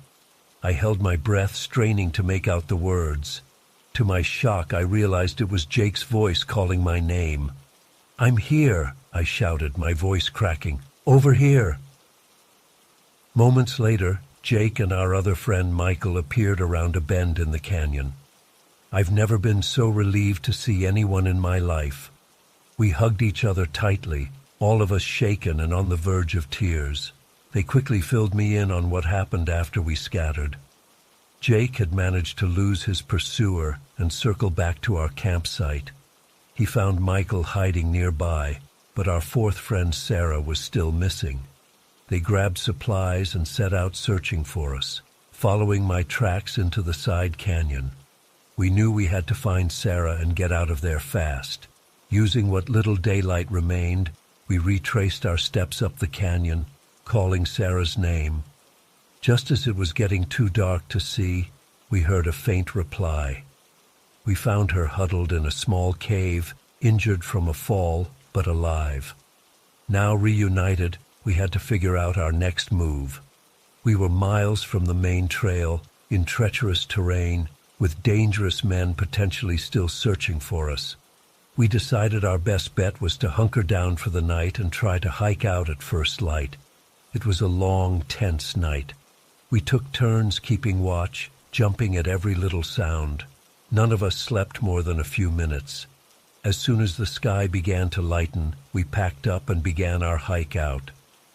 I held my breath, straining to make out the words. To my shock, I realized it was Jake's voice calling my name. "I'm here," I shouted, my voice cracking. "Over here." Moments later, Jake and our other friend Michael appeared around a bend in the canyon. I've never been so relieved to see anyone in my life. We hugged each other tightly, all of us shaken and on the verge of tears. They quickly filled me in on what happened after we scattered. Jake had managed to lose his pursuer and circle back to our campsite. He found Michael hiding nearby, but our fourth friend Sarah was still missing. They grabbed supplies and set out searching for us, following my tracks into the side canyon. We knew we had to find Sarah and get out of there fast. Using what little daylight remained, we retraced our steps up the canyon, calling Sarah's name. Just as it was getting too dark to see, we heard a faint reply. We found her huddled in a small cave, injured from a fall, but alive. Now reunited, we had to figure out our next move. We were miles from the main trail, in treacherous terrain, with dangerous men potentially still searching for us. We decided our best bet was to hunker down for the night and try to hike out at first light. It was a long, tense night. We took turns keeping watch, jumping at every little sound. None of us slept more than a few minutes. As soon as the sky began to lighten, we packed up and began our hike out.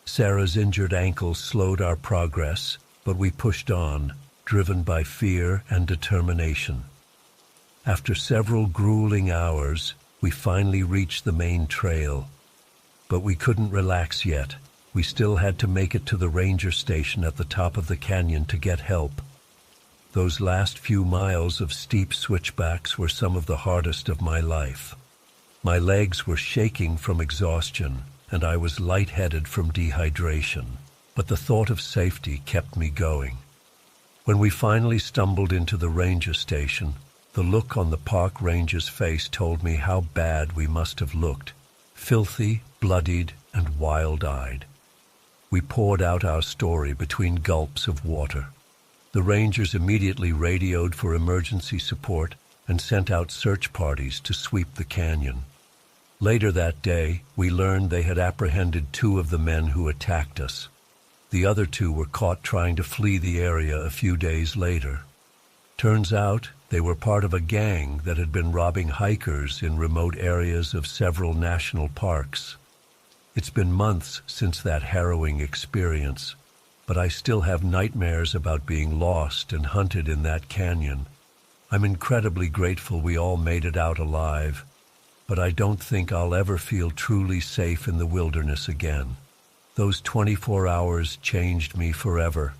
Sarah's injured ankle slowed our progress, but we pushed on, driven by fear and determination. After several grueling hours, we finally reached the main trail. But we couldn't relax yet. We still had to make it to the ranger station at the top of the canyon to get help. Those last few miles of steep switchbacks were some of the hardest of my life. My legs were shaking from exhaustion, and I was lightheaded from dehydration, but the thought of safety kept me going. When we finally stumbled into the ranger station, the look on the park ranger's face told me how bad we must have looked, filthy, bloodied, and wild-eyed. We poured out our story between gulps of water. The rangers immediately radioed for emergency support and sent out search parties to sweep the canyon. Later that day, we learned they had apprehended 2 of the men who attacked us. The other 2 were caught trying to flee the area a few days later. Turns out they were part of a gang that had been robbing hikers in remote areas of several national parks. It's been months since that harrowing experience, but I still have nightmares about being lost and hunted in that canyon. I'm incredibly grateful we all made it out alive, but I don't think I'll ever feel truly safe in the wilderness again. Those 24 hours changed me forever.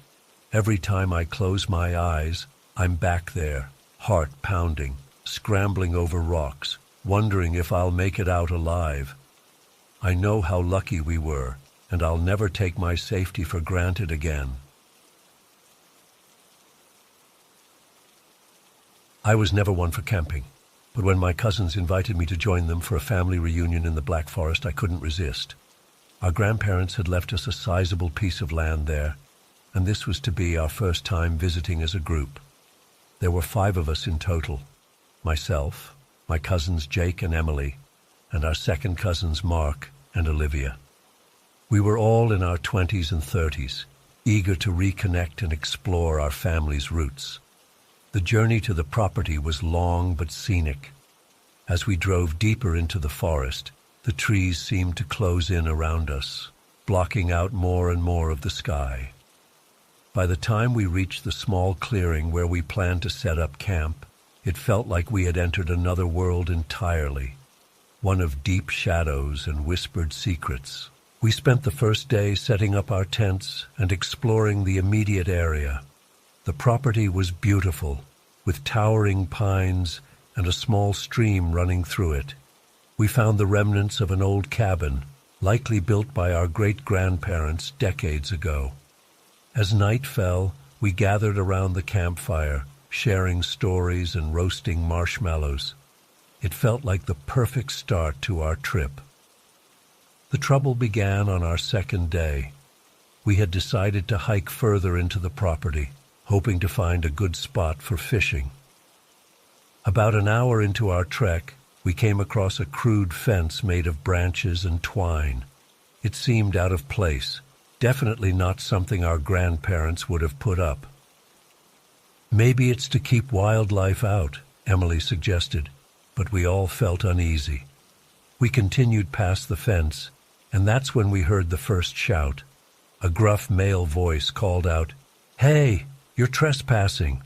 Every time I close my eyes, I'm back there, heart pounding, scrambling over rocks, wondering if I'll make it out alive. I know how lucky we were, and I'll never take my safety for granted again. I was never one for camping, but when my cousins invited me to join them for a family reunion in the Black Forest, I couldn't resist. Our grandparents had left us a sizable piece of land there, and this was to be our first time visiting as a group. There were 5 of us in total: myself, my cousins Jake and Emily, and our second cousins Mark and Olivia. We were all in our 20s and 30s, eager to reconnect and explore our family's roots. The journey to the property was long but scenic. As we drove deeper into the forest, the trees seemed to close in around us, blocking out more and more of the sky. By the time we reached the small clearing where we planned to set up camp, it felt like we had entered another world entirely, one of deep shadows and whispered secrets. We spent the first day setting up our tents and exploring the immediate area. The property was beautiful, with towering pines and a small stream running through it. We found the remnants of an old cabin, likely built by our great-grandparents decades ago. As night fell, we gathered around the campfire, sharing stories and roasting marshmallows. It felt like the perfect start to our trip. The trouble began on our second day. We had decided to hike further into the property, hoping to find a good spot for fishing. About an hour into our trek, we came across a crude fence made of branches and twine. It seemed out of place, definitely not something our grandparents would have put up. "Maybe it's to keep wildlife out," Emily suggested, but we all felt uneasy. We continued past the fence, and that's when we heard the first shout. A gruff male voice called out, "Hey, you're trespassing!"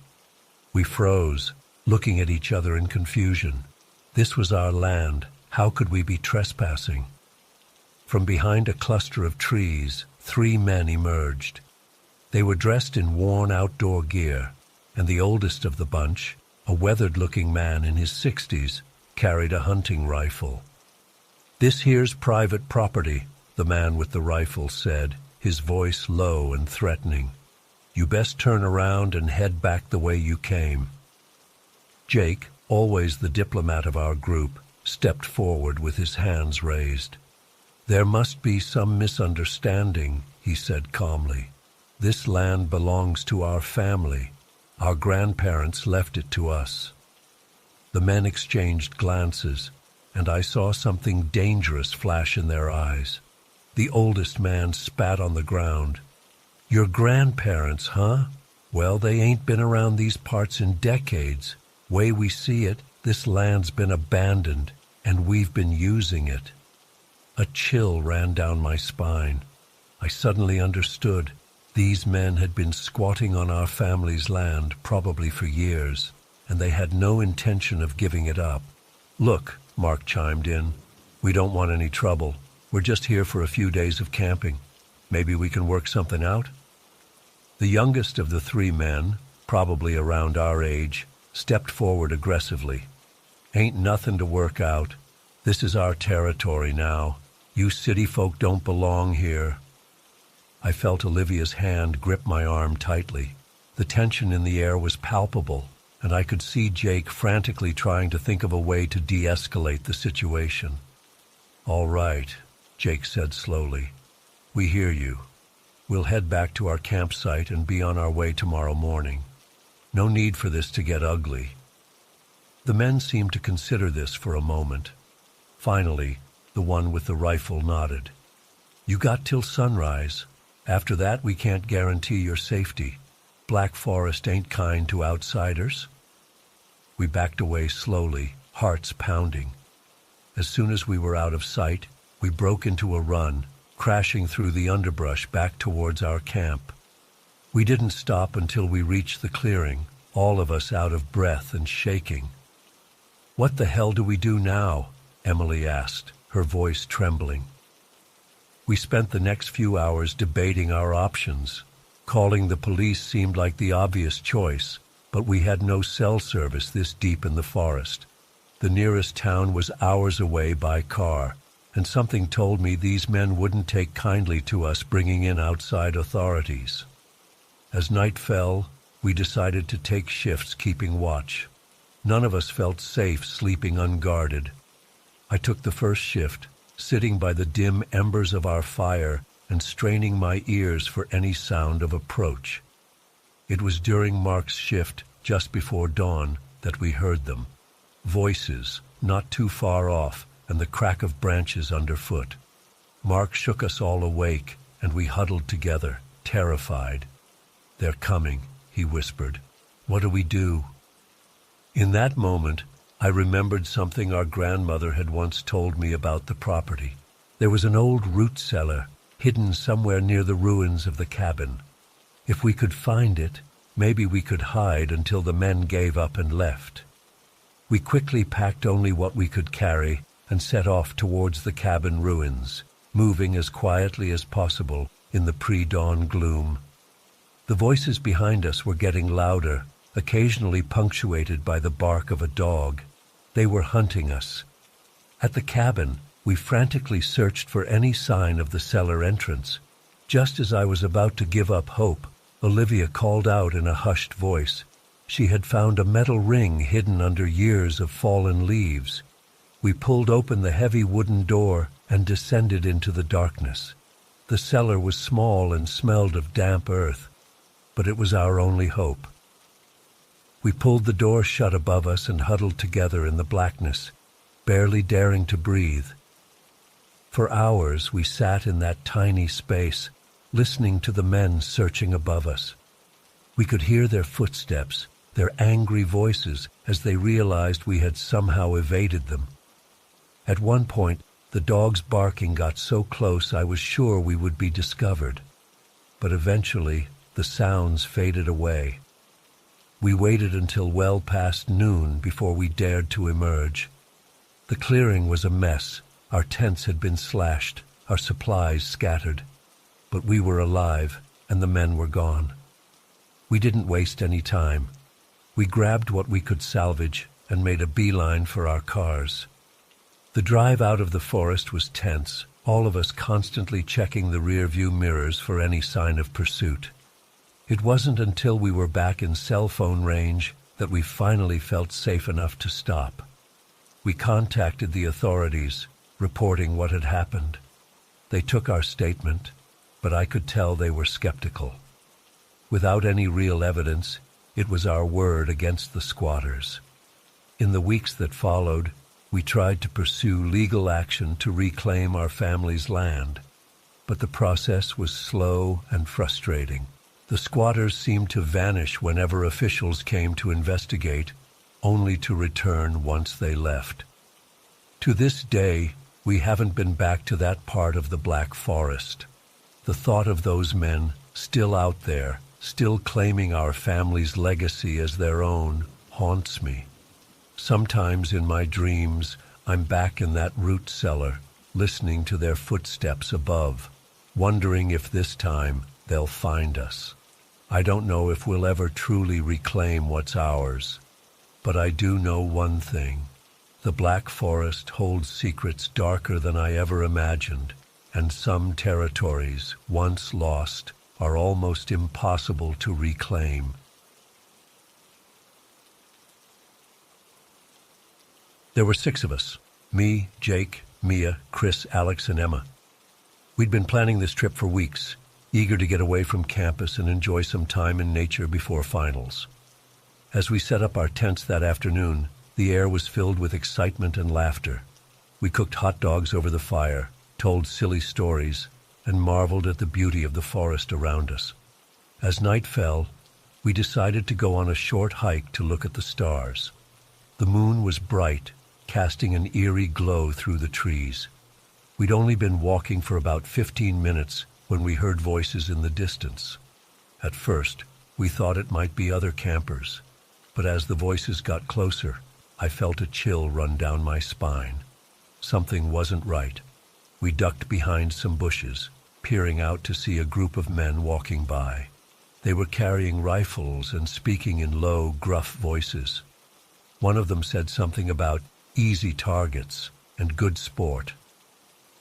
We froze, looking at each other in confusion. This was our land. How could we be trespassing? From behind a cluster of trees, 3 men emerged. They were dressed in worn outdoor gear, and the oldest of the bunch, a weathered-looking man in his 60s, carried a hunting rifle. "This here's private property," the man with the rifle said, his voice low and threatening. "You best turn around and head back the way you came." Jake, always the diplomat of our group, stepped forward with his hands raised. "There must be some misunderstanding," he said calmly. "This land belongs to our family. Our grandparents left it to us." The men exchanged glances. and I saw something dangerous flash in their eyes. The oldest man spat on the ground. "Your grandparents, huh? Well, they ain't been around these parts in decades. Way we see it, this land's been abandoned, and we've been using it." A chill ran down my spine. I suddenly understood. These men had been squatting on our family's land, probably for years, and they had no intention of giving it up. "Look," Mark chimed in, "we don't want any trouble. We're just here for a few days of camping. Maybe we can work something out?" The youngest of the three men, probably around our age, stepped forward aggressively. "Ain't nothing to work out. This is our territory now. You city folk don't belong here." I felt Olivia's hand grip my arm tightly. The tension in the air was palpable, and I could see Jake frantically trying to think of a way to de-escalate the situation. "All right," Jake said slowly. "We hear you. We'll head back to our campsite and be on our way tomorrow morning. No need for this to get ugly." The men seemed to consider this for a moment. Finally, the one with the rifle nodded. "You got till sunrise. After that, we can't guarantee your safety. Black Forest ain't kind to outsiders." We backed away slowly, hearts pounding. As soon as we were out of sight, we broke into a run, crashing through the underbrush back towards our camp. We didn't stop until we reached the clearing, all of us out of breath and shaking. "What the hell do we do now?" Emily asked, her voice trembling. We spent the next few hours debating our options. Calling the police seemed like the obvious choice, but we had no cell service this deep in the forest. The nearest town was hours away by car, and something told me these men wouldn't take kindly to us bringing in outside authorities. As night fell, we decided to take shifts keeping watch. None of us felt safe sleeping unguarded. I took the first shift, sitting by the dim embers of our fire and straining my ears for any sound of approach. It was during Mark's shift, just before dawn, that we heard them. Voices, not too far off, and the crack of branches underfoot. Mark shook us all awake, and we huddled together, terrified. "They're coming," he whispered. "What do we do?" In that moment, I remembered something our grandmother had once told me about the property. There was an old root cellar, hidden somewhere near the ruins of the cabin. If we could find it, maybe we could hide until the men gave up and left. We quickly packed only what we could carry and set off towards the cabin ruins, moving as quietly as possible in the pre-dawn gloom. The voices behind us were getting louder, occasionally punctuated by the bark of a dog. They were hunting us. At the cabin, we frantically searched for any sign of the cellar entrance. Just as I was about to give up hope, Olivia called out in a hushed voice. She had found a metal ring hidden under years of fallen leaves. We pulled open the heavy wooden door and descended into the darkness. The cellar was small and smelled of damp earth, but it was our only hope. We pulled the door shut above us and huddled together in the blackness, barely daring to breathe. For hours we sat in that tiny space, listening to the men searching above us. We could hear their footsteps, their angry voices, as they realized we had somehow evaded them. At one point, the dog's barking got so close I was sure we would be discovered. But eventually, the sounds faded away. We waited until well past noon before we dared to emerge. The clearing was a mess. Our tents had been slashed, our supplies scattered. But we were alive, and the men were gone. We didn't waste any time. We grabbed what we could salvage and made a beeline for our cars. The drive out of the forest was tense, all of us constantly checking the rear-view mirrors for any sign of pursuit. It wasn't until we were back in cell phone range that we finally felt safe enough to stop. We contacted the authorities, reporting what had happened. They took our statement, but I could tell they were skeptical. Without any real evidence, it was our word against the squatters. In the weeks that followed, We tried to pursue legal action to reclaim our family's land, but the process was slow and frustrating. The squatters seemed to vanish whenever officials came to investigate, only to return once they left. To this day, we haven't been back to that part of the Black Forest. The thought of those men, still out there, still claiming our family's legacy as their own, haunts me. Sometimes in my dreams, I'm back in that root cellar, listening to their footsteps above, wondering if this time they'll find us. I don't know if we'll ever truly reclaim what's ours, but I do know one thing. The Black Forest holds secrets darker than I ever imagined, and some territories, once lost, are almost impossible to reclaim. There were 6 of us: me, Jake, Mia, Chris, Alex, and Emma. We'd been planning this trip for weeks, eager to get away from campus and enjoy some time in nature before finals. As we set up our tents that afternoon, the air was filled with excitement and laughter. We cooked hot dogs over the fire, told silly stories, and marveled at the beauty of the forest around us. As night fell, we decided to go on a short hike to look at the stars. The moon was bright, casting an eerie glow through the trees. We'd only been walking for about 15 minutes when we heard voices in the distance. At first, we thought it might be other campers, but as the voices got closer, I felt a chill run down my spine. Something wasn't right. We ducked behind some bushes, peering out to see a group of men walking by. They were carrying rifles and speaking in low, gruff voices. One of them said something about easy targets and good sport.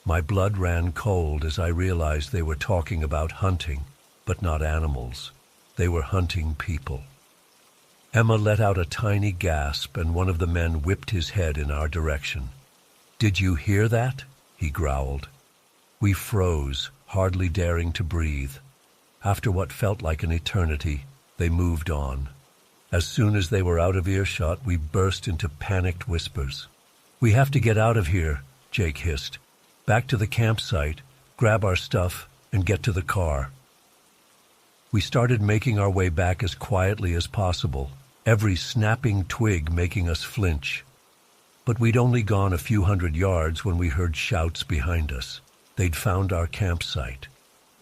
My blood ran cold as I realized they were talking about hunting, but not animals. They were hunting people. Emma let out a tiny gasp, and one of the men whipped his head in our direction. "Did you hear that?" he growled. We froze, hardly daring to breathe. After what felt like an eternity, they moved on. As soon as they were out of earshot, we burst into panicked whispers. "We have to get out of here," Jake hissed. "Back to the campsite, grab our stuff, and get to the car." We started making our way back as quietly as possible, every snapping twig making us flinch. But we'd only gone a few hundred yards when we heard shouts behind us. They'd found our campsite.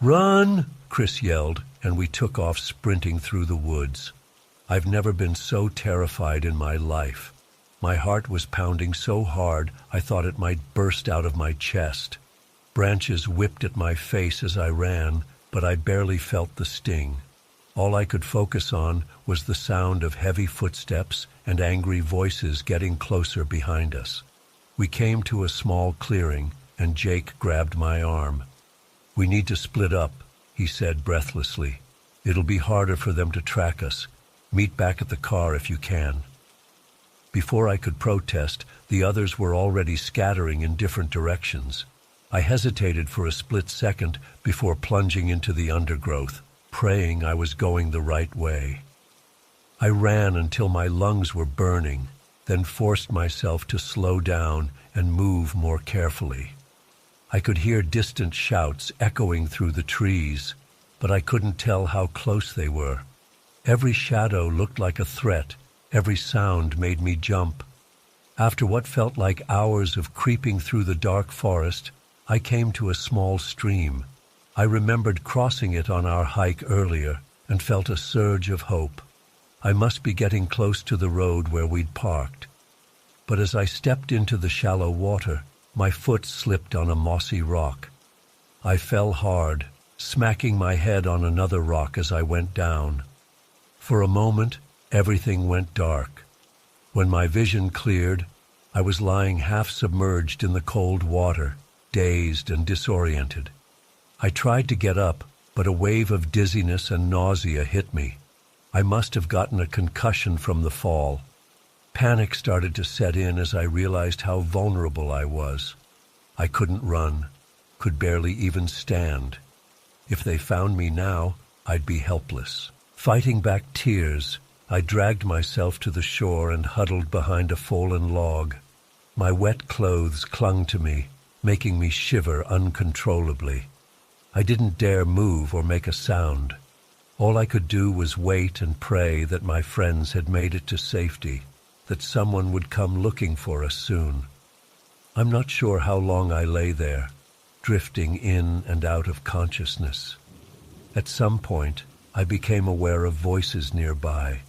"Run!" Chris yelled, and we took off sprinting through the woods. I've never been so terrified in my life. My heart was pounding so hard I thought it might burst out of my chest. Branches whipped at my face as I ran, but I barely felt the sting. All I could focus on was the sound of heavy footsteps and angry voices getting closer behind us. We came to a small clearing, and Jake grabbed my arm. "We need to split up," he said breathlessly. "It'll be harder for them to track us. Meet back at the car if you can." Before I could protest, the others were already scattering in different directions. I hesitated for a split second before plunging into the undergrowth, praying I was going the right way. I ran until my lungs were burning, then forced myself to slow down and move more carefully. I could hear distant shouts echoing through the trees, but I couldn't tell how close they were. Every shadow looked like a threat, every sound made me jump. After what felt like hours of creeping through the dark forest, I came to a small stream. I remembered crossing it on our hike earlier and felt a surge of hope. I must be getting close to the road where we'd parked. But as I stepped into the shallow water, my foot slipped on a mossy rock. I fell hard, smacking my head on another rock as I went down. For a moment, everything went dark. When my vision cleared, I was lying half submerged in the cold water, dazed and disoriented. I tried to get up, but a wave of dizziness and nausea hit me. I must have gotten a concussion from the fall. Panic started to set in as I realized how vulnerable I was. I couldn't run, could barely even stand. If they found me now, I'd be helpless. Fighting back tears, I dragged myself to the shore and huddled behind a fallen log. My wet clothes clung to me, making me shiver uncontrollably. I didn't dare move or make a sound. All I could do was wait and pray that my friends had made it to safety, that someone would come looking for us soon. I'm not sure how long I lay there, drifting in and out of consciousness. At some point, I became aware of voices nearby.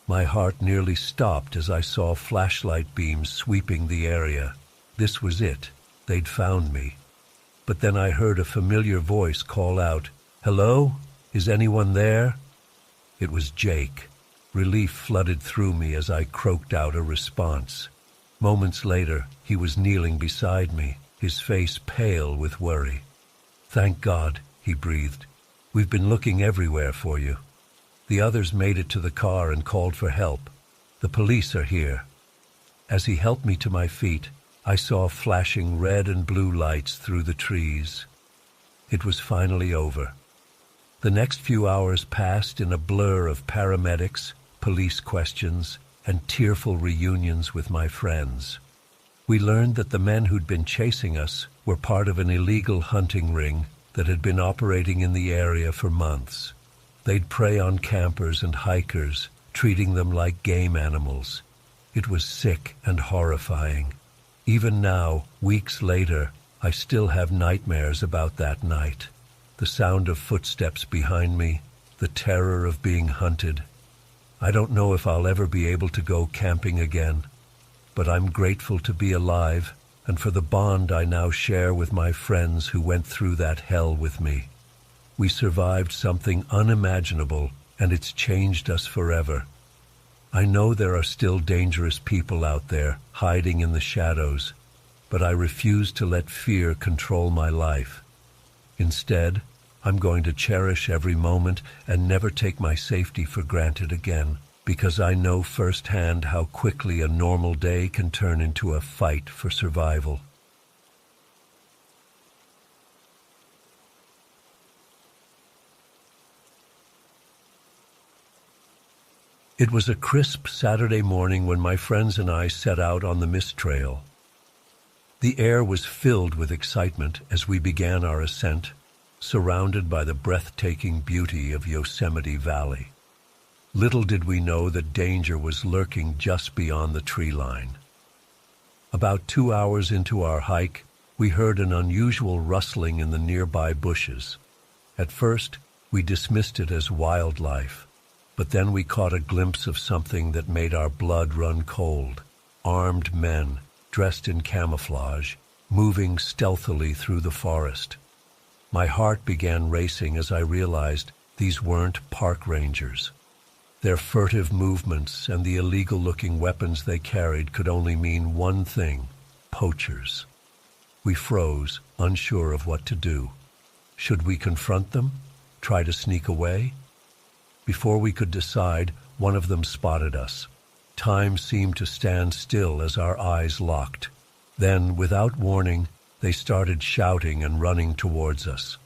My heart nearly stopped as I saw flashlight beams sweeping the area. This was it. They'd found me. But then I heard a familiar voice call out, "Hello? Is anyone there?" It was Jake. Relief flooded through me as I croaked out a response. Moments later, he was kneeling beside me, his face pale with worry. "Thank God," he breathed. "We've been looking everywhere for you. The others made it to the car and called for help. The police are here." As he helped me to my feet, I saw flashing red and blue lights through the trees. It was finally over. The next few hours passed in a blur of paramedics, police questions, and tearful reunions with my friends. We learned that the men who'd been chasing us were part of an illegal hunting ring that had been operating in the area for months. They'd prey on campers and hikers, treating them like game animals. It was sick and horrifying. Even now, weeks later, I still have nightmares about that night. The sound of footsteps behind me, the terror of being hunted. I don't know if I'll ever be able to go camping again, but I'm grateful to be alive and for the bond I now share with my friends who went through that hell with me. We survived something unimaginable, and it's changed us forever. I know there are still dangerous people out there, hiding in the shadows, but I refuse to let fear control my life. Instead, I'm going to cherish every moment and never take my safety for granted again, because I know firsthand how quickly a normal day can turn into a fight for survival. It was a crisp Saturday morning when my friends and I set out on the mist trail. The air was filled with excitement as we began our ascent, surrounded by the breathtaking beauty of Yosemite Valley. Little did we know that danger was lurking just beyond the tree line. About 2 hours into our hike, we heard an unusual rustling in the nearby bushes. At first, we dismissed it as wildlife. But then we caught a glimpse of something that made our blood run cold. Armed men, dressed in camouflage, moving stealthily through the forest. My heart began racing as I realized these weren't park rangers. Their furtive movements and the illegal-looking weapons they carried could only mean one thing: poachers. We froze, unsure of what to do. Should we confront them? Try to sneak away? Before we could decide, one of them spotted us. Time seemed to stand still as our eyes locked. Then, without warning, they started shouting and running towards us.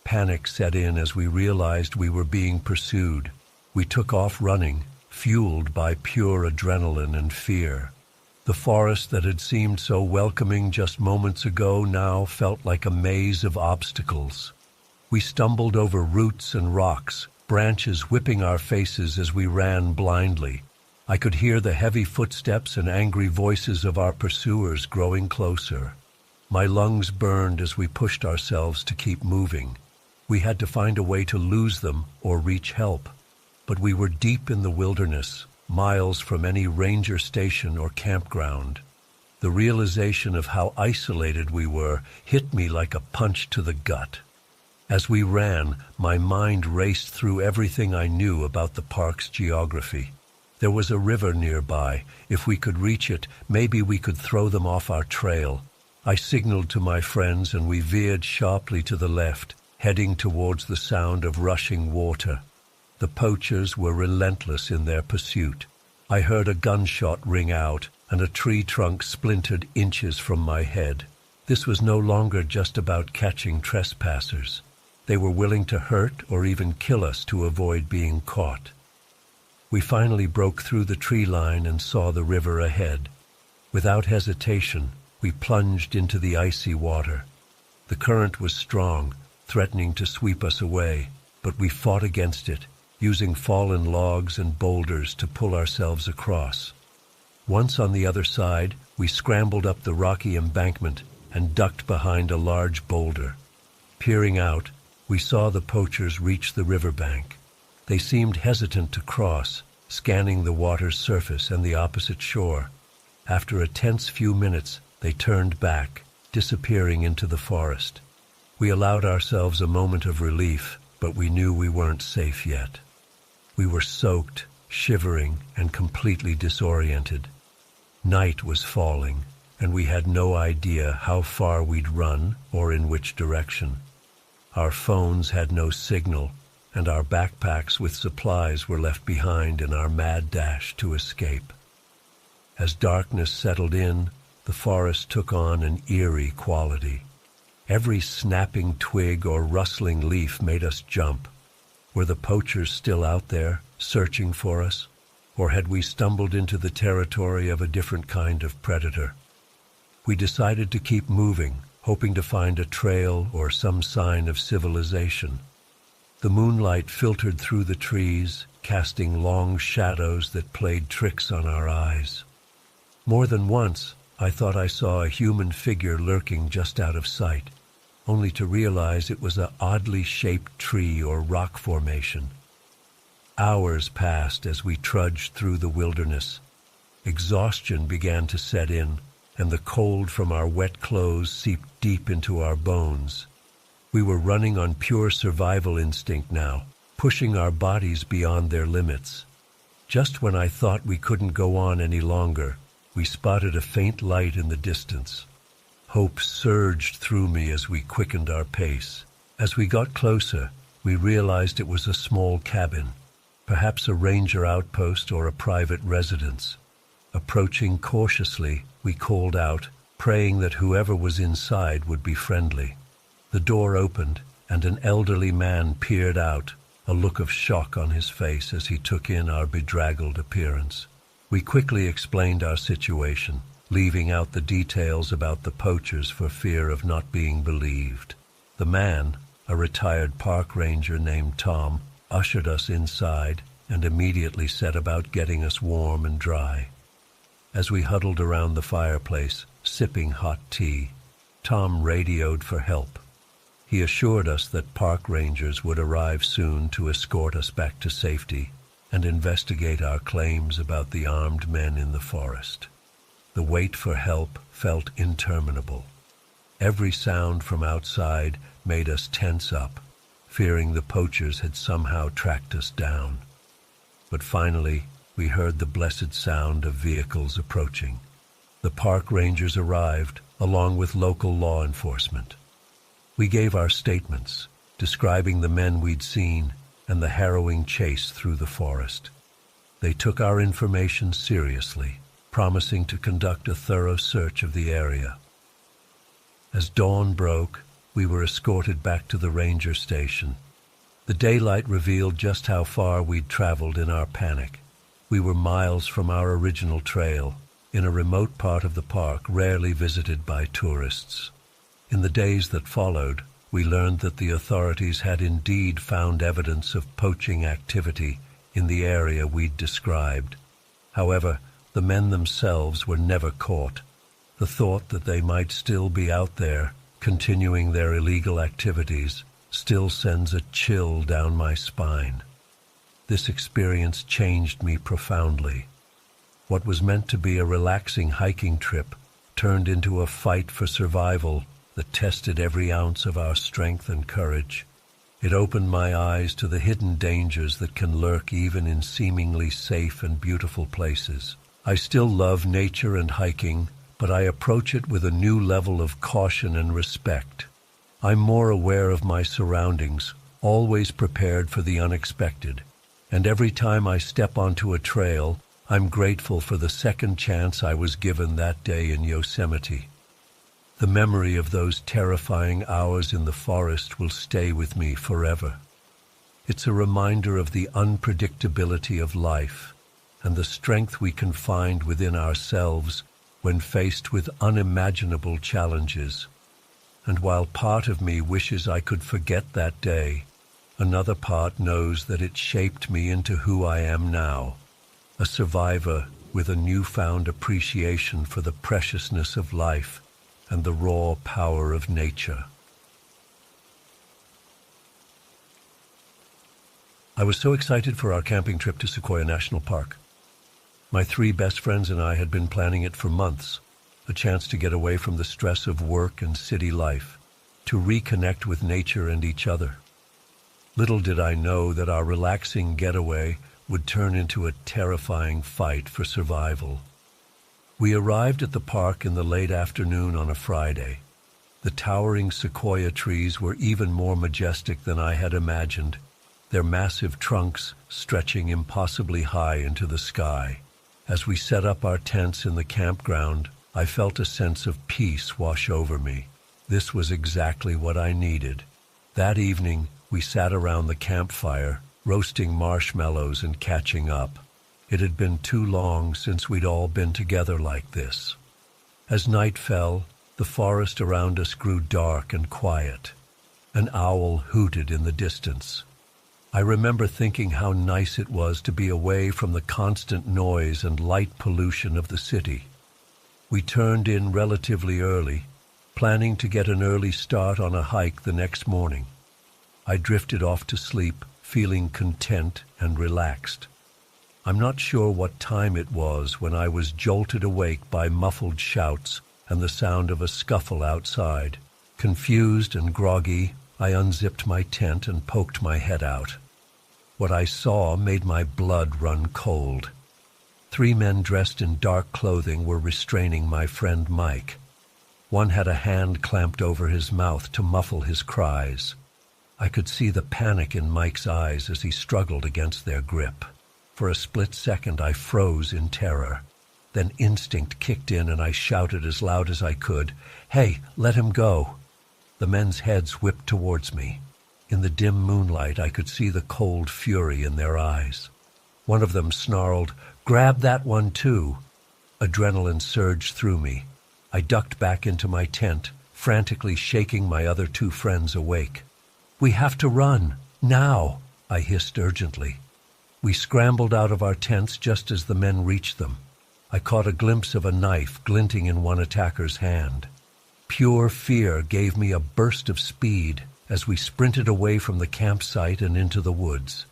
Panic set in as we realized we were being pursued. We took off running, fueled by pure adrenaline and fear. The forest that had seemed so welcoming just moments ago now felt like a maze of obstacles. We stumbled over roots and rocks, branches whipping our faces as we ran blindly. I could hear the heavy footsteps and angry voices of our pursuers growing closer. My lungs burned as we pushed ourselves to keep moving. We had to find a way to lose them or reach help. But we were deep in the wilderness, miles from any ranger station or campground. The realization of how isolated we were hit me like a punch to the gut. As we ran, my mind raced through everything I knew about the park's geography. There was a river nearby. If we could reach it, maybe we could throw them off our trail. I signaled to my friends and we veered sharply to the left, heading towards the sound of rushing water. The poachers were relentless in their pursuit. I heard a gunshot ring out and a tree trunk splintered inches from my head. This was no longer just about catching trespassers. They were willing to hurt or even kill us to avoid being caught. We finally broke through the tree line and saw the river ahead. Without hesitation, we plunged into the icy water. The current was strong, threatening to sweep us away, but we fought against it, using fallen logs and boulders to pull ourselves across. Once on the other side, we scrambled up the rocky embankment and ducked behind a large boulder. Peering out, we saw the poachers reach the riverbank. They seemed hesitant to cross, scanning the water's surface and the opposite shore. After a tense few minutes, they turned back, disappearing into the forest. We allowed ourselves a moment of relief, but we knew we weren't safe yet. We were soaked, shivering, and completely disoriented. Night was falling, and we had no idea how far we'd run or in which direction. Our phones had no signal, and our backpacks with supplies were left behind in our mad dash to escape. As darkness settled in, the forest took on an eerie quality. Every snapping twig or rustling leaf made us jump. Were the poachers still out there, searching for us? Or had we stumbled into the territory of a different kind of predator? We decided to keep moving, hoping to find a trail or some sign of civilization. The moonlight filtered through the trees, casting long shadows that played tricks on our eyes. More than once, I thought I saw a human figure lurking just out of sight, only to realize it was an oddly shaped tree or rock formation. Hours passed as we trudged through the wilderness. Exhaustion began to set in, and the cold from our wet clothes seeped deep into our bones. We were running on pure survival instinct now, pushing our bodies beyond their limits. Just when I thought we couldn't go on any longer, we spotted a faint light in the distance. Hope surged through me as we quickened our pace. As we got closer, we realized it was a small cabin, perhaps a ranger outpost or a private residence. Approaching cautiously, we called out, praying that whoever was inside would be friendly. The door opened, and an elderly man peered out, a look of shock on his face as he took in our bedraggled appearance. We quickly explained our situation, leaving out the details about the poachers for fear of not being believed. The man, a retired park ranger named Tom, ushered us inside and immediately set about getting us warm and dry. As we huddled around the fireplace, sipping hot tea, Tom radioed for help. He assured us that park rangers would arrive soon to escort us back to safety and investigate our claims about the armed men in the forest. The wait for help felt interminable. Every sound from outside made us tense up, fearing the poachers had somehow tracked us down. But finally, we heard the blessed sound of vehicles approaching. The park rangers arrived, along with local law enforcement. We gave our statements, describing the men we'd seen and the harrowing chase through the forest. They took our information seriously, promising to conduct a thorough search of the area. As dawn broke, we were escorted back to the ranger station. The daylight revealed just how far we'd traveled in our panic. We were miles from our original trail, in a remote part of the park rarely visited by tourists. In the days that followed, we learned that the authorities had indeed found evidence of poaching activity in the area we'd described. However, the men themselves were never caught. The thought that they might still be out there, continuing their illegal activities, still sends a chill down my spine. This experience changed me profoundly. What was meant to be a relaxing hiking trip turned into a fight for survival that tested every ounce of our strength and courage. It opened my eyes to the hidden dangers that can lurk even in seemingly safe and beautiful places. I still love nature and hiking, but I approach it with a new level of caution and respect. I'm more aware of my surroundings, always prepared for the unexpected, and every time I step onto a trail, I'm grateful for the second chance I was given that day in Yosemite. The memory of those terrifying hours in the forest will stay with me forever. It's a reminder of the unpredictability of life and the strength we can find within ourselves when faced with unimaginable challenges. And while part of me wishes I could forget that day, another part knows that it shaped me into who I am now, a survivor with a newfound appreciation for the preciousness of life and the raw power of nature. I was so excited for our camping trip to Sequoia National Park. My 3 best friends and I had been planning it for months, a chance to get away from the stress of work and city life, to reconnect with nature and each other. Little did I know that our relaxing getaway would turn into a terrifying fight for survival. We arrived at the park in the late afternoon on a Friday. The towering sequoia trees were even more majestic than I had imagined, their massive trunks stretching impossibly high into the sky. As we set up our tents in the campground, I felt a sense of peace wash over me. This was exactly what I needed. That evening, we sat around the campfire, roasting marshmallows and catching up. It had been too long since we'd all been together like this. As night fell, the forest around us grew dark and quiet. An owl hooted in the distance. I remember thinking how nice it was to be away from the constant noise and light pollution of the city. We turned in relatively early, planning to get an early start on a hike the next morning. I drifted off to sleep, feeling content and relaxed. I'm not sure what time it was when I was jolted awake by muffled shouts and the sound of a scuffle outside. Confused and groggy, I unzipped my tent and poked my head out. What I saw made my blood run cold. 3 men dressed in dark clothing were restraining my friend Mike. One had a hand clamped over his mouth to muffle his cries. I could see the panic in Mike's eyes as he struggled against their grip. For a split second I froze in terror. Then instinct kicked in and I shouted as loud as I could, "Hey, let him go!" The men's heads whipped towards me. In the dim moonlight I could see the cold fury in their eyes. One of them snarled, "Grab that one too!" Adrenaline surged through me. I ducked back into my tent, frantically shaking my other 2 friends awake. "We have to run, now!" I hissed urgently. We scrambled out of our tents just as the men reached them. I caught a glimpse of a knife glinting in one attacker's hand. Pure fear gave me a burst of speed as we sprinted away from the campsite and into the woods.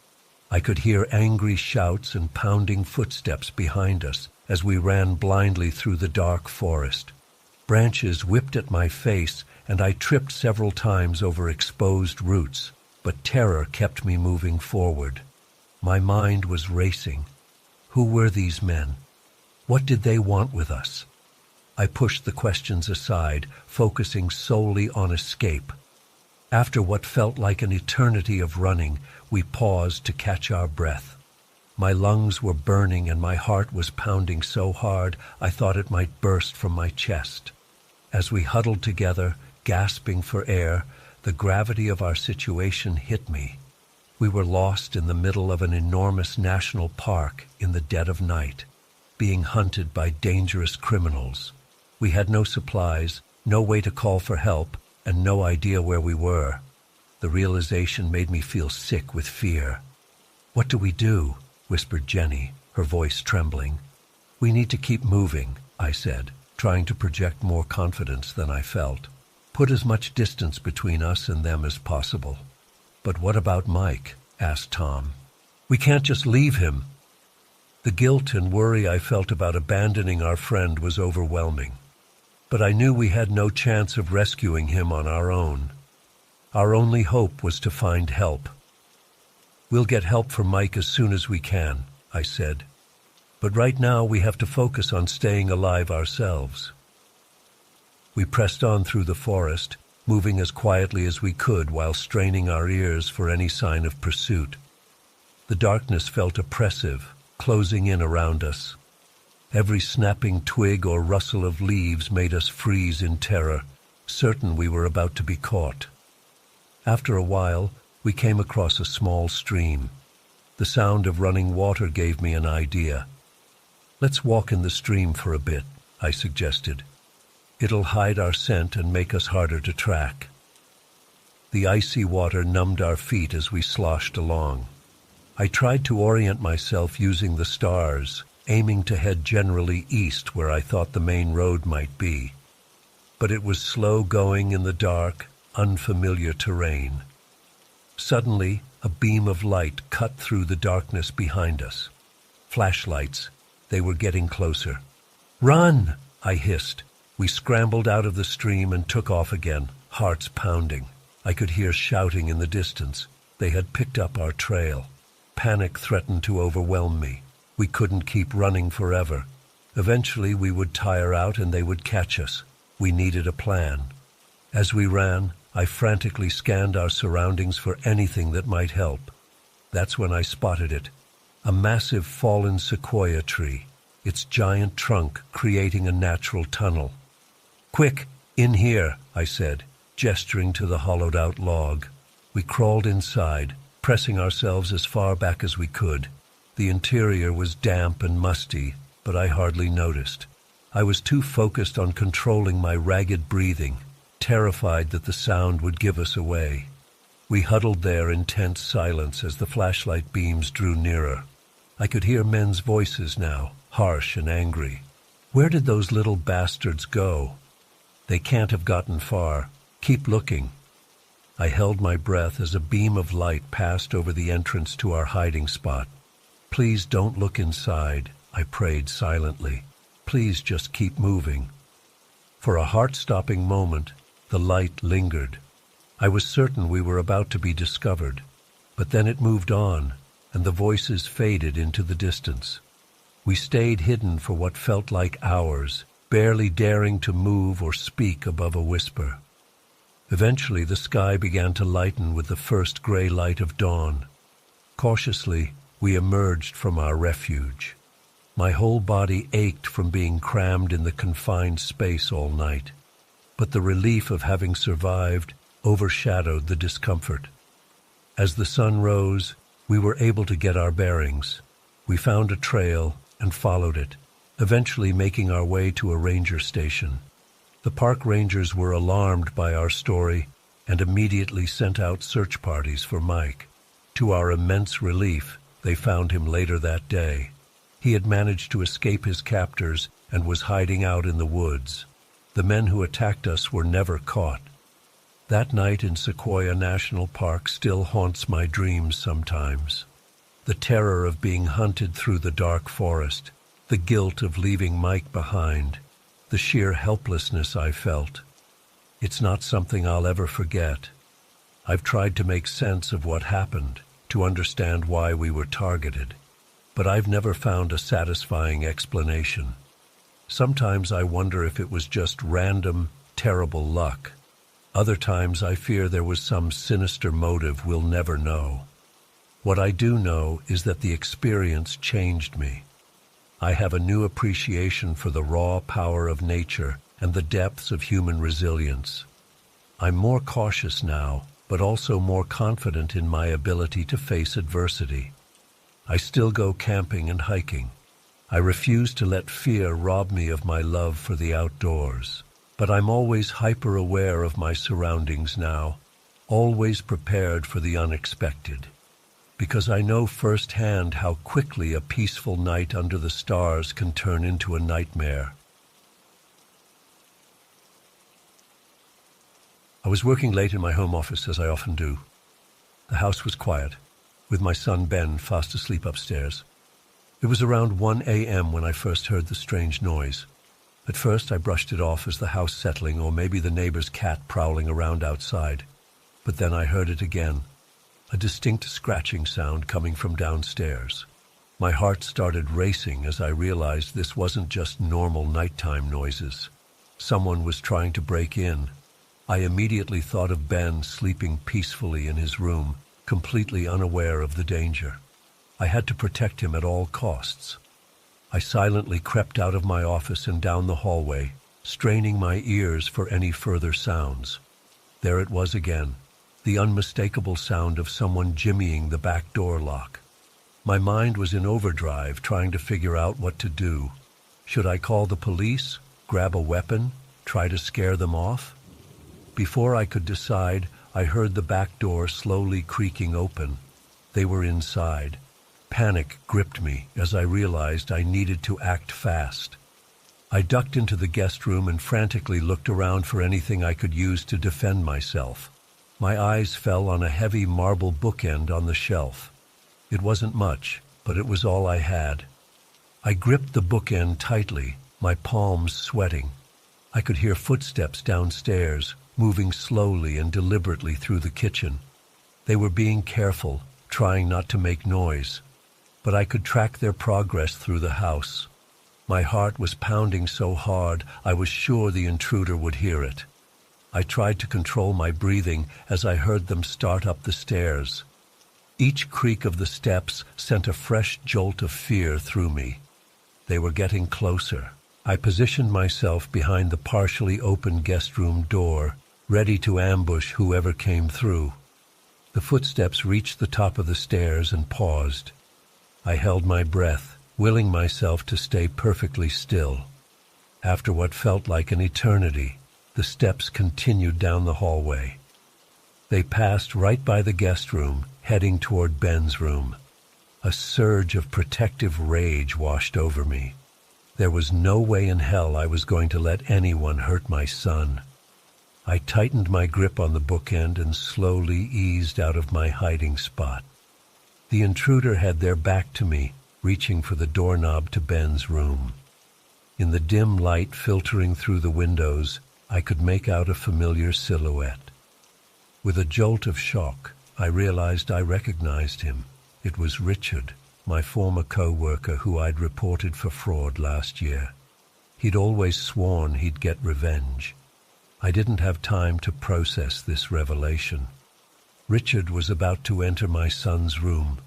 I could hear angry shouts and pounding footsteps behind us as we ran blindly through the dark forest. Branches whipped at my face, and I tripped several times over exposed roots, but terror kept me moving forward. My mind was racing. Who were these men? What did they want with us? I pushed the questions aside, focusing solely on escape. After what felt like an eternity of running, we paused to catch our breath. My lungs were burning and my heart was pounding so hard I thought it might burst from my chest. As we huddled together, gasping for air, the gravity of our situation hit me. We were lost in the middle of an enormous national park in the dead of night, being hunted by dangerous criminals. We had no supplies, no way to call for help, and no idea where we were. The realization made me feel sick with fear. "What do we do?" whispered Jenny, her voice trembling. "We need to keep moving," I said, trying to project more confidence than I felt. "Put as much distance between us and them as possible." "But what about Mike?" asked Tom. "We can't just leave him." The guilt and worry I felt about abandoning our friend was overwhelming. But I knew we had no chance of rescuing him on our own. Our only hope was to find help. "We'll get help for Mike as soon as we can," I said. "But right now we have to focus on staying alive ourselves." We pressed on through the forest, moving as quietly as we could while straining our ears for any sign of pursuit. The darkness felt oppressive, closing in around us. Every snapping twig or rustle of leaves made us freeze in terror, certain we were about to be caught. After a while, we came across a small stream. The sound of running water gave me an idea. "Let's walk in the stream for a bit," I suggested. "It'll hide our scent and make us harder to track." The icy water numbed our feet as we sloshed along. I tried to orient myself using the stars, aiming to head generally east where I thought the main road might be. But it was slow going in the dark, unfamiliar terrain. Suddenly, a beam of light cut through the darkness behind us. Flashlights. They were getting closer. "Run!" I hissed. We scrambled out of the stream and took off again, hearts pounding. I could hear shouting in the distance. They had picked up our trail. Panic threatened to overwhelm me. We couldn't keep running forever. Eventually we would tire out and they would catch us. We needed a plan. As we ran, I frantically scanned our surroundings for anything that might help. That's when I spotted it. A massive fallen sequoia tree, its giant trunk creating a natural tunnel. "Quick, in here," I said, gesturing to the hollowed-out log. We crawled inside, pressing ourselves as far back as we could. The interior was damp and musty, but I hardly noticed. I was too focused on controlling my ragged breathing, terrified that the sound would give us away. We huddled there in tense silence as the flashlight beams drew nearer. I could hear men's voices now, harsh and angry. "Where did those little bastards go?" "They can't have gotten far. Keep looking." I held my breath as a beam of light passed over the entrance to our hiding spot. "Please don't look inside," I prayed silently. "Please just keep moving." For a heart-stopping moment, the light lingered. I was certain we were about to be discovered, but then it moved on, and the voices faded into the distance. We stayed hidden for what felt like hours, barely daring to move or speak above a whisper. Eventually the sky began to lighten with the first gray light of dawn. Cautiously, we emerged from our refuge. My whole body ached from being crammed in the confined space all night, but the relief of having survived overshadowed the discomfort. As the sun rose, we were able to get our bearings. We found a trail and followed it, eventually making our way to a ranger station. The park rangers were alarmed by our story and immediately sent out search parties for Mike. To our immense relief, they found him later that day. He had managed to escape his captors and was hiding out in the woods. The men who attacked us were never caught. That night in Sequoia National Park still haunts my dreams sometimes. The terror of being hunted through the dark forest, the guilt of leaving Mike behind, the sheer helplessness I felt. It's not something I'll ever forget. I've tried to make sense of what happened, to understand why we were targeted, but I've never found a satisfying explanation. Sometimes I wonder if it was just random, terrible luck. Other times I fear there was some sinister motive we'll never know. What I do know is that the experience changed me. I have a new appreciation for the raw power of nature and the depths of human resilience. I'm more cautious now, but also more confident in my ability to face adversity. I still go camping and hiking. I refuse to let fear rob me of my love for the outdoors. But I'm always hyper-aware of my surroundings now, always prepared for the unexpected, because I know firsthand how quickly a peaceful night under the stars can turn into a nightmare. I was working late in my home office, as I often do. The house was quiet, with my son Ben fast asleep upstairs. It was around 1 a.m. when I first heard the strange noise. At first I brushed it off as the house settling or maybe the neighbor's cat prowling around outside. But then I heard it again, a distinct scratching sound coming from downstairs. My heart started racing as I realized this wasn't just normal nighttime noises. Someone was trying to break in. I immediately thought of Ben sleeping peacefully in his room, completely unaware of the danger. I had to protect him at all costs. I silently crept out of my office and down the hallway, straining my ears for any further sounds. There it was again, the unmistakable sound of someone jimmying the back door lock. My mind was in overdrive, trying to figure out what to do. Should I call the police Grab a weapon? Try to scare them off? Before I could decide, I heard the back door slowly creaking open. They were inside. Panic gripped me as I realized I needed to act fast. I ducked into the guest room and frantically looked around for anything I could use to defend myself. My eyes fell on a heavy marble bookend on the shelf. It wasn't much, but it was all I had. I gripped the bookend tightly, my palms sweating. I could hear footsteps downstairs, moving slowly and deliberately through the kitchen. They were being careful, trying not to make noise, but I could track their progress through the house. My heart was pounding so hard I was sure the intruder would hear it. I tried to control my breathing as I heard them start up the stairs. Each creak of the steps sent a fresh jolt of fear through me. They were getting closer. I positioned myself behind the partially open guest room door, ready to ambush whoever came through. The footsteps reached the top of the stairs and paused. I held my breath, willing myself to stay perfectly still. After what felt like an eternity, the steps continued down the hallway. They passed right by the guest room, heading toward Ben's room. A surge of protective rage washed over me. There was no way in hell I was going to let anyone hurt my son. I tightened my grip on the bookend and slowly eased out of my hiding spot. The intruder had their back to me, reaching for the doorknob to Ben's room. In the dim light filtering through the windows, I could make out a familiar silhouette. With a jolt of shock, I realized I recognized him. It was Richard, my former co-worker who I'd reported for fraud last year. He'd always sworn he'd get revenge. I didn't have time to process this revelation. Richard was about to enter my son's room.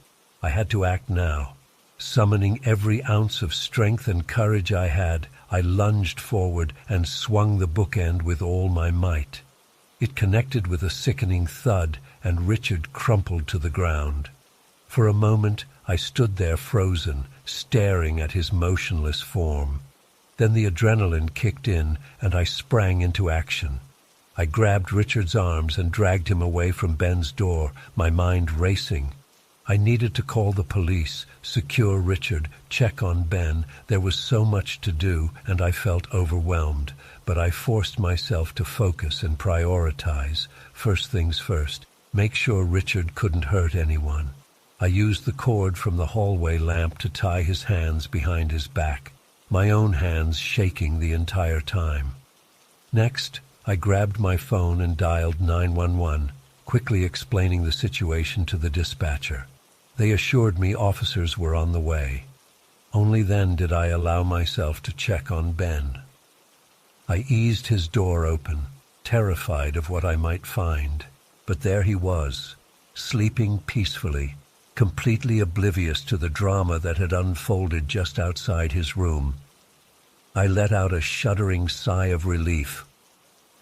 I had to act now. Summoning every ounce of strength and courage I had, I lunged forward and swung the bookend with all my might. It connected with a sickening thud, and Richard crumpled to the ground. For a moment, I stood there frozen, staring at his motionless form. Then the adrenaline kicked in, and I sprang into action. I grabbed Richard's arms and dragged him away from Ben's door, my mind racing. I needed to call the police, secure Richard, check on Ben. There was so much to do, and I felt overwhelmed, but I forced myself to focus and prioritize. First things first, make sure Richard couldn't hurt anyone. I used the cord from the hallway lamp to tie his hands behind his back, my own hands shaking the entire time. Next, I grabbed my phone and dialed 911, quickly explaining the situation to the dispatcher. They assured me officers were on the way. Only then did I allow myself to check on Ben. I eased his door open, terrified of what I might find. But there he was, sleeping peacefully, completely oblivious to the drama that had unfolded just outside his room. I let out a shuddering sigh of relief.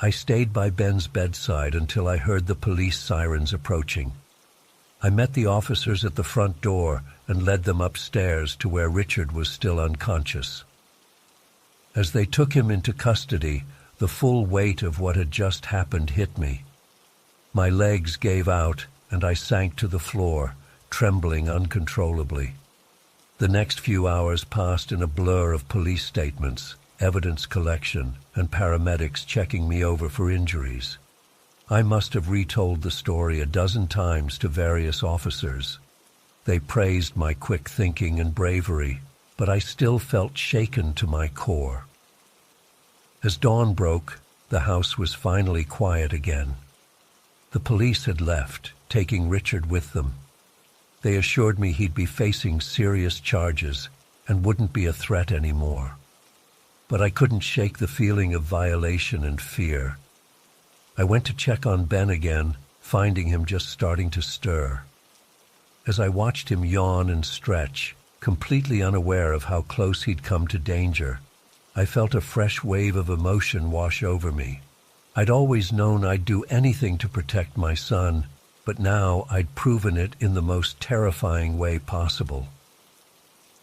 I stayed by Ben's bedside until I heard the police sirens approaching. I met the officers at the front door and led them upstairs to where Richard was still unconscious. As they took him into custody, the full weight of what had just happened hit me. My legs gave out, and I sank to the floor, trembling uncontrollably. The next few hours passed in a blur of police statements, evidence collection, and paramedics checking me over for injuries. I must have retold the story a dozen times to various officers. They praised my quick thinking and bravery, but I still felt shaken to my core. As dawn broke, the house was finally quiet again. The police had left, taking Richard with them. They assured me he'd be facing serious charges and wouldn't be a threat anymore. But I couldn't shake the feeling of violation and fear. I went to check on Ben again, finding him just starting to stir. As I watched him yawn and stretch, completely unaware of how close he'd come to danger, I felt a fresh wave of emotion wash over me. I'd always known I'd do anything to protect my son, but now I'd proven it in the most terrifying way possible.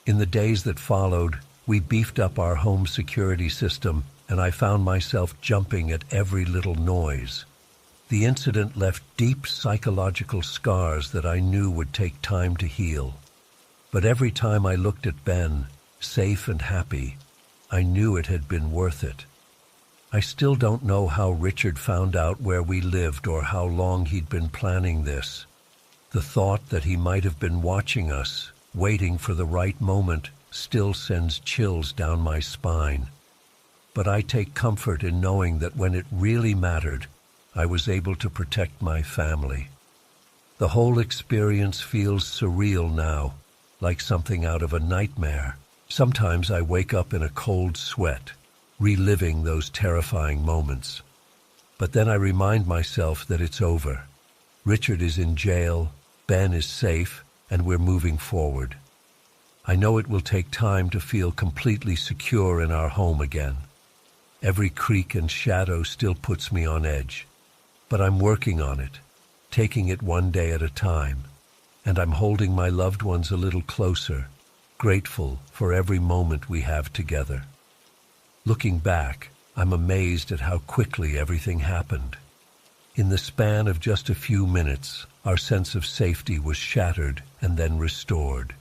In the days that followed, we beefed up our home security system and I found myself jumping at every little noise. The incident left deep psychological scars that I knew would take time to heal. But every time I looked at Ben, safe and happy, I knew it had been worth it. I still don't know how Richard found out where we lived or how long he'd been planning this. The thought that he might have been watching us, waiting for the right moment, still sends chills down my spine. But I take comfort in knowing that when it really mattered, I was able to protect my family. The whole experience feels surreal now, like something out of a nightmare. Sometimes I wake up in a cold sweat, reliving those terrifying moments. But then I remind myself that it's over. Richard is in jail, Ben is safe, and we're moving forward. I know it will take time to feel completely secure in our home again. Every creak and shadow still puts me on edge. But I'm working on it, taking it one day at a time. And I'm holding my loved ones a little closer, grateful for every moment we have together. Looking back, I'm amazed at how quickly everything happened. In the span of just a few minutes, our sense of safety was shattered and then restored.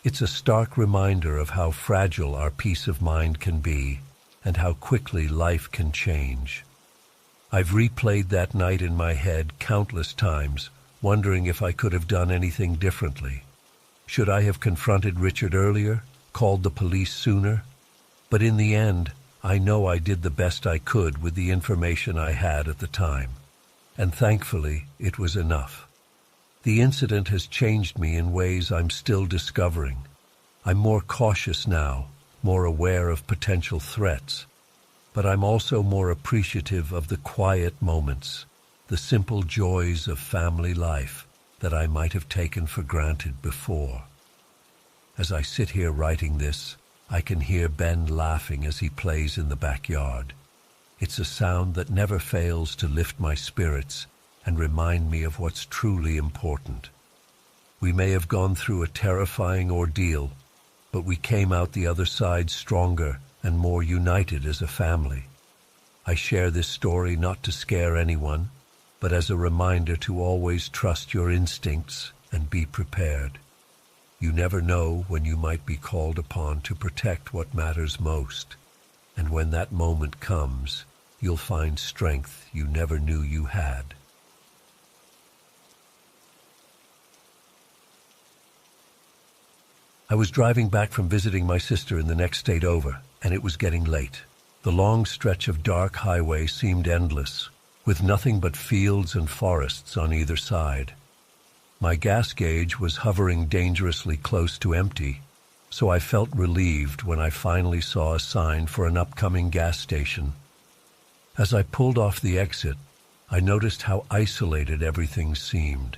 It's a stark reminder of how fragile our peace of mind can be and how quickly life can change. I've replayed that night in my head countless times, wondering if I could have done anything differently. Should I have confronted Richard earlier, called the police sooner? But in the end, I know I did the best I could with the information I had at the time. And thankfully, it was enough. The incident has changed me in ways I'm still discovering. I'm more cautious now, more aware of potential threats. But I'm also more appreciative of the quiet moments, the simple joys of family life that I might have taken for granted before. As I sit here writing this, I can hear Ben laughing as he plays in the backyard. It's a sound that never fails to lift my spirits and remind me of what's truly important. We may have gone through a terrifying ordeal, but we came out the other side stronger and more united as a family. I share this story not to scare anyone, but as a reminder to always trust your instincts and be prepared. You never know when you might be called upon to protect what matters most, and when that moment comes, you'll find strength you never knew you had. I was driving back from visiting my sister in the next state over, and it was getting late. The long stretch of dark highway seemed endless, with nothing but fields and forests on either side. My gas gauge was hovering dangerously close to empty, so I felt relieved when I finally saw a sign for an upcoming gas station. As I pulled off the exit, I noticed how isolated everything seemed.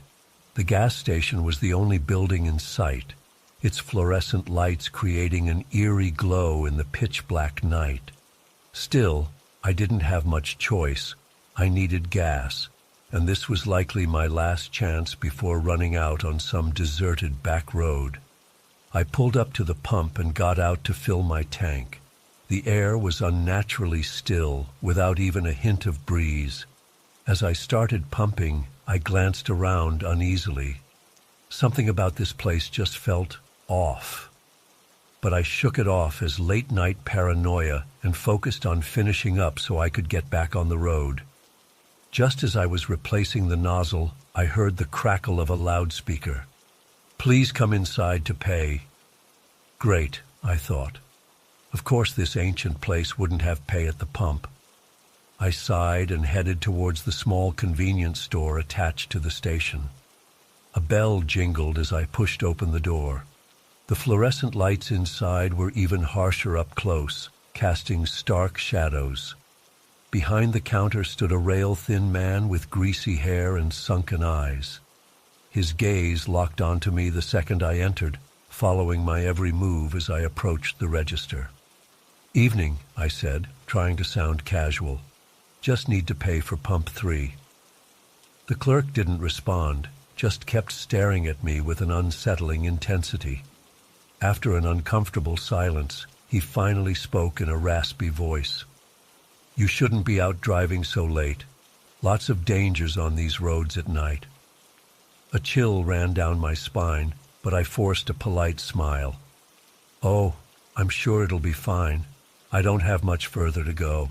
The gas station was the only building in sight, its fluorescent lights creating an eerie glow in the pitch-black night. Still, I didn't have much choice. I needed gas, and this was likely my last chance before running out on some deserted back road. I pulled up to the pump and got out to fill my tank. The air was unnaturally still, without even a hint of breeze. As I started pumping, I glanced around uneasily. Something about this place just felt off. But I shook it off as late-night paranoia and focused on finishing up so I could get back on the road. Just as I was replacing the nozzle, I heard the crackle of a loudspeaker. "Please come inside to pay." Great, I thought. Of course this ancient place wouldn't have pay at the pump. I sighed and headed towards the small convenience store attached to the station. A bell jingled as I pushed open the door. The fluorescent lights inside were even harsher up close, casting stark shadows. Behind the counter stood a rail-thin man with greasy hair and sunken eyes. His gaze locked onto me the second I entered, following my every move as I approached the register. "Evening," I said, trying to sound casual. "Just need to pay for pump 3. The clerk didn't respond, just kept staring at me with an unsettling intensity. After an uncomfortable silence, he finally spoke in a raspy voice. You shouldn't be out driving so late. Lots of dangers on these roads at night. A chill ran down my spine, but I forced a polite smile. Oh, I'm sure it'll be fine. I don't have much further to go.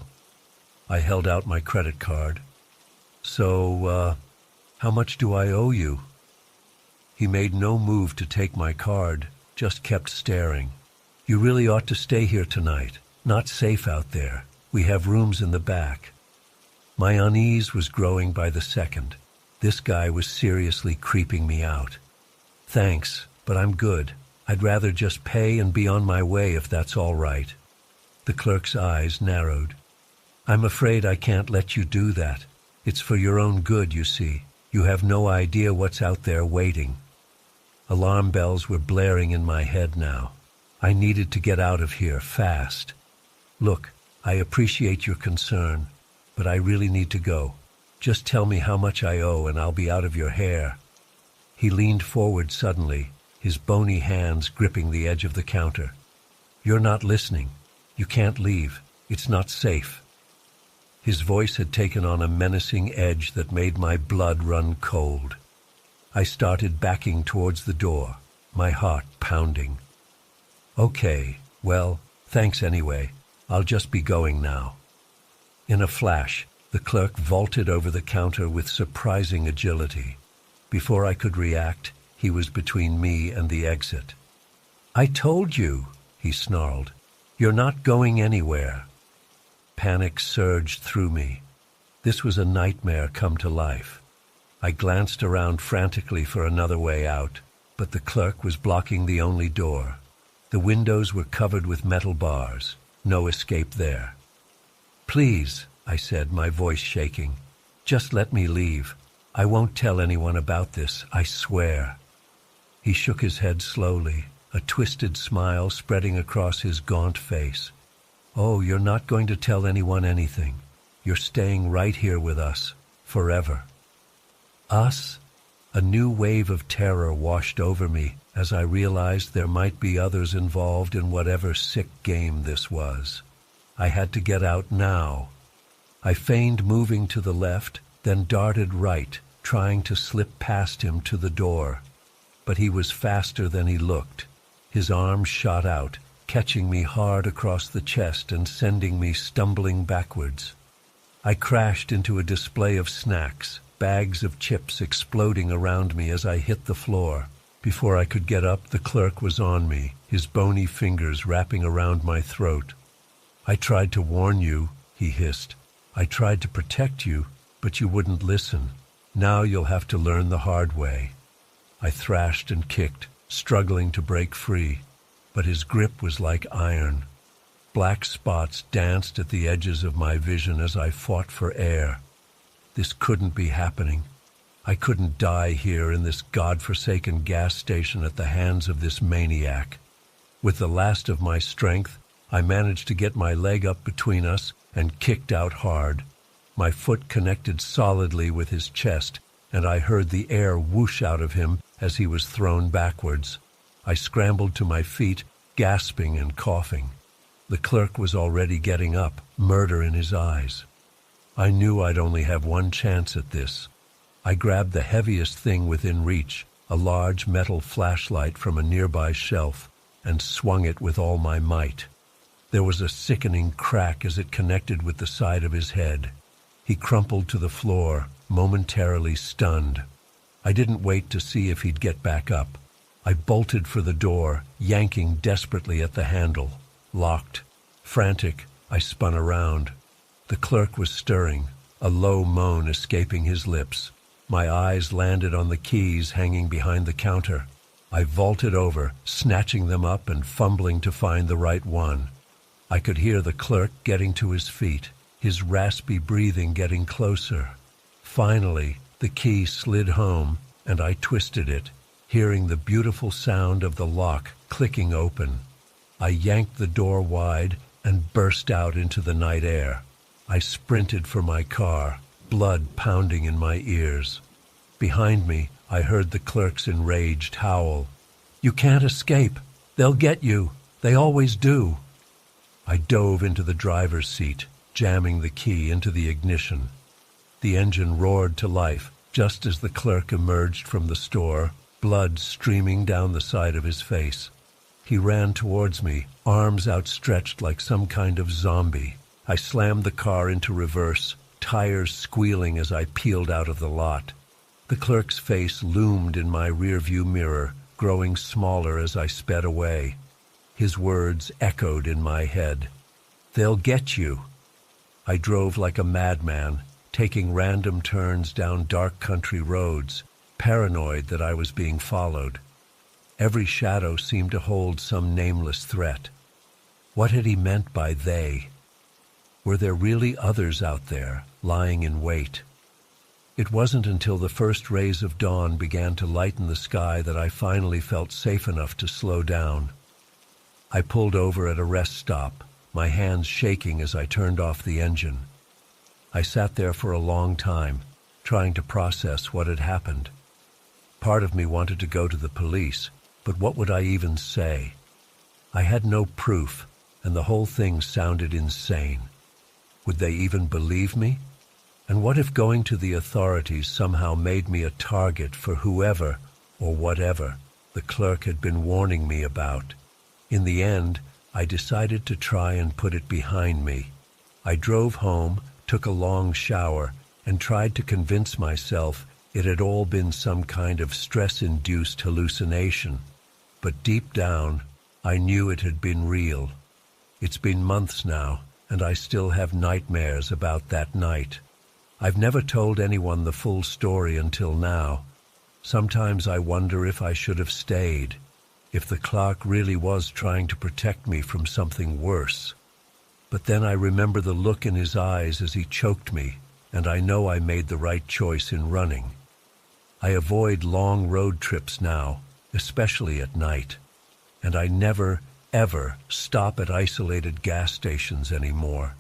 I held out my credit card. So, how much do I owe you? He made no move to take my card, just kept staring. You really ought to stay here tonight. Not safe out there. We have rooms in the back. My unease was growing by the second. This guy was seriously creeping me out. Thanks, but I'm good. I'd rather just pay and be on my way if that's all right. The clerk's eyes narrowed. I'm afraid I can't let you do that. It's for your own good, you see. You have no idea what's out there waiting. Alarm bells were blaring in my head now. I needed to get out of here fast. Look, I appreciate your concern, but I really need to go. Just tell me how much I owe and I'll be out of your hair. He leaned forward suddenly, his bony hands gripping the edge of the counter. You're not listening. You can't leave. It's not safe. His voice had taken on a menacing edge that made my blood run cold. I started backing towards the door, my heart pounding. Okay, well, thanks anyway. I'll just be going now. In a flash, the clerk vaulted over the counter with surprising agility. Before I could react, he was between me and the exit. I told you, he snarled. You're not going anywhere. Panic surged through me. This was a nightmare come to life. I glanced around frantically for another way out, but the clerk was blocking the only door. The windows were covered with metal bars. No escape there. Please, I said, my voice shaking. Just let me leave. I won't tell anyone about this, I swear. He shook his head slowly, a twisted smile spreading across his gaunt face. Oh, you're not going to tell anyone anything. You're staying right here with us, forever. Us? A new wave of terror washed over me as I realized there might be others involved in whatever sick game this was. I had to get out now. I feigned moving to the left, then darted right, trying to slip past him to the door. But he was faster than he looked. His arms shot out, catching me hard across the chest and sending me stumbling backwards. I crashed into a display of snacks, bags of chips exploding around me as I hit the floor. Before I could get up, the clerk was on me, his bony fingers wrapping around my throat. I tried to warn you, he hissed. I tried to protect you, but you wouldn't listen. Now you'll have to learn the hard way. I thrashed and kicked, struggling to break free, but his grip was like iron. Black spots danced at the edges of my vision as I fought for air. This couldn't be happening. I couldn't die here in this godforsaken gas station at the hands of this maniac. With the last of my strength, I managed to get my leg up between us and kicked out hard. My foot connected solidly with his chest, and I heard the air whoosh out of him as he was thrown backwards. I scrambled to my feet, gasping and coughing. The clerk was already getting up, murder in his eyes. I knew I'd only have one chance at this. I grabbed the heaviest thing within reach, a large metal flashlight from a nearby shelf, and swung it with all my might. There was a sickening crack as it connected with the side of his head. He crumpled to the floor, momentarily stunned. I didn't wait to see if he'd get back up. I bolted for the door, yanking desperately at the handle. Locked. Frantic, I spun around. The clerk was stirring, a low moan escaping his lips. My eyes landed on the keys hanging behind the counter. I vaulted over, snatching them up and fumbling to find the right one. I could hear the clerk getting to his feet, his raspy breathing getting closer. Finally, the key slid home, and I twisted it, hearing the beautiful sound of the lock clicking open. I yanked the door wide and burst out into the night air. I sprinted for my car, blood pounding in my ears. Behind me, I heard the clerk's enraged howl. "You can't escape. They'll get you. They always do." I dove into the driver's seat. jamming the key into the ignition. The engine roared to life just as the clerk emerged from the store, blood streaming down the side of his face. He ran towards me, arms outstretched like some kind of zombie. I slammed the car into reverse, tires squealing as I peeled out of the lot. The clerk's face loomed in my rearview mirror, growing smaller as I sped away. His words echoed in my head. "They'll get you." I drove like a madman, taking random turns down dark country roads, paranoid that I was being followed. Every shadow seemed to hold some nameless threat. What had he meant by they? Were there really others out there, lying in wait? It wasn't until the first rays of dawn began to lighten the sky that I finally felt safe enough to slow down. I pulled over at a rest stop, my hands shaking as I turned off the engine. I sat there for a long time, trying to process what had happened. Part of me wanted to go to the police, but what would I even say? I had no proof, and the whole thing sounded insane. Would they even believe me? And what if going to the authorities somehow made me a target for whoever or whatever the clerk had been warning me about? In the end, I decided to try and put it behind me. I drove home, took a long shower, and tried to convince myself it had all been some kind of stress-induced hallucination. But deep down, I knew it had been real. It's been months now, and I still have nightmares about that night. I've never told anyone the full story until now. Sometimes I wonder if I should have stayed, if the clerk really was trying to protect me from something worse. But then I remember the look in his eyes as he choked me, and I know I made the right choice in running. I avoid long road trips now, especially at night, and I never, ever stop at isolated gas stations anymore.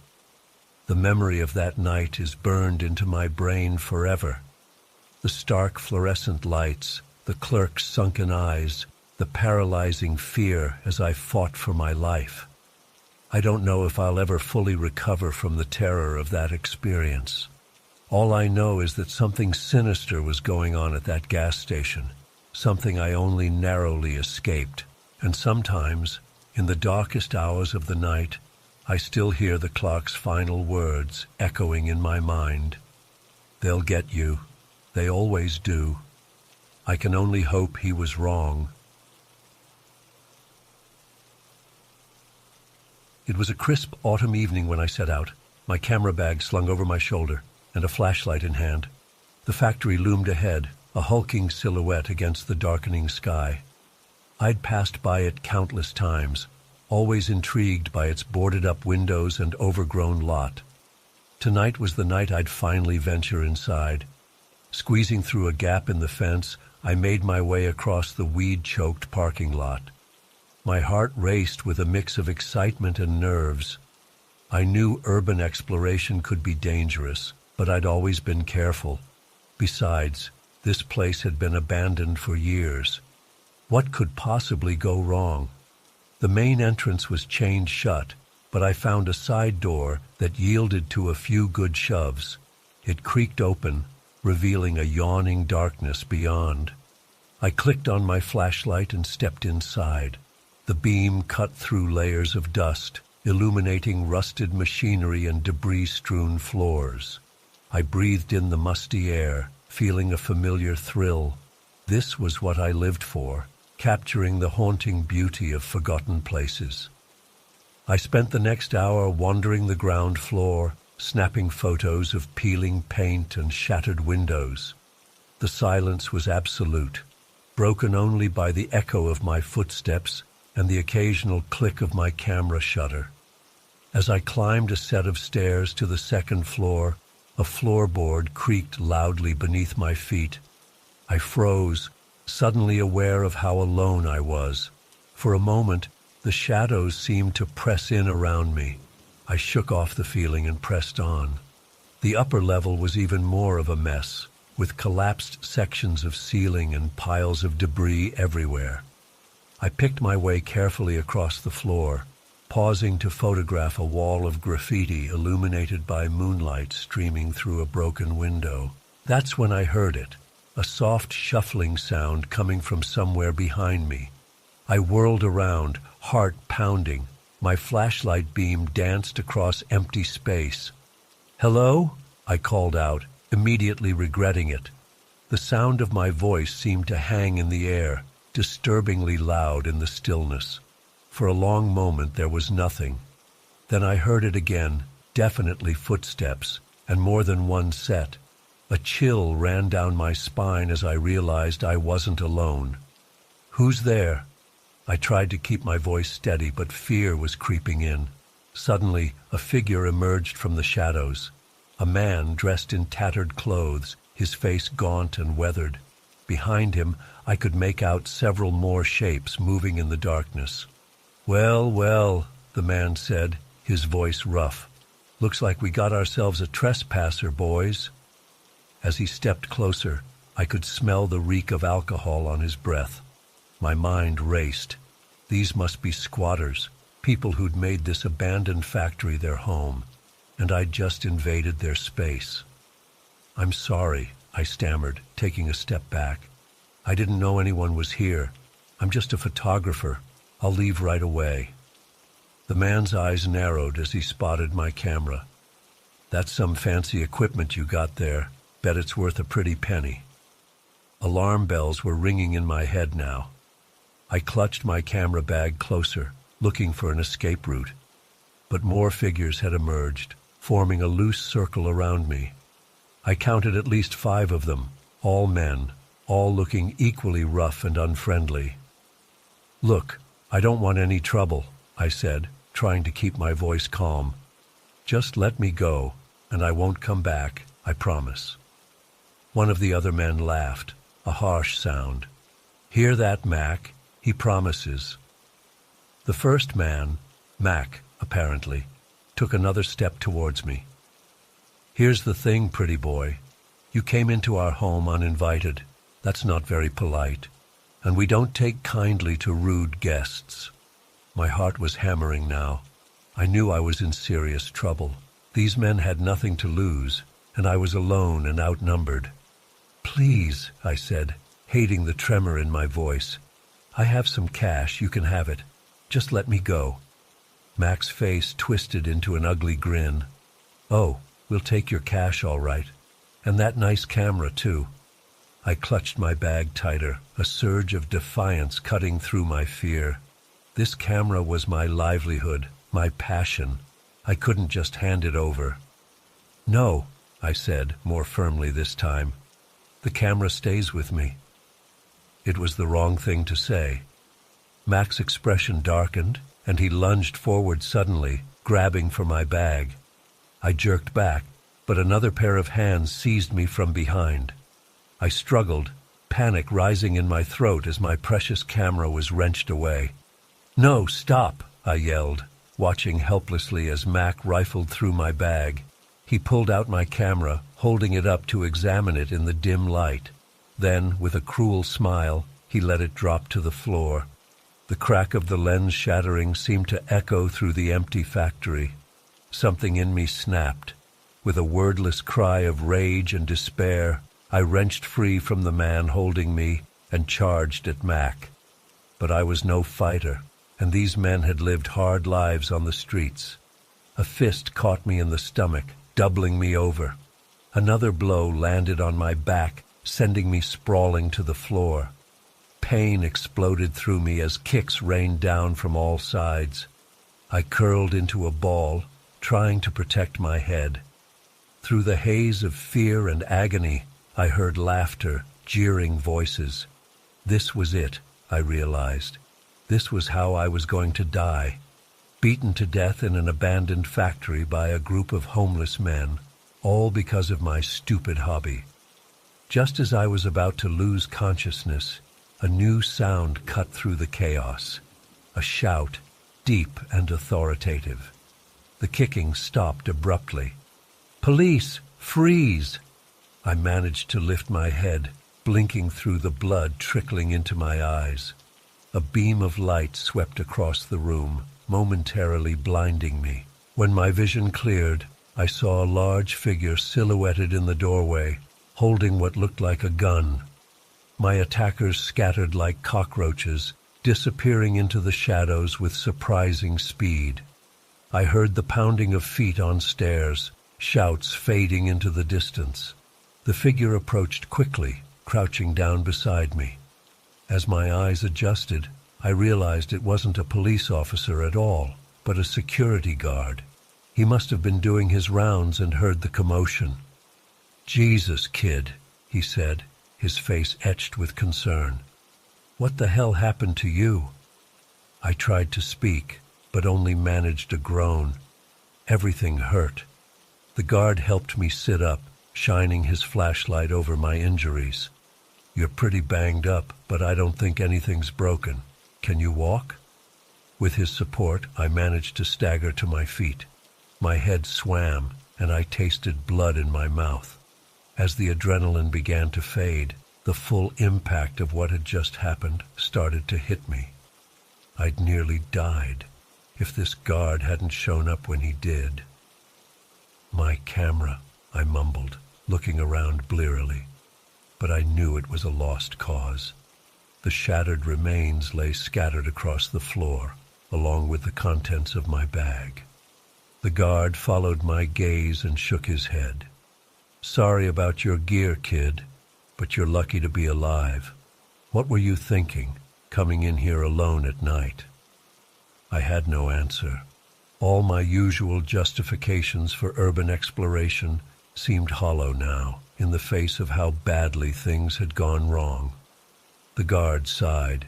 The memory of that night is burned into my brain forever. The stark fluorescent lights, the clerk's sunken eyes, the paralyzing fear as I fought for my life. I don't know if I'll ever fully recover from the terror of that experience. All I know is that something sinister was going on at that gas station, something I only narrowly escaped. And sometimes, in the darkest hours of the night, I still hear the clerk's final words echoing in my mind. "They'll get you. They always do." I can only hope he was wrong. It was a crisp autumn evening when I set out, my camera bag slung over my shoulder and a flashlight in hand. The factory loomed ahead, a hulking silhouette against the darkening sky. I'd passed by it countless times, always intrigued by its boarded-up windows and overgrown lot. Tonight was the night I'd finally venture inside. Squeezing through a gap in the fence, I made my way across the weed-choked parking lot. My heart raced with a mix of excitement and nerves. I knew urban exploration could be dangerous, but I'd always been careful. Besides, this place had been abandoned for years. What could possibly go wrong? The main entrance was chained shut, but I found a side door that yielded to a few good shoves. It creaked open, revealing a yawning darkness beyond. I clicked on my flashlight and stepped inside. The beam cut through layers of dust, illuminating rusted machinery and debris-strewn floors. I breathed in the musty air, feeling a familiar thrill. This was what I lived for, capturing the haunting beauty of forgotten places. I spent the next hour wandering the ground floor, snapping photos of peeling paint and shattered windows. The silence was absolute, broken only by the echo of my footsteps and the occasional click of my camera shutter. As I climbed a set of stairs to the second floor, a floorboard creaked loudly beneath my feet. I froze, suddenly aware of how alone I was. For a moment, the shadows seemed to press in around me. I shook off the feeling and pressed on. The upper level was even more of a mess, with collapsed sections of ceiling and piles of debris everywhere. I picked my way carefully across the floor, pausing to photograph a wall of graffiti illuminated by moonlight streaming through a broken window. That's when I heard it, a soft shuffling sound coming from somewhere behind me. I whirled around, heart pounding. My flashlight beam danced across empty space. "Hello?" I called out, immediately regretting it. The sound of my voice seemed to hang in the air, disturbingly loud in the stillness. For a long moment there was nothing. Then I heard it again, definitely footsteps, and more than one set. A chill ran down my spine as I realized I wasn't alone. "Who's there?" I tried to keep my voice steady, but fear was creeping in. Suddenly, a figure emerged from the shadows. A man dressed in tattered clothes, his face gaunt and weathered. Behind him, I could make out several more shapes moving in the darkness. "Well, well," the man said, his voice rough. "Looks like we got ourselves a trespasser, boys." As he stepped closer, I could smell the reek of alcohol on his breath. My mind raced. These must be squatters, people who'd made this abandoned factory their home, and I'd just invaded their space. "I'm sorry," I stammered, taking a step back. "I didn't know anyone was here. I'm just a photographer. I'll leave right away." The man's eyes narrowed as he spotted my camera. "That's some fancy equipment you got there. Bet it's worth a pretty penny." Alarm bells were ringing in my head now. I clutched my camera bag closer, looking for an escape route. But more figures had emerged, forming a loose circle around me. I counted at least 5 of them, all men, all looking equally rough and unfriendly. "Look, I don't want any trouble," I said, trying to keep my voice calm. "Just let me go, and I won't come back, I promise." One of the other men laughed, a harsh sound. "Hear that, Mac? He promises." The first man, Mac, apparently, took another step towards me. "Here's the thing, pretty boy. You came into our home uninvited. That's not very polite. And we don't take kindly to rude guests." My heart was hammering now. I knew I was in serious trouble. These men had nothing to lose, and I was alone and outnumbered. "Please," I said, hating the tremor in my voice. "I have some cash, you can have it. Just let me go." Mac's face twisted into an ugly grin. "Oh, we'll take your cash all right. And that nice camera, too." I clutched my bag tighter, a surge of defiance cutting through my fear. This camera was my livelihood, my passion. I couldn't just hand it over. "No," I said, more firmly this time. "The camera stays with me." It was the wrong thing to say. Mac's expression darkened, and he lunged forward suddenly, grabbing for my bag. I jerked back, but another pair of hands seized me from behind. I struggled, panic rising in my throat as my precious camera was wrenched away. "No, stop!" I yelled, watching helplessly as Mac rifled through my bag. He pulled out my camera, holding it up to examine it in the dim light. Then, with a cruel smile, he let it drop to the floor. The crack of the lens shattering seemed to echo through the empty factory. Something in me snapped. With a wordless cry of rage and despair, I wrenched free from the man holding me and charged at Mac. But I was no fighter, and these men had lived hard lives on the streets. A fist caught me in the stomach, doubling me over. Another blow landed on my back, sending me sprawling to the floor. Pain exploded through me as kicks rained down from all sides. I curled into a ball, trying to protect my head. Through the haze of fear and agony, I heard laughter, jeering voices. This was it, I realized. This was how I was going to die. Beaten to death in an abandoned factory by a group of homeless men, all because of my stupid hobby. Just as I was about to lose consciousness, a new sound cut through the chaos. A shout, deep and authoritative. The kicking stopped abruptly. "Police! Freeze!" I managed to lift my head, blinking through the blood trickling into my eyes. A beam of light swept across the room, momentarily blinding me. When my vision cleared, I saw a large figure silhouetted in the doorway, holding what looked like a gun. My attackers scattered like cockroaches, disappearing into the shadows with surprising speed. I heard the pounding of feet on stairs, shouts fading into the distance. The figure approached quickly, crouching down beside me. As my eyes adjusted, I realized it wasn't a police officer at all, but a security guard. He must have been doing his rounds and heard the commotion. "Jesus, kid," he said, his face etched with concern. "What the hell happened to you?" I tried to speak, but only managed a groan. Everything hurt. The guard helped me sit up, shining his flashlight over my injuries. "You're pretty banged up, but I don't think anything's broken. Can you walk?" With his support, I managed to stagger to my feet. My head swam, and I tasted blood in my mouth. As the adrenaline began to fade, the full impact of what had just happened started to hit me. I'd nearly died, if this guard hadn't shown up when he did. "My camera," I mumbled, looking around blearily. But I knew it was a lost cause. The shattered remains lay scattered across the floor, along with the contents of my bag. The guard followed my gaze and shook his head. "Sorry about your gear, kid, but you're lucky to be alive. What were you thinking, coming in here alone at night?" I had no answer. All my usual justifications for urban exploration seemed hollow now, in the face of how badly things had gone wrong. The guard sighed.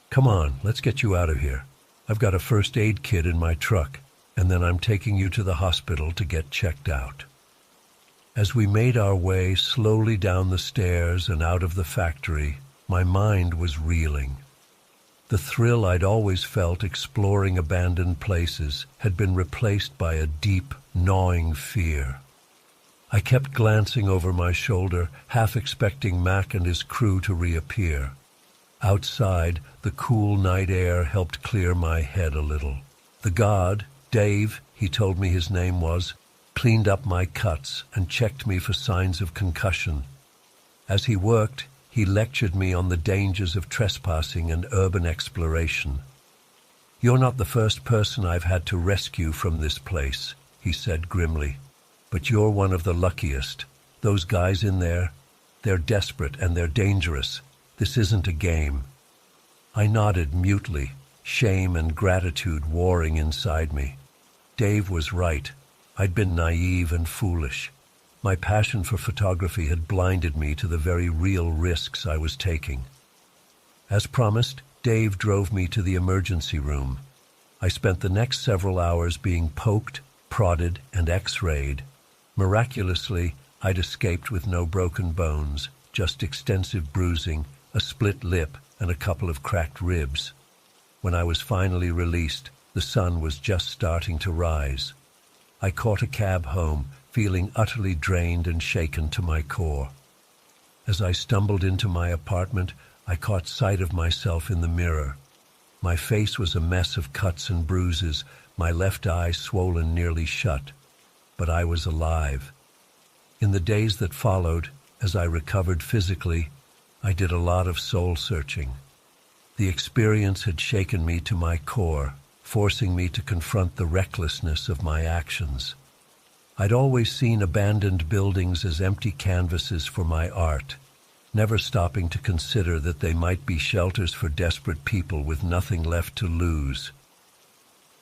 "Come on, let's get you out of here. I've got a first aid kit in my truck, and then I'm taking you to the hospital to get checked out." As we made our way slowly down the stairs and out of the factory, my mind was reeling. The thrill I'd always felt exploring abandoned places had been replaced by a deep, gnawing fear. I kept glancing over my shoulder, half expecting Mac and his crew to reappear. Outside, the cool night air helped clear my head a little. The guard, Dave, he told me his name was, cleaned up my cuts and checked me for signs of concussion. As he worked, he lectured me on the dangers of trespassing and urban exploration. "You're not the first person I've had to rescue from this place," he said grimly. "But you're one of the luckiest. Those guys in there, they're desperate and they're dangerous. This isn't a game." I nodded mutely, shame and gratitude warring inside me. Dave was right. I'd been naive and foolish. My passion for photography had blinded me to the very real risks I was taking. As promised, Dave drove me to the emergency room. I spent the next several hours being poked, prodded, and x-rayed. Miraculously, I'd escaped with no broken bones, just extensive bruising, a split lip, and a couple of cracked ribs. When I was finally released, the sun was just starting to rise. I caught a cab home, feeling utterly drained and shaken to my core. As I stumbled into my apartment, I caught sight of myself in the mirror. My face was a mess of cuts and bruises, my left eye swollen nearly shut. But I was alive. In the days that followed, as I recovered physically, I did a lot of soul-searching. The experience had shaken me to my core, forcing me to confront the recklessness of my actions. I'd always seen abandoned buildings as empty canvases for my art, never stopping to consider that they might be shelters for desperate people with nothing left to lose.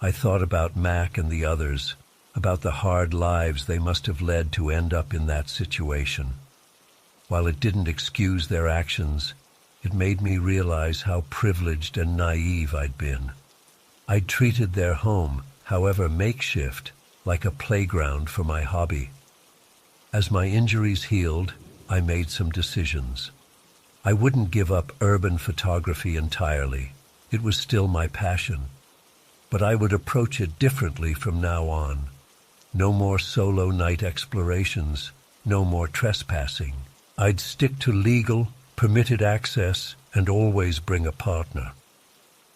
I thought about Mac and the others, about the hard lives they must have led to end up in that situation. While it didn't excuse their actions, it made me realize how privileged and naive I'd been. I'd treated their home, however makeshift, like a playground for my hobby. As my injuries healed, I made some decisions. I wouldn't give up urban photography entirely. It was still my passion. But I would approach it differently from now on. No more solo night explorations, no more trespassing. I'd stick to legal, permitted access, and always bring a partner.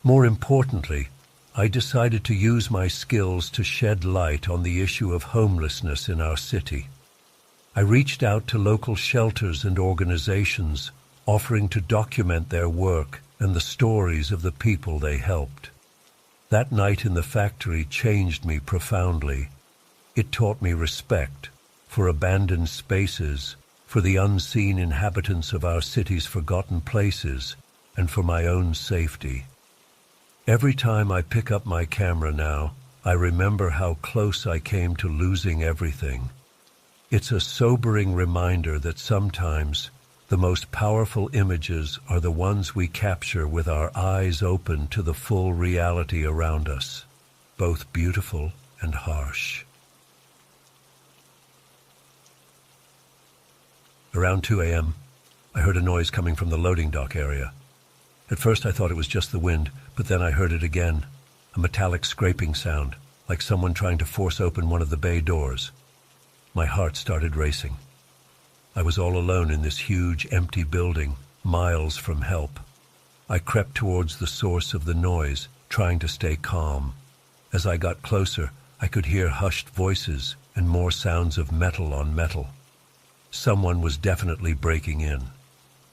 More importantly, I decided to use my skills to shed light on the issue of homelessness in our city. I reached out to local shelters and organizations, offering to document their work and the stories of the people they helped. That night in the factory changed me profoundly. It taught me respect for abandoned spaces, for the unseen inhabitants of our city's forgotten places, and for my own safety. Every time I pick up my camera now, I remember how close I came to losing everything. It's a sobering reminder that sometimes the most powerful images are the ones we capture with our eyes open to the full reality around us, both beautiful and harsh. Around 2 a.m., I heard a noise coming from the loading dock area. At first I thought it was just the wind, but then I heard it again, a metallic scraping sound, like someone trying to force open one of the bay doors. My heart started racing. I was all alone in this huge, empty building, miles from help. I crept towards the source of the noise, trying to stay calm. As I got closer, I could hear hushed voices and more sounds of metal on metal. Someone was definitely breaking in.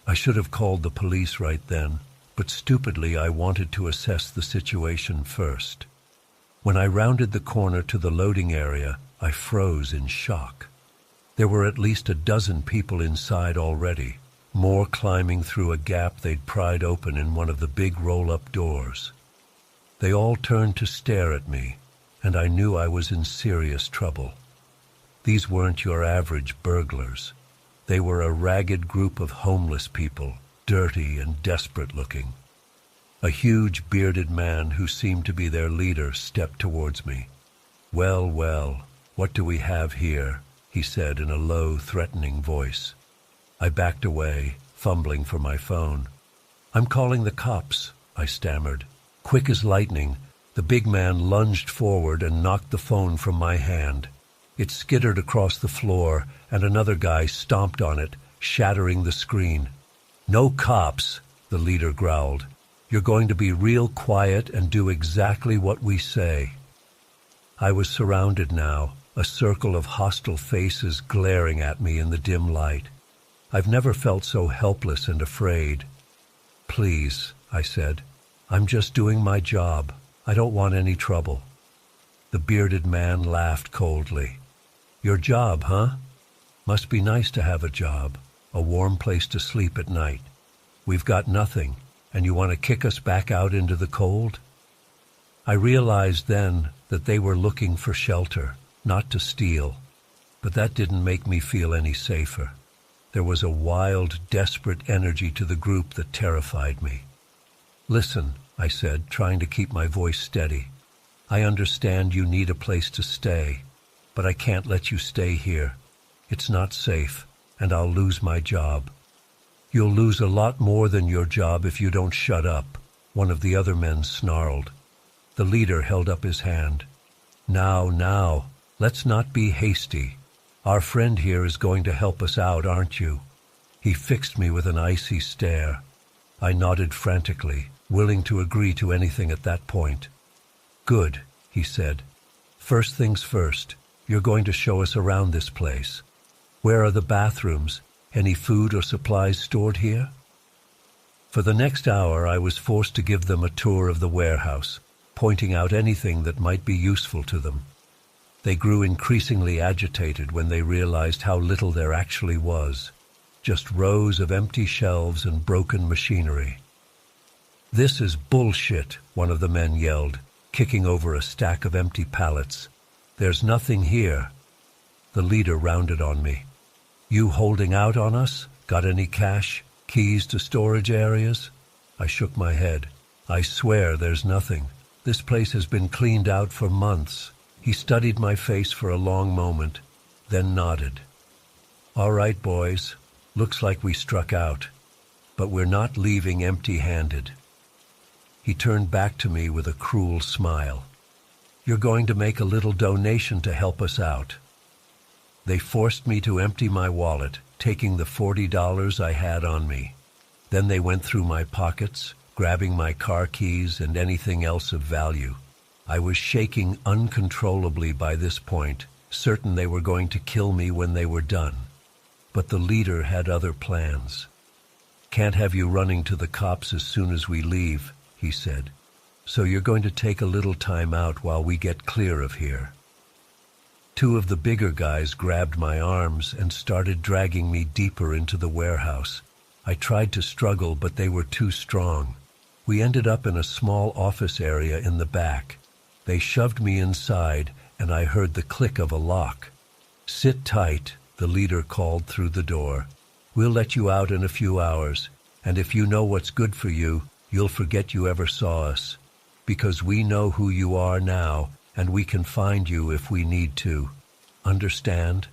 I should have called the police right then, but stupidly I wanted to assess the situation first. When I rounded the corner to the loading area, I froze in shock. There were at least a dozen people inside already, more climbing through a gap they'd pried open in one of the big roll-up doors. They all turned to stare at me, and I knew I was in serious trouble. These weren't your average burglars. They were a ragged group of homeless people, dirty and desperate-looking. A huge bearded man who seemed to be their leader stepped towards me. "Well, well, what do we have here?" he said in a low, threatening voice. I backed away, fumbling for my phone. "I'm calling the cops," I stammered. Quick as lightning, the big man lunged forward and knocked the phone from my hand. It skittered across the floor, and another guy stomped on it, shattering the screen. "No cops," the leader growled. "You're going to be real quiet and do exactly what we say." I was surrounded now, a circle of hostile faces glaring at me in the dim light. I've never felt so helpless and afraid. "Please," I said. "I'm just doing my job. I don't want any trouble." The bearded man laughed coldly. "Your job, huh? Must be nice to have a job, a warm place to sleep at night. We've got nothing, and you want to kick us back out into the cold?" I realized then that they were looking for shelter, not to steal, but that didn't make me feel any safer. There was a wild, desperate energy to the group that terrified me. "Listen," I said, trying to keep my voice steady. "I understand you need a place to stay, but I can't let you stay here. It's not safe, and I'll lose my job." "You'll lose a lot more than your job if you don't shut up," one of the other men snarled. The leader held up his hand. Now, let's not be hasty. Our friend here is going to help us out, aren't you?" He fixed me with an icy stare. I nodded frantically, willing to agree to anything at that point. "Good," he said. "First things first, you're going to show us around this place. Where are the bathrooms? Any food or supplies stored here?" For the next hour, I was forced to give them a tour of the warehouse, pointing out anything that might be useful to them. They grew increasingly agitated when they realized how little there actually was, just rows of empty shelves and broken machinery. "This is bullshit," one of the men yelled, kicking over a stack of empty pallets. "There's nothing here." The leader rounded on me. "You holding out on us? Got any cash? Keys to storage areas?" I shook my head. "I swear there's nothing. This place has been cleaned out for months." He studied my face for a long moment, then nodded. "All right, boys. Looks like we struck out. But we're not leaving empty-handed." He turned back to me with a cruel smile. "You're going to make a little donation to help us out." They forced me to empty my wallet, taking the $40 I had on me. Then they went through my pockets, grabbing my car keys and anything else of value. I was shaking uncontrollably by this point, certain they were going to kill me when they were done. But the leader had other plans. "Can't have you running to the cops as soon as we leave," he said. "So you're going to take a little time out while we get clear of here." Two of the bigger guys grabbed my arms and started dragging me deeper into the warehouse. I tried to struggle, but they were too strong. We ended up in a small office area in the back. They shoved me inside, and I heard the click of a lock. "Sit tight," the leader called through the door. "We'll let you out in a few hours, and if you know what's good for you, you'll forget you ever saw us. Because we know who you are now, and we can find you if we need to. Understand?"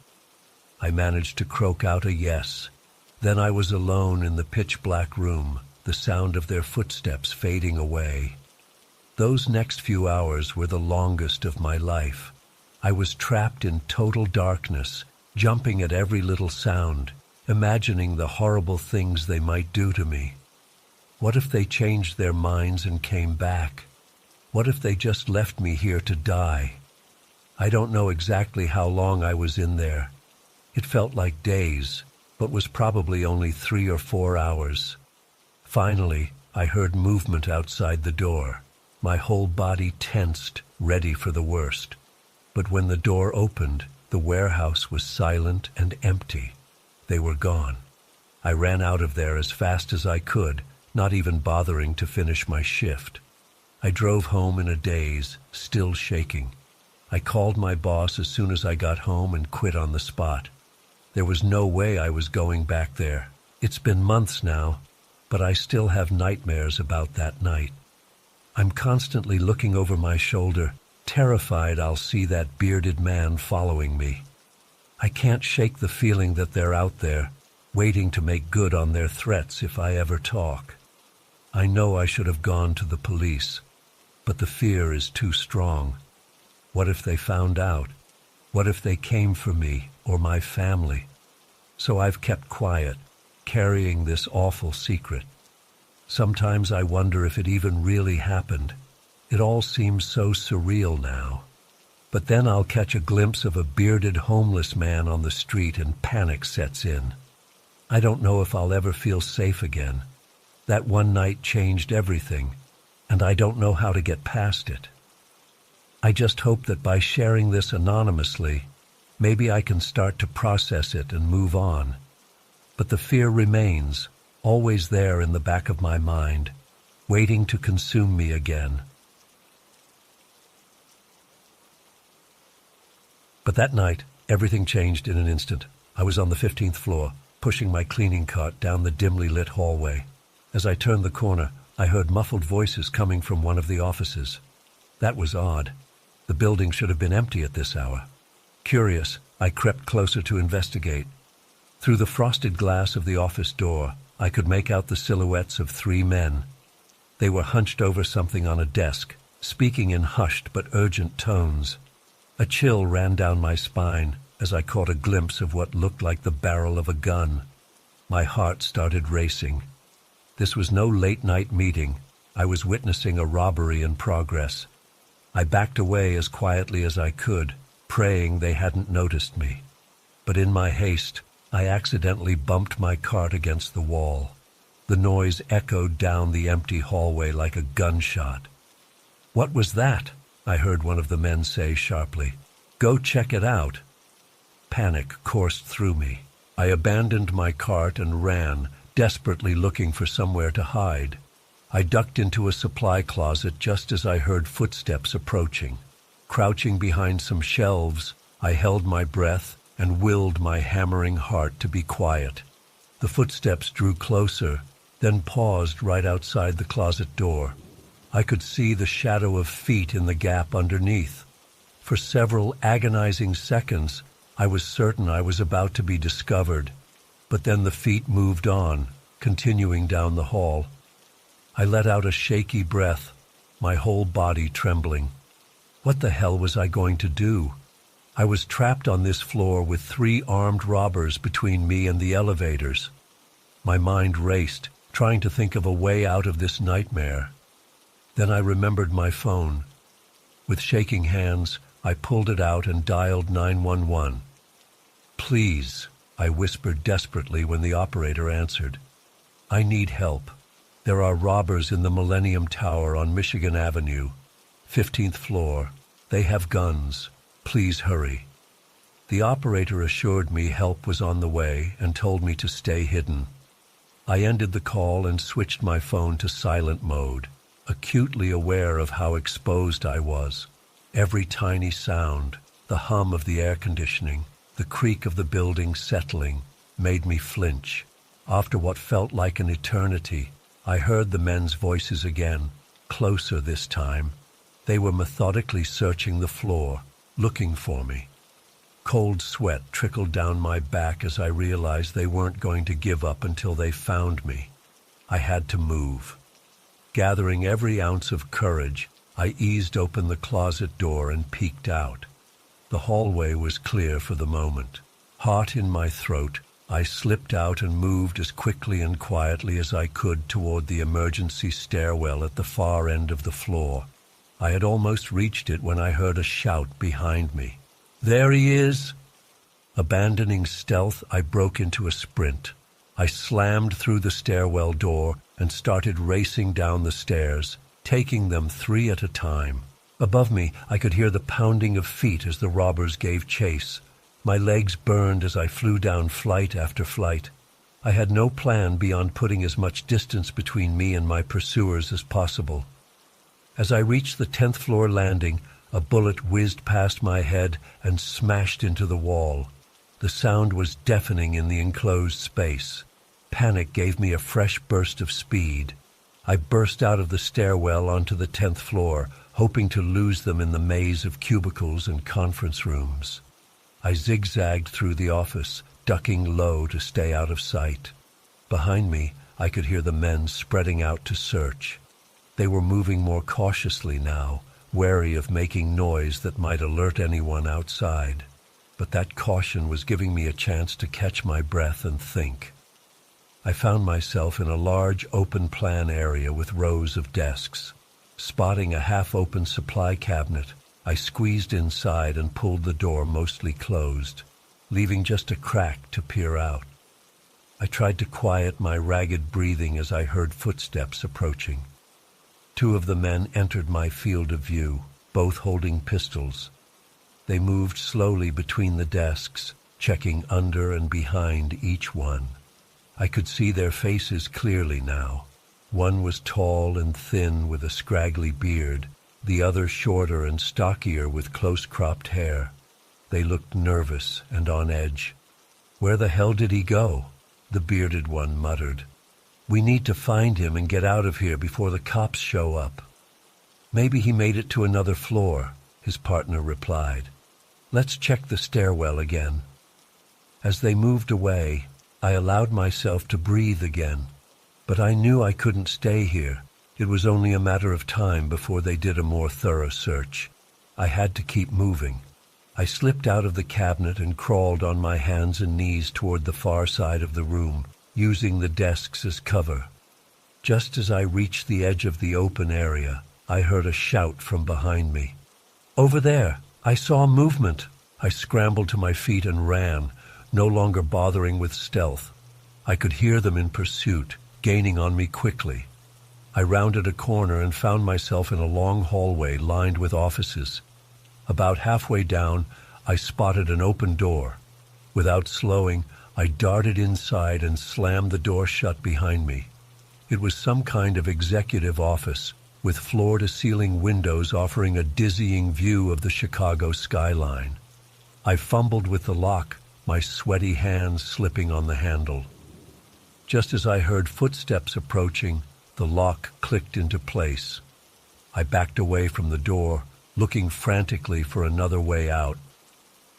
I managed to croak out a yes. Then I was alone in the pitch-black room, the sound of their footsteps fading away. Those next few hours were the longest of my life. I was trapped in total darkness, jumping at every little sound, imagining the horrible things they might do to me. What if they changed their minds and came back? What if they just left me here to die? I don't know exactly how long I was in there. It felt like days, but was probably only 3 or 4 hours. Finally, I heard movement outside the door. My whole body tensed, ready for the worst. But when the door opened, the warehouse was silent and empty. They were gone. I ran out of there as fast as I could, not even bothering to finish my shift. I drove home in a daze, still shaking. I called my boss as soon as I got home and quit on the spot. There was no way I was going back there. It's been months now, but I still have nightmares about that night. I'm constantly looking over my shoulder, terrified I'll see that bearded man following me. I can't shake the feeling that they're out there, waiting to make good on their threats if I ever talk. I know I should have gone to the police, but the fear is too strong. What if they found out? What if they came for me or my family? So I've kept quiet, carrying this awful secret. Sometimes I wonder if it even really happened. It all seems so surreal now. But then I'll catch a glimpse of a bearded homeless man on the street and panic sets in. I don't know if I'll ever feel safe again. That one night changed everything, and I don't know how to get past it. I just hope that by sharing this anonymously, maybe I can start to process it and move on. But the fear remains, always there in the back of my mind, waiting to consume me again. But that night, everything changed in an instant. I was on the 15th floor, pushing my cleaning cart down the dimly lit hallway. As I turned the corner, I heard muffled voices coming from one of the offices. That was odd. The building should have been empty at this hour. Curious, I crept closer to investigate. Through the frosted glass of the office door, I could make out the silhouettes of 3 men. They were hunched over something on a desk, speaking in hushed but urgent tones. A chill ran down my spine as I caught a glimpse of what looked like the barrel of a gun. My heart started racing. This was no late-night meeting. I was witnessing a robbery in progress. I backed away as quietly as I could, praying they hadn't noticed me. But in my haste, I accidentally bumped my cart against the wall. The noise echoed down the empty hallway like a gunshot. "What was that?" I heard one of the men say sharply. "Go check it out." Panic coursed through me. I abandoned my cart and ran, desperately looking for somewhere to hide. I ducked into a supply closet just as I heard footsteps approaching. Crouching behind some shelves, I held my breath and willed my hammering heart to be quiet. The footsteps drew closer, then paused right outside the closet door. I could see the shadow of feet in the gap underneath. For several agonizing seconds, I was certain I was about to be discovered, but then the feet moved on, continuing down the hall. I let out a shaky breath, my whole body trembling. What the hell was I going to do? I was trapped on this floor with 3 armed robbers between me and the elevators. My mind raced, trying to think of a way out of this nightmare. Then I remembered my phone. With shaking hands, I pulled it out and dialed 911. "Please," I whispered desperately when the operator answered. "I need help. There are robbers in the Millennium Tower on Michigan Avenue, 15th floor. They have guns. Please hurry." The operator assured me help was on the way and told me to stay hidden. I ended the call and switched my phone to silent mode, acutely aware of how exposed I was. Every tiny sound, the hum of the air conditioning, the creak of the building settling, made me flinch. After what felt like an eternity, I heard the men's voices again, closer this time. They were methodically searching the floor, looking for me. Cold sweat trickled down my back as I realized they weren't going to give up until they found me. I had to move. Gathering every ounce of courage, I eased open the closet door and peeked out. The hallway was clear for the moment. Heart in my throat, I slipped out and moved as quickly and quietly as I could toward the emergency stairwell at the far end of the floor. I had almost reached it when I heard a shout behind me. "There he is!" Abandoning stealth, I broke into a sprint. I slammed through the stairwell door and started racing down the stairs, taking them 3 at a time. Above me, I could hear the pounding of feet as the robbers gave chase. My legs burned as I flew down flight after flight. I had no plan beyond putting as much distance between me and my pursuers as possible. As I reached the 10th floor landing, a bullet whizzed past my head and smashed into the wall. The sound was deafening in the enclosed space. Panic gave me a fresh burst of speed. I burst out of the stairwell onto the 10th floor, hoping to lose them in the maze of cubicles and conference rooms. I zigzagged through the office, ducking low to stay out of sight. Behind me, I could hear the men spreading out to search. They were moving more cautiously now, wary of making noise that might alert anyone outside. But that caution was giving me a chance to catch my breath and think. I found myself in a large open-plan area with rows of desks. Spotting a half-open supply cabinet, I squeezed inside and pulled the door mostly closed, leaving just a crack to peer out. I tried to quiet my ragged breathing as I heard footsteps approaching. 2 of the men entered my field of view, both holding pistols. They moved slowly between the desks, checking under and behind each one. I could see their faces clearly now. One was tall and thin with a scraggly beard, the other shorter and stockier with close-cropped hair. They looked nervous and on edge. "Where the hell did he go?" the bearded one muttered. "We need to find him and get out of here before the cops show up." "Maybe he made it to another floor," his partner replied. "Let's check the stairwell again." As they moved away, I allowed myself to breathe again. But I knew I couldn't stay here. It was only a matter of time before they did a more thorough search. I had to keep moving. I slipped out of the cabinet and crawled on my hands and knees toward the far side of the room, using the desks as cover. Just as I reached the edge of the open area, I heard a shout from behind me. "Over there! I saw movement!" I scrambled to my feet and ran, no longer bothering with stealth. I could hear them in pursuit, gaining on me quickly. I rounded a corner and found myself in a long hallway lined with offices. About halfway down, I spotted an open door. Without slowing, I darted inside and slammed the door shut behind me. It was some kind of executive office, with floor-to-ceiling windows offering a dizzying view of the Chicago skyline. I fumbled with the lock, my sweaty hands slipping on the handle. Just as I heard footsteps approaching, the lock clicked into place. I backed away from the door, looking frantically for another way out.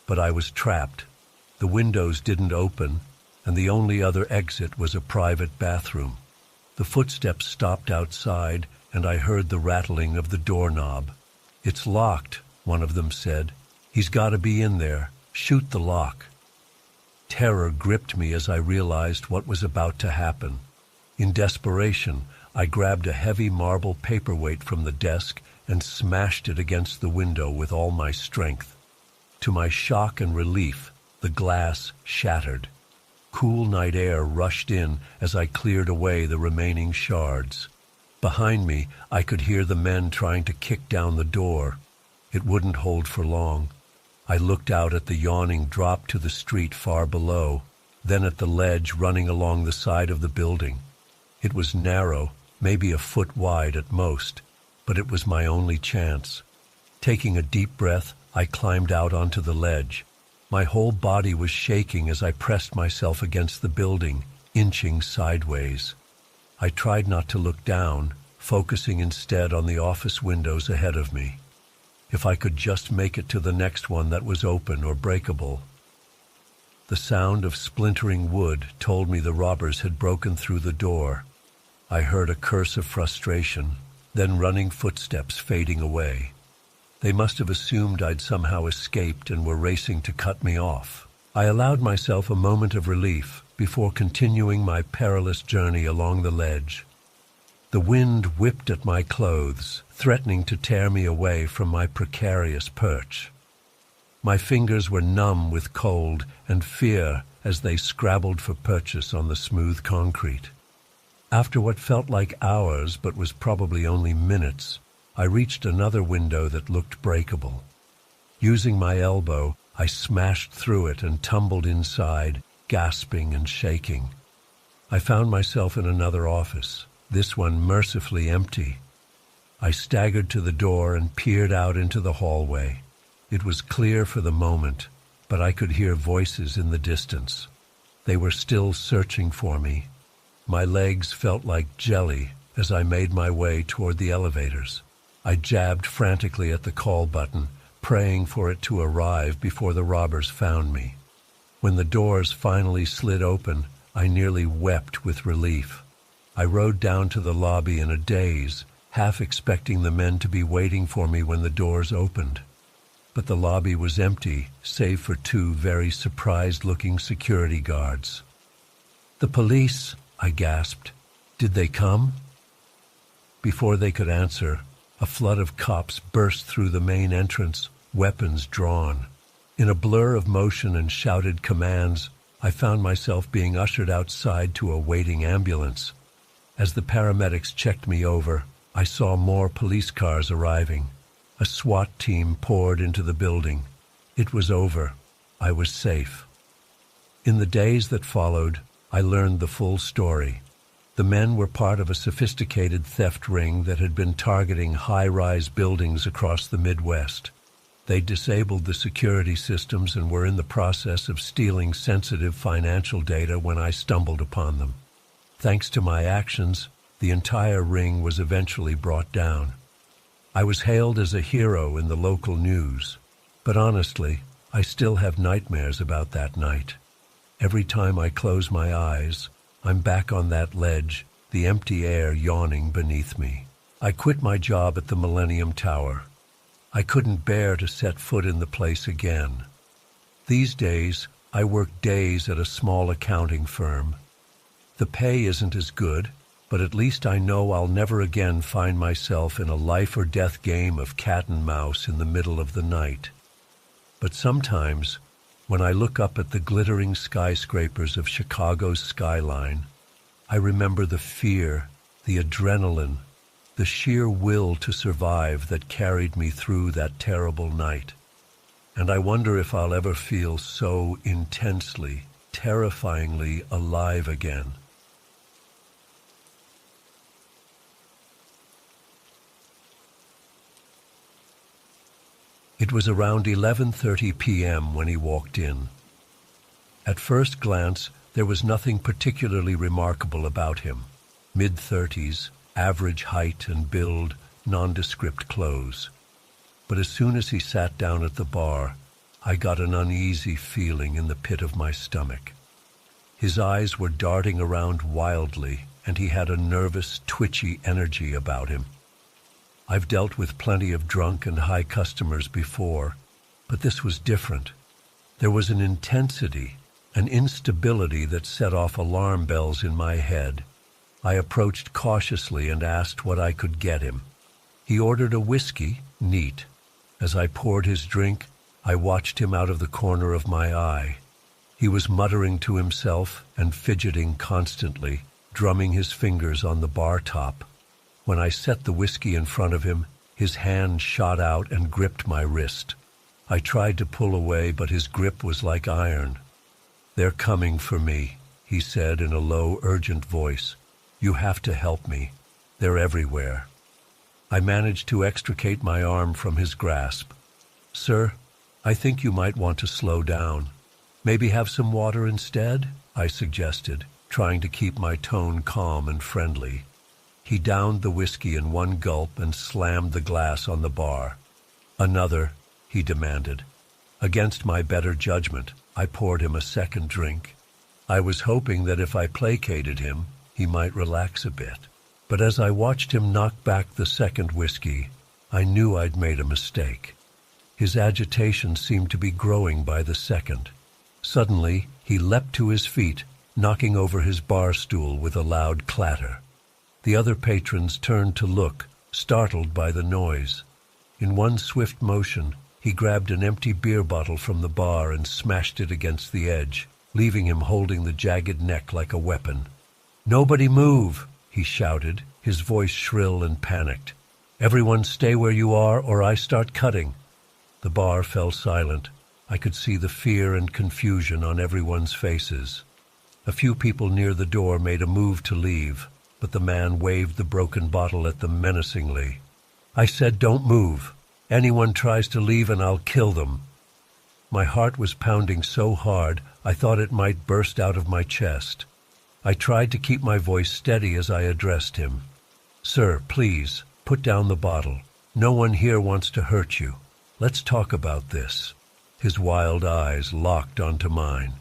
But I was trapped. The windows didn't open, and the only other exit was a private bathroom. The footsteps stopped outside, and I heard the rattling of the doorknob. "It's locked," one of them said. "He's got to be in there. Shoot the lock." Terror gripped me as I realized what was about to happen. In desperation, I grabbed a heavy marble paperweight from the desk and smashed it against the window with all my strength. To my shock and relief, the glass shattered. Cool night air rushed in as I cleared away the remaining shards. Behind me, I could hear the men trying to kick down the door. It wouldn't hold for long. I looked out at the yawning drop to the street far below, then at the ledge running along the side of the building. It was narrow, maybe a foot wide at most, but it was my only chance. Taking a deep breath, I climbed out onto the ledge. My whole body was shaking as I pressed myself against the building, inching sideways. I tried not to look down, focusing instead on the office windows ahead of me. If I could just make it to the next one that was open or breakable. The sound of splintering wood told me the robbers had broken through the door. I heard a curse of frustration, then running footsteps fading away. They must have assumed I'd somehow escaped and were racing to cut me off. I allowed myself a moment of relief before continuing my perilous journey along the ledge. The wind whipped at my clothes, threatening to tear me away from my precarious perch. My fingers were numb with cold and fear as they scrabbled for purchase on the smooth concrete. After what felt like hours but was probably only minutes, I reached another window that looked breakable. Using my elbow, I smashed through it and tumbled inside, gasping and shaking. I found myself in another office, this one mercifully empty. I staggered to the door and peered out into the hallway. It was clear for the moment, but I could hear voices in the distance. They were still searching for me. My legs felt like jelly as I made my way toward the elevators. I jabbed frantically at the call button, praying for it to arrive before the robbers found me. When the doors finally slid open, I nearly wept with relief. I rode down to the lobby in a daze, half expecting the men to be waiting for me when the doors opened. But the lobby was empty, save for two very surprised-looking security guards. "The police," I gasped. "Did they come?" Before they could answer, a flood of cops burst through the main entrance, weapons drawn. In a blur of motion and shouted commands, I found myself being ushered outside to a waiting ambulance. As the paramedics checked me over, I saw more police cars arriving. A SWAT team poured into the building. It was over. I was safe. In the days that followed, I learned the full story. The men were part of a sophisticated theft ring that had been targeting high-rise buildings across the Midwest. They disabled the security systems and were in the process of stealing sensitive financial data when I stumbled upon them. Thanks to my actions, the entire ring was eventually brought down. I was hailed as a hero in the local news, but honestly, I still have nightmares about that night. Every time I close my eyes, I'm back on that ledge, the empty air yawning beneath me. I quit my job at the Millennium Tower. I couldn't bear to set foot in the place again. These days, I work days at a small accounting firm. The pay isn't as good, but at least I know I'll never again find myself in a life-or-death game of cat and mouse in the middle of the night. But sometimes, when I look up at the glittering skyscrapers of Chicago's skyline, I remember the fear, the adrenaline, the sheer will to survive that carried me through that terrible night. And I wonder if I'll ever feel so intensely, terrifyingly alive again. It was around 11:30 p.m. when he walked in. At first glance, there was nothing particularly remarkable about him. Mid-30s, average height and build, nondescript clothes. But as soon as he sat down at the bar, I got an uneasy feeling in the pit of my stomach. His eyes were darting around wildly, and he had a nervous, twitchy energy about him. I've dealt with plenty of drunk and high customers before, but this was different. There was an intensity, an instability that set off alarm bells in my head. I approached cautiously and asked what I could get him. He ordered a whiskey, neat. As I poured his drink, I watched him out of the corner of my eye. He was muttering to himself and fidgeting constantly, drumming his fingers on the bar top. When I set the whiskey in front of him, his hand shot out and gripped my wrist. I tried to pull away, but his grip was like iron. "They're coming for me," he said in a low, urgent voice. "You have to help me. They're everywhere." I managed to extricate my arm from his grasp. "Sir, I think you might want to slow down. Maybe have some water instead?" I suggested, trying to keep my tone calm and friendly. He downed the whiskey in one gulp and slammed the glass on the bar. "Another," he demanded. Against my better judgment, I poured him a second drink. I was hoping that if I placated him, he might relax a bit. But as I watched him knock back the second whiskey, I knew I'd made a mistake. His agitation seemed to be growing by the second. Suddenly, he leapt to his feet, knocking over his bar stool with a loud clatter. The other patrons turned to look, startled by the noise. In one swift motion, he grabbed an empty beer bottle from the bar and smashed it against the edge, leaving him holding the jagged neck like a weapon. "Nobody move!" he shouted, his voice shrill and panicked. "Everyone stay where you are or I start cutting." The bar fell silent. I could see the fear and confusion on everyone's faces. A few people near the door made a move to leave, but the man waved the broken bottle at them menacingly. I said, "Don't move. Anyone tries to leave and I'll kill them." My heart was pounding so hard I thought it might burst out of my chest. I tried to keep my voice steady as I addressed him. "Sir, please, put down the bottle. No one here wants to hurt you. Let's talk about this." His wild eyes locked onto mine.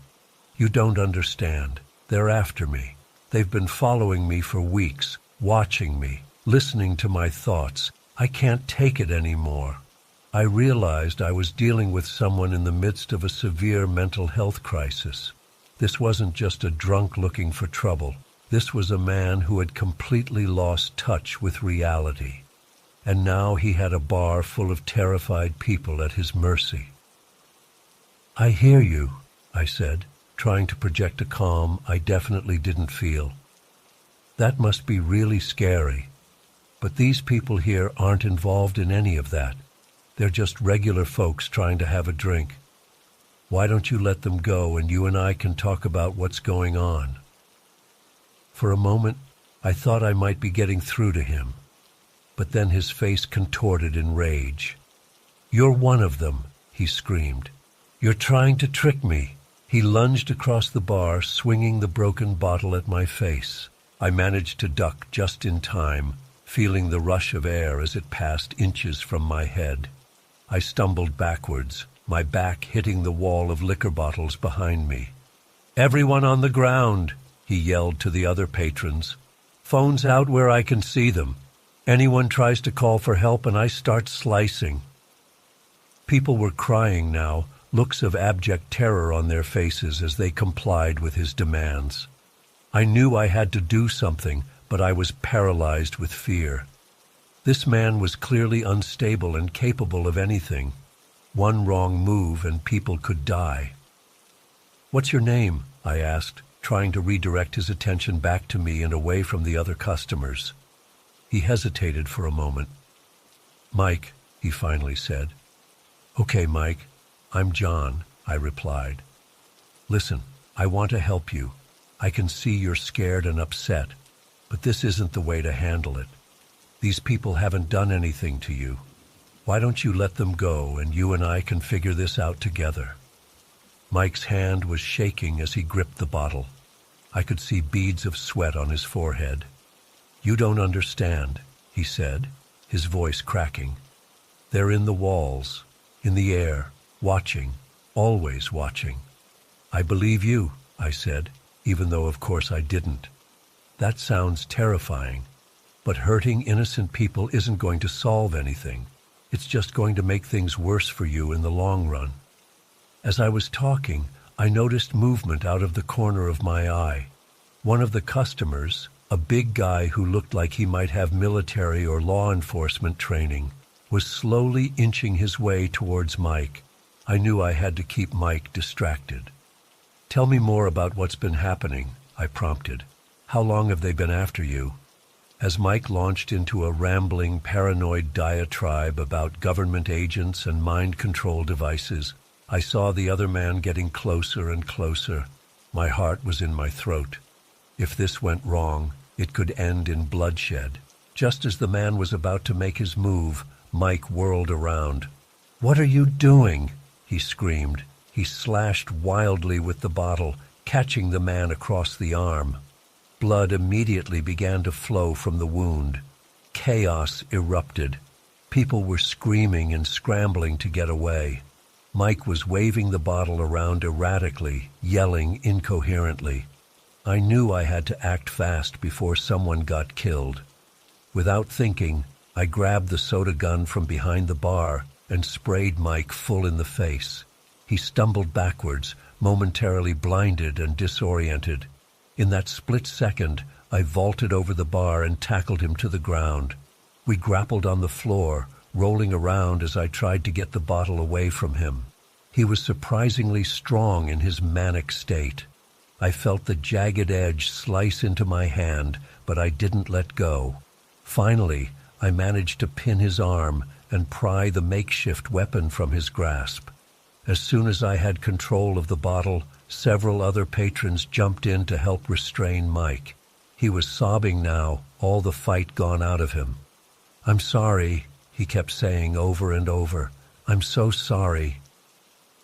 "You don't understand. They're after me. They've been following me for weeks, watching me, listening to my thoughts. I can't take it anymore." I realized I was dealing with someone in the midst of a severe mental health crisis. This wasn't just a drunk looking for trouble. This was a man who had completely lost touch with reality. And now he had a bar full of terrified people at his mercy. "I hear you," I said, trying to project a calm I definitely didn't feel. "That must be really scary. But these people here aren't involved in any of that. They're just regular folks trying to have a drink. Why don't you let them go and you and I can talk about what's going on?" For a moment, I thought I might be getting through to him. But then his face contorted in rage. "You're one of them," he screamed. "You're trying to trick me." He lunged across the bar, swinging the broken bottle at my face. I managed to duck just in time, feeling the rush of air as it passed inches from my head. I stumbled backwards, my back hitting the wall of liquor bottles behind me. "Everyone on the ground," he yelled to the other patrons. "Phones out where I can see them. Anyone tries to call for help and I start slicing." People were crying now, looks of abject terror on their faces as they complied with his demands. I knew I had to do something, but I was paralyzed with fear. This man was clearly unstable and capable of anything. One wrong move and people could die. "What's your name?" I asked, trying to redirect his attention back to me and away from the other customers. He hesitated for a moment. "Mike," he finally said. "Okay, Mike, I'm John," I replied. "Listen, I want to help you. I can see you're scared and upset, but this isn't the way to handle it. These people haven't done anything to you. Why don't you let them go and you and I can figure this out together?" Mike's hand was shaking as he gripped the bottle. I could see beads of sweat on his forehead. "You don't understand," he said, his voice cracking. "They're in the walls, in the air, watching, always watching." "I believe you," I said, even though of course I didn't. "That sounds terrifying, but hurting innocent people isn't going to solve anything. It's just going to make things worse for you in the long run." As I was talking, I noticed movement out of the corner of my eye. One of the customers, A big guy who looked like he might have military or law enforcement training was slowly inching his way towards Mike. I knew I had to keep Mike distracted. "Tell me more about what's been happening," I prompted. "How long have they been after you?" As Mike launched into a rambling, paranoid diatribe about government agents and mind control devices, I saw the other man getting closer and closer. My heart was in my throat. If this went wrong, it could end in bloodshed. Just as the man was about to make his move, Mike whirled around. "What are you doing?" he screamed. He slashed wildly with the bottle, catching the man across the arm. Blood immediately began to flow from the wound. Chaos erupted. People were screaming and scrambling to get away. Mike was waving the bottle around erratically, yelling incoherently. I knew I had to act fast before someone got killed. Without thinking, I grabbed the soda gun from behind the bar and sprayed Mike full in the face. He stumbled backwards, momentarily blinded and disoriented. In that split second, I vaulted over the bar and tackled him to the ground. We grappled on the floor, rolling around as I tried to get the bottle away from him. He was surprisingly strong in his manic state. I felt the jagged edge slice into my hand, but I didn't let go. Finally, I managed to pin his arm and pry the makeshift weapon from his grasp. As soon as I had control of the bottle, several other patrons jumped in to help restrain Mike. He was sobbing now, all the fight gone out of him. "I'm sorry," he kept saying over and over. "I'm so sorry."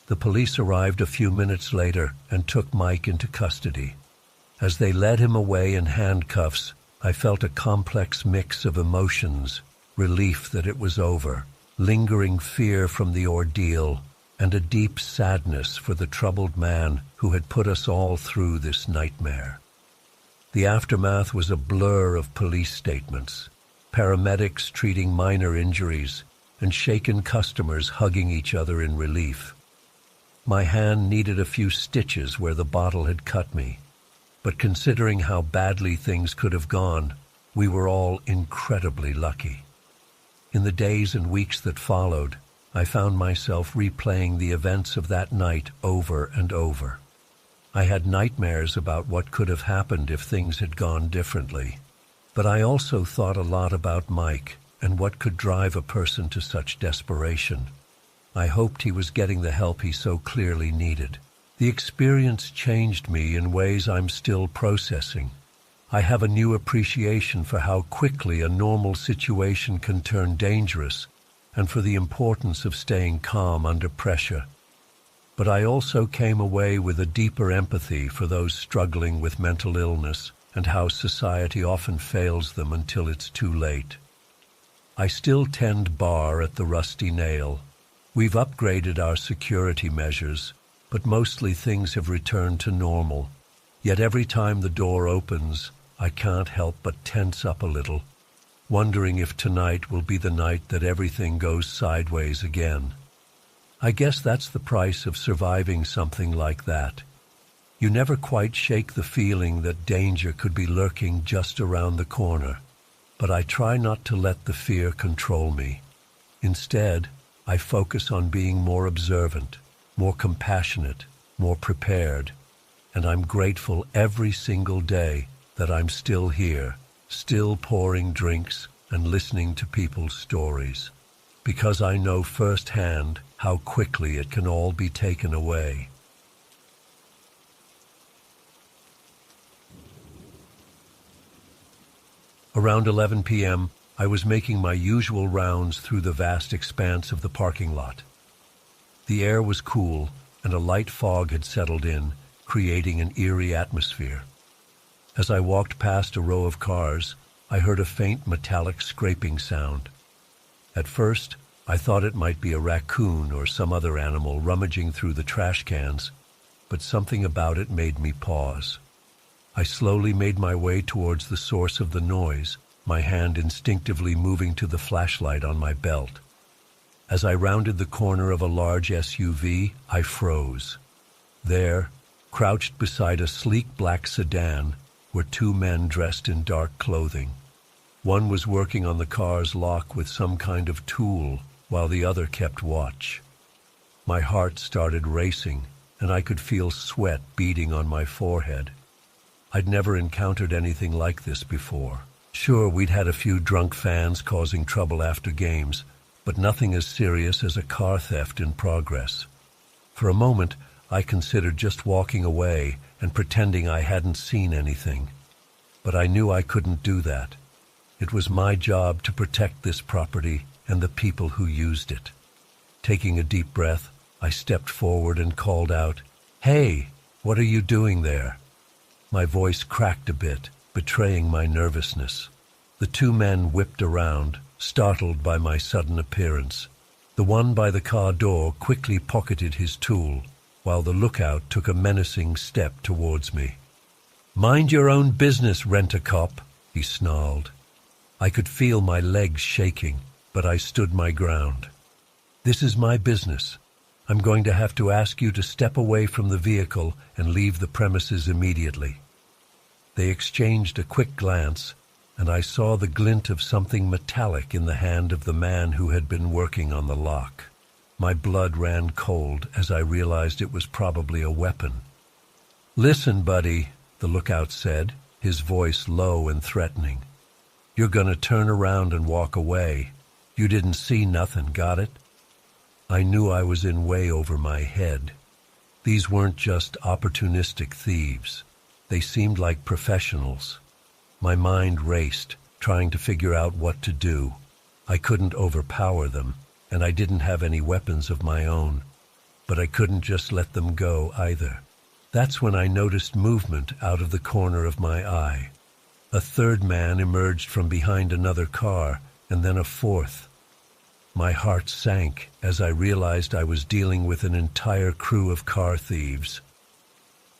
The police arrived a few minutes later and took Mike into custody. As they led him away in handcuffs, I felt a complex mix of emotions, relief that it was over, lingering fear from the ordeal, and a deep sadness for the troubled man who had put us all through this nightmare. The aftermath was a blur of police statements, paramedics treating minor injuries, and shaken customers hugging each other in relief. My hand needed a few stitches where the bottle had cut me, but considering how badly things could have gone, we were all incredibly lucky. In the days and weeks that followed, I found myself replaying the events of that night over and over. I had nightmares about what could have happened if things had gone differently, but I also thought a lot about Mike and what could drive a person to such desperation. I hoped he was getting the help he so clearly needed. The experience changed me in ways I'm still processing. I have a new appreciation for how quickly a normal situation can turn dangerous, and for the importance of staying calm under pressure. But I also came away with a deeper empathy for those struggling with mental illness and how society often fails them until it's too late. I still tend bar at the Rusty Nail. We've upgraded our security measures, but mostly things have returned to normal. Yet every time the door opens, I can't help but tense up a little, wondering if tonight will be the night that everything goes sideways again. I guess that's the price of surviving something like that. You never quite shake the feeling that danger could be lurking just around the corner, but I try not to let the fear control me. Instead, I focus on being more observant, more compassionate, more prepared, and I'm grateful every single day that I'm still here, still pouring drinks and listening to people's stories, because I know firsthand how quickly it can all be taken away. Around 11 p.m., I was making my usual rounds through the vast expanse of the parking lot. The air was cool, and a light fog had settled in, creating an eerie atmosphere. As I walked past a row of cars, I heard a faint metallic scraping sound. At first, I thought it might be a raccoon or some other animal rummaging through the trash cans, but something about it made me pause. I slowly made my way towards the source of the noise, my hand instinctively moving to the flashlight on my belt. As I rounded the corner of a large SUV, I froze. There, crouched beside a sleek black sedan, were two men dressed in dark clothing. One was working on the car's lock with some kind of tool, while the other kept watch. My heart started racing, and I could feel sweat beading on my forehead. I'd never encountered anything like this before. Sure, we'd had a few drunk fans causing trouble after games, but nothing as serious as a car theft in progress. For a moment, I considered just walking away and pretending I hadn't seen anything. But I knew I couldn't do that. It was my job to protect this property and the people who used it. Taking a deep breath, I stepped forward and called out, "Hey, what are you doing there?" My voice cracked a bit, betraying my nervousness. The two men whipped around, startled by my sudden appearance. The one by the car door quickly pocketed his tool, while the lookout took a menacing step towards me. "Mind your own business, rent-a-cop," he snarled. I could feel my legs shaking, but I stood my ground. "This is my business. I'm going to have to ask you to step away from the vehicle and leave the premises immediately." They exchanged a quick glance, and I saw the glint of something metallic in the hand of the man who had been working on the lock. My blood ran cold as I realized it was probably a weapon. "Listen, buddy," the lookout said, his voice low and threatening. "You're gonna turn around and walk away. You didn't see nothing, got it?" I knew I was in way over my head. These weren't just opportunistic thieves. They seemed like professionals. My mind raced, trying to figure out what to do. I couldn't overpower them, and I didn't have any weapons of my own. But I couldn't just let them go either. That's when I noticed movement out of the corner of my eye. A third man emerged from behind another car, and then a fourth. My heart sank as I realized I was dealing with an entire crew of car thieves.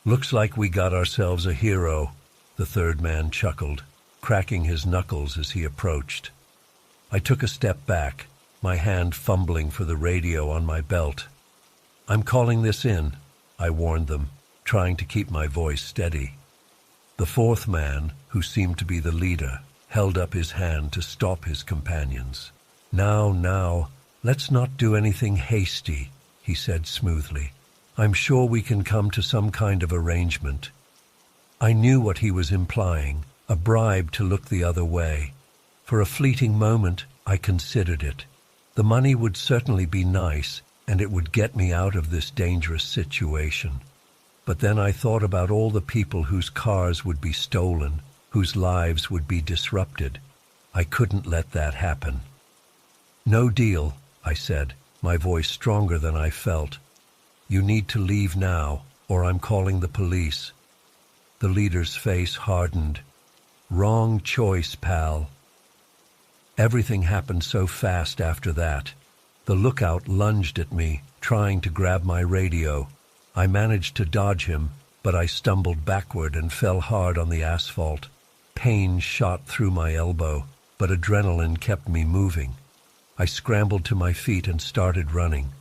"Looks like we got ourselves a hero," the third man chuckled, cracking his knuckles as he approached. I took a step back, my hand fumbling for the radio on my belt. "I'm calling this in," I warned them, trying to keep my voice steady. The fourth man, who seemed to be the leader, held up his hand to stop his companions. Now, let's not do anything hasty," he said smoothly. "I'm sure we can come to some kind of arrangement." I knew what he was implying, a bribe to look the other way. For a fleeting moment, I considered it. The money would certainly be nice, and it would get me out of this dangerous situation. But then I thought about all the people whose cars would be stolen, whose lives would be disrupted. I couldn't let that happen. "No deal," I said, my voice stronger than I felt. "You need to leave now, or I'm calling the police." The leader's face hardened. "Wrong choice, pal." Everything happened so fast after that. The lookout lunged at me, trying to grab my radio. I managed to dodge him, but I stumbled backward and fell hard on the asphalt. Pain shot through my elbow, but adrenaline kept me moving. I scrambled to my feet and started running.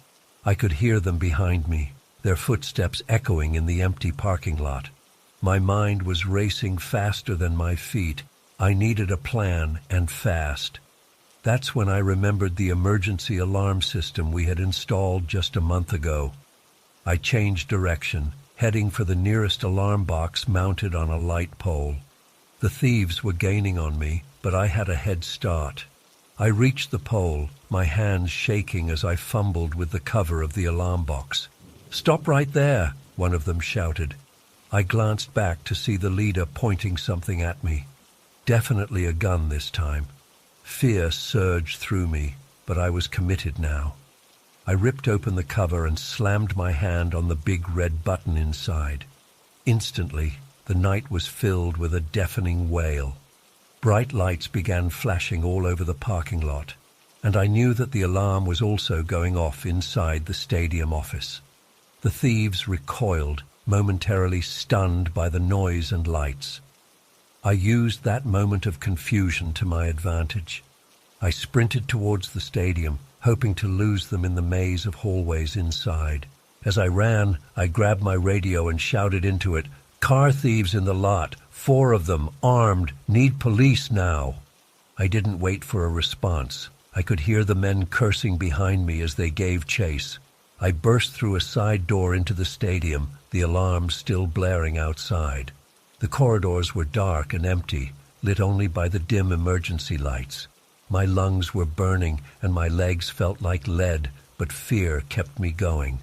I could hear them behind me, their footsteps echoing in the empty parking lot. My mind was racing faster than my feet. I needed a plan, and fast. That's when I remembered the emergency alarm system we had installed just a month ago. I changed direction, heading for the nearest alarm box mounted on a light pole. The thieves were gaining on me, but I had a head start. I reached the pole, my hands shaking as I fumbled with the cover of the alarm box. "Stop right there," one of them shouted. I glanced back to see the leader pointing something at me. Definitely a gun this time. Fear surged through me, but I was committed now. I ripped open the cover and slammed my hand on the big red button inside. Instantly, the night was filled with a deafening wail. Bright lights began flashing all over the parking lot, and I knew that the alarm was also going off inside the stadium office. The thieves recoiled, momentarily stunned by the noise and lights. I used that moment of confusion to my advantage. I sprinted towards the stadium, hoping to lose them in the maze of hallways inside. As I ran, I grabbed my radio and shouted into it, Car thieves in the lot, 4 of them, armed, need police now. I didn't wait for a response. I could hear the men cursing behind me as they gave chase. I burst through a side door into the stadium, the alarm still blaring outside. The corridors were dark and empty, lit only by the dim emergency lights. My lungs were burning and my legs felt like lead, but fear kept me going.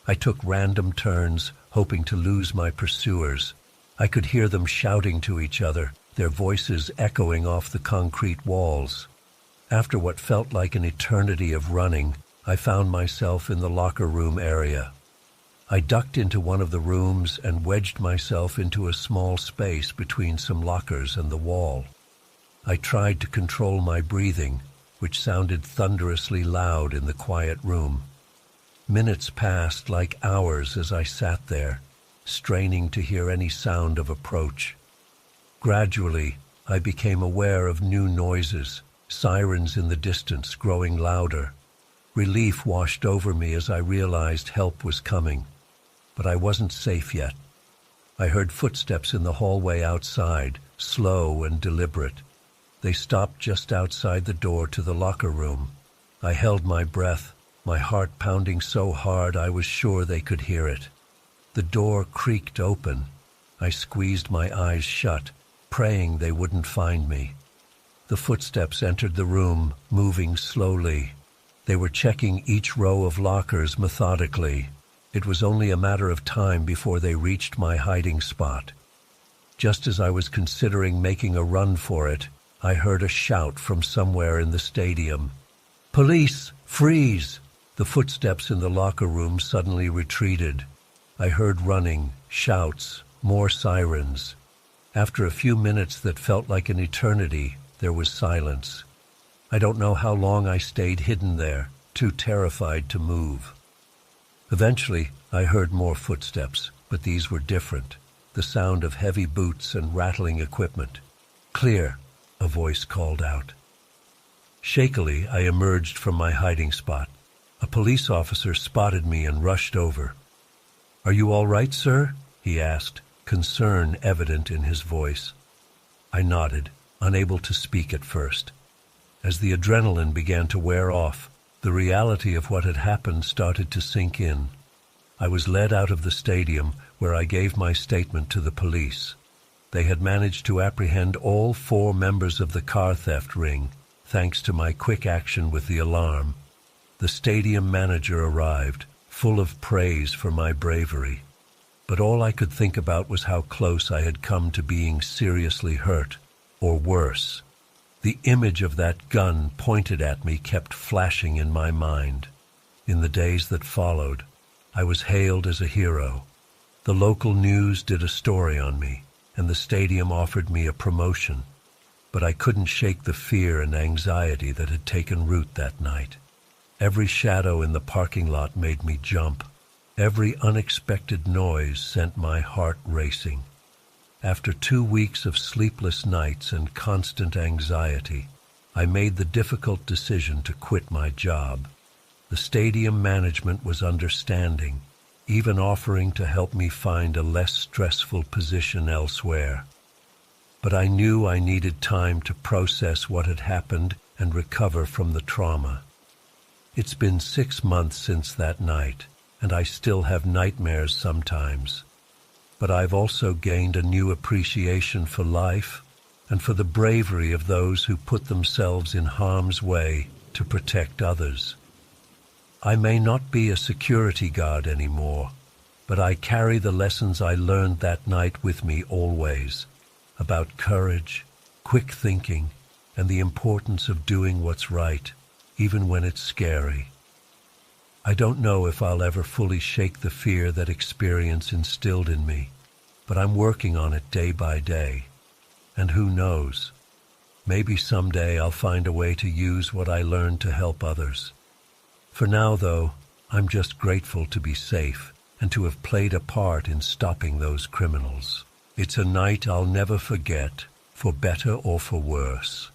I took random turns, hoping to lose my pursuers. I could hear them shouting to each other, their voices echoing off the concrete walls. After what felt like an eternity of running, I found myself in the locker room area. I ducked into one of the rooms and wedged myself into a small space between some lockers and the wall. I tried to control my breathing, which sounded thunderously loud in the quiet room. Minutes passed like hours as I sat there, straining to hear any sound of approach. Gradually, I became aware of new noises, sirens in the distance growing louder. Relief washed over me as I realized help was coming. But I wasn't safe yet. I heard footsteps in the hallway outside, slow and deliberate. They stopped just outside the door to the locker room. I held my breath, my heart pounding so hard I was sure they could hear it. The door creaked open. I squeezed my eyes shut, praying they wouldn't find me. The footsteps entered the room, moving slowly. They were checking each row of lockers methodically. It was only a matter of time before they reached my hiding spot. Just as I was considering making a run for it, I heard a shout from somewhere in the stadium. "Police! Freeze!" The footsteps in the locker room suddenly retreated. I heard running, shouts, more sirens. After a few minutes that felt like an eternity, there was silence. I don't know how long I stayed hidden there, too terrified to move. Eventually, I heard more footsteps, but these were different, the sound of heavy boots and rattling equipment. "Clear," a voice called out. Shakily, I emerged from my hiding spot. A police officer spotted me and rushed over. "Are you all right, sir?" he asked, concern evident in his voice. I nodded, unable to speak at first. As the adrenaline began to wear off, the reality of what had happened started to sink in. I was led out of the stadium, where I gave my statement to the police. They had managed to apprehend all 4 members of the car theft ring, thanks to my quick action with the alarm. The stadium manager arrived, full of praise for my bravery. But all I could think about was how close I had come to being seriously hurt, or worse. The image of that gun pointed at me kept flashing in my mind. In the days that followed, I was hailed as a hero. The local news did a story on me, and the stadium offered me a promotion. But I couldn't shake the fear and anxiety that had taken root that night. Every shadow in the parking lot made me jump. Every unexpected noise sent my heart racing. After 2 weeks of sleepless nights and constant anxiety, I made the difficult decision to quit my job. The stadium management was understanding, even offering to help me find a less stressful position elsewhere. But I knew I needed time to process what had happened and recover from the trauma. It's been 6 months since that night, and I still have nightmares sometimes. But I've also gained a new appreciation for life and for the bravery of those who put themselves in harm's way to protect others. I may not be a security guard anymore, but I carry the lessons I learned that night with me always, about courage, quick thinking, and the importance of doing what's right, even when it's scary. I don't know if I'll ever fully shake the fear that experience instilled in me, but I'm working on it day by day. And who knows, maybe someday I'll find a way to use what I learned to help others. For now, though, I'm just grateful to be safe and to have played a part in stopping those criminals. It's a night I'll never forget, for better or for worse.